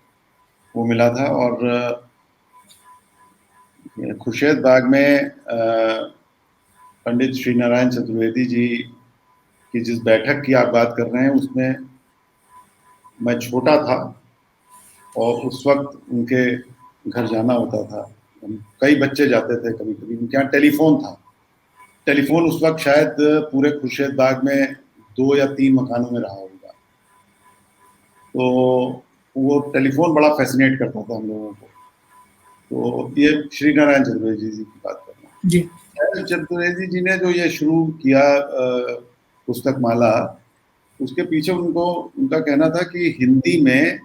वो मिला था। और खुर्शीद बाग में पंडित श्री नारायण चतुर्वेदी जी की जिस बैठक की आप बात कर रहे हैं, उसमें मैं छोटा था और उस वक्त उनके घर जाना होता था। कई बच्चे जाते थे, कभी कभी उनके यहाँ टेलीफोन था। टेलीफोन उस वक्त शायद पूरे खुर्शीद बाग में 2 या 3 मकानों में रहा होगा। तो वो टेलीफोन बड़ा फैसिनेट करता था हम लोगों को। तो ये श्री नारायण चतुर्वेदी जी की बात कर रहा हूँ जी। चतुर्वेदी जी ने जो ये शुरू किया पुस्तक माला, उसके पीछे उनका कहना था कि हिंदी में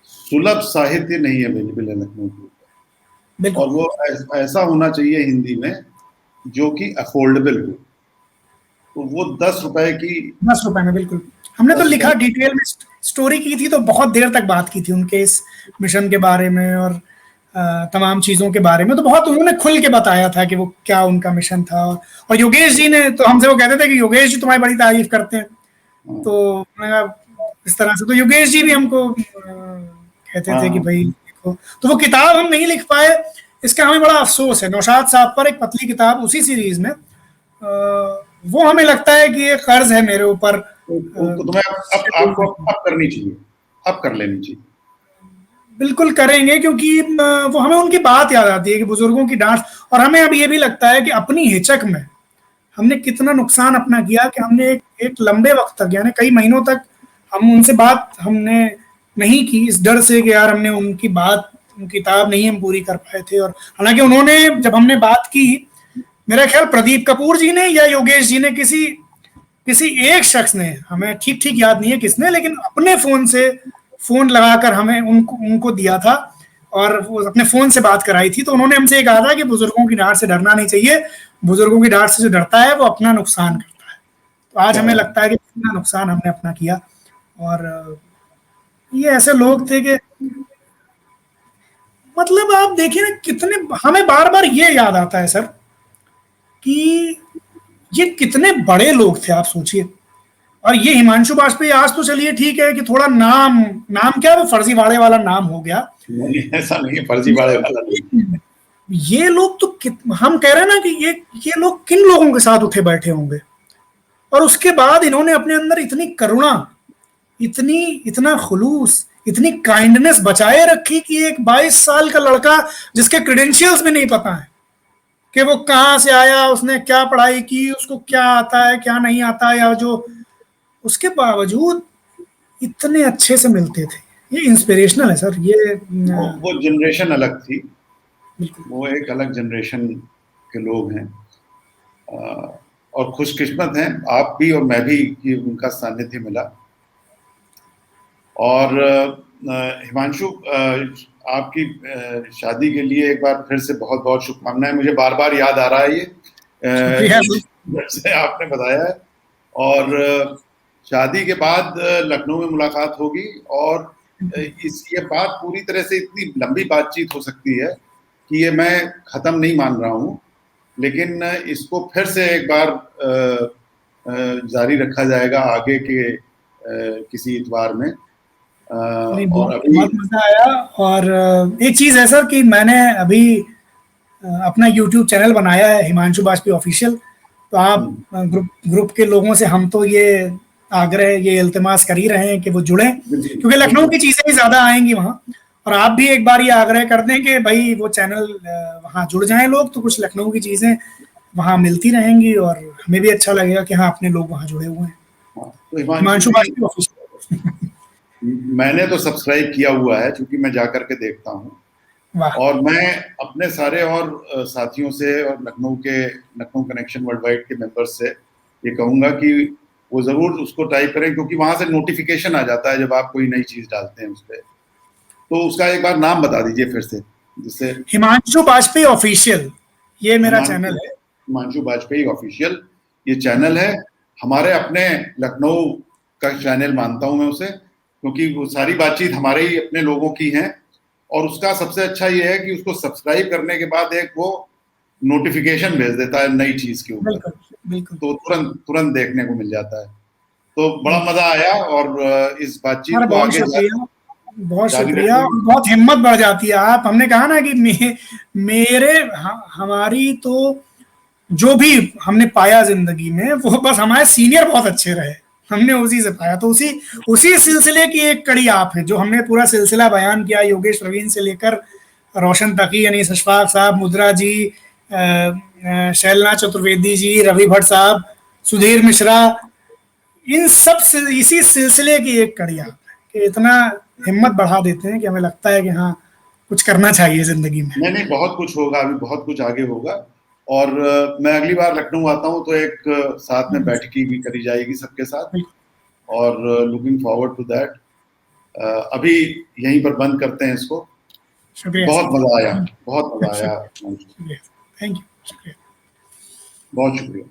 सुलभ साहित्य नहीं अवेलेबल है लखनऊ के ऊपर, और वो ऐसा होना चाहिए हिंदी में जो कि अफोर्डेबल हो। तो वो 10 रुपए में बिल्कुल। हमने तो लिखा, डिटेल में स्टोरी की थी, तो बहुत देर तक बात की थी उनके इस मिशन के बारे में और तमाम चीजों के बारे में। तो बहुत उन्होंने खुल के बताया था कि वो क्या उनका मिशन था। और योगेश जी ने तो हमसे वो कहते थे कि योगेश जी तुम्हारी बड़ी तारीफ करते हैं। तो इस तरह से तो योगेश जी भी हमको कहते थे कि भाई देखो। तो वो किताब हम नहीं लिख पाए, इसका हमें बड़ा अफसोस है। नौशाद साहब पर एक पतली किताब उसी सीरीज में, वो हमें लगता है कि ये कर्ज है मेरे ऊपर। तो तुम्हें आपको अब करनी चाहिए, अब कर लेनी चाहिए। बिल्कुल करेंगे, क्योंकि वो हमें उनकी बात याद आती है कि बुजुर्गों की डांट। और हमें अब ये भी लगता है कि अपनी हिचक में हमने कितना नुकसान अपना किया कि हमने एक लंबे वक्त तक, यानी कई महीनों तक हम उनसे बात हमने नहीं की, इस डर से कि यार हमने उनकी बात, किताब नहीं हम पूरी कर पाए थे। और हालांकि उन्होंने, जब हमने बात की, मेरा ख्याल प्रदीप कपूर जी ने या योगेश जी ने, किसी एक शख्स ने, हमें ठीक ठीक याद नहीं है किसने, लेकिन अपने फोन से फोन लगाकर हमें उनको दिया था और वो अपने फोन से बात कराई थी। तो उन्होंने हमसे ये कहा था कि बुजुर्गों की डांट से डरना नहीं चाहिए, बुजुर्गों की डांट से जो डरता है वो अपना नुकसान करता है। तो आज हमें लगता है कि कितना नुकसान हमने अपना किया। और ये ऐसे लोग थे कि मतलब आप देखिए ना, कितने हमें बार बार ये याद आता है सर कि ये कितने बड़े लोग थे, आप सोचिए। और ये हिमांशु बाजपेयी, आज तो चलिए ठीक है कि थोड़ा नाम क्या, वो फर्जीवाड़े वाला नाम हो गया। नहीं, ऐसा नहीं, फर्जीवाड़े वाला नहीं। ये लोग तो हम कह रहे हैं ना कि ये लोग किन लोगों के साथ उठे बैठे होंगे। और उसके बाद इन्होंने अपने अंदर इतनी करुणा, इतना खुलूस, इतनी काइंडनेस बचाए रखी कि एक 22 साल का लड़का जिसके क्रेडेंशियल्स भी नहीं पता है कि वो कहाँ से आया, उसने क्या पढ़ाई की, उसको क्या आता है क्या नहीं आता, या जो उसके बावजूद इतने अच्छे से मिलते थे। ये इंस्पिरेशनल है सर। ये वो जनरेशन अलग थी, वो एक अलग जनरेशन के लोग हैं। और खुशकिस्मत हैं आप भी और मैं भी कि उनका सानिध्य मिला। और हिमांशु, आपकी शादी के लिए एक बार फिर से बहुत बहुत शुभकामनाएं। मुझे बार बार याद आ रहा है ये जैसे आपने बताया है। और शादी के बाद लखनऊ में मुलाकात होगी, और ये बात पूरी तरह से इतनी लंबी बातचीत हो सकती है कि ये मैं ख़त्म नहीं मान रहा हूँ, लेकिन इसको फिर से एक बार जारी रखा जाएगा आगे के किसी इतवार में। और अभी बहुत मजा आया। और एक चीज है सर कि मैंने अभी अपना YouTube चैनल बनाया है, हिमांशु बाजपेयी ऑफिशियल। तो आप ग्रुप के लोगों से हम तो ये आग्रह, ये इल्तिमास कर ही रहे हैं कि वो जुड़े, क्योंकि लखनऊ की चीजें भी ज्यादा आएंगी वहाँ। और आप भी एक बार ये आग्रह कर दें कि भाई वो चैनल वहाँ जुड़ जाएं लोग, तो कुछ लखनऊ की चीजें वहाँ मिलती रहेंगी और हमें भी अच्छा लगेगा कि हाँ अपने लोग वहाँ जुड़े हुए हैं। तो हिमांशु बाजपेयी ऑफिशियल मैंने तो सब्सक्राइब किया हुआ है, क्योंकि मैं जाकर के देखता हूँ। वाह। और मैं अपने सारे और साथियों से और लखनऊ कनेक्शन वर्ल्ड वाइड के मेंबर्स से ये कहूंगा कि वो जरूर उसको टाइप करें, क्योंकि वहां से नोटिफिकेशन आ जाता है जब आप कोई नई चीज डालते हैं उस पर। तो उसका एक बार नाम बता दीजिए फिर से, जिससे। हिमांशु बाजपेयी ऑफिशियल, ये मेरा चैनल है। हिमांशु बाजपेयी ऑफिशियल ये चैनल है। हमारे अपने लखनऊ का चैनल मानता हूं मैं उसे, क्योंकि वो सारी बातचीत हमारे ही अपने लोगों की है। और उसका सबसे अच्छा ये है कि उसको सब्सक्राइब करने के बाद एक वो नोटिफिकेशन भेज देता है नई चीज के ऊपर, बिल्कुल बिल्कुल। तो तुरंत तुरंत देखने को मिल जाता है। तो बड़ा मजा आया, और इस बातचीत अरे को बहुत आगे शुक्रिया, बहुत जारी शुक्रिया। रखेंगे। बहुत हिम्मत बढ़ जाती है। आप, हमने कहा ना कि मेरे हमारी तो जो भी हमने पाया जिंदगी में, वो बस हमारे सीनियर बहुत अच्छे रहे, हमने उसी से पाया। तो उसी उसी सिलसिले की एक कड़ी आप है, जो हमने पूरा सिलसिला बयान किया, योगेश रवीन से लेकर रोशन तकी, यानी अशफाक साहब, मुद्रा जी, शैलना चतुर्वेदी जी, रवि भट्ट साहब, सुधीर मिश्रा, इन सब इसी सिलसिले की एक कड़ी आप है कि इतना हिम्मत बढ़ा देते हैं कि हमें लगता है कि हाँ, कुछ करना चाहिए जिंदगी में। नहीं नहीं, बहुत कुछ होगा, अभी बहुत कुछ आगे होगा। और मैं अगली बार लखनऊ आता हूँ तो एक साथ में बैठकी भी करी जाएगी सबके साथ, और लुकिंग फॉरवर्ड टू दैट। अभी यहीं पर बंद करते हैं इसको। शुक्रिया बहुत सर। मजा आया, बहुत मजा आया। शुक्रिया, थैंक यू, शुक्रिया। बहुत शुक्रिया।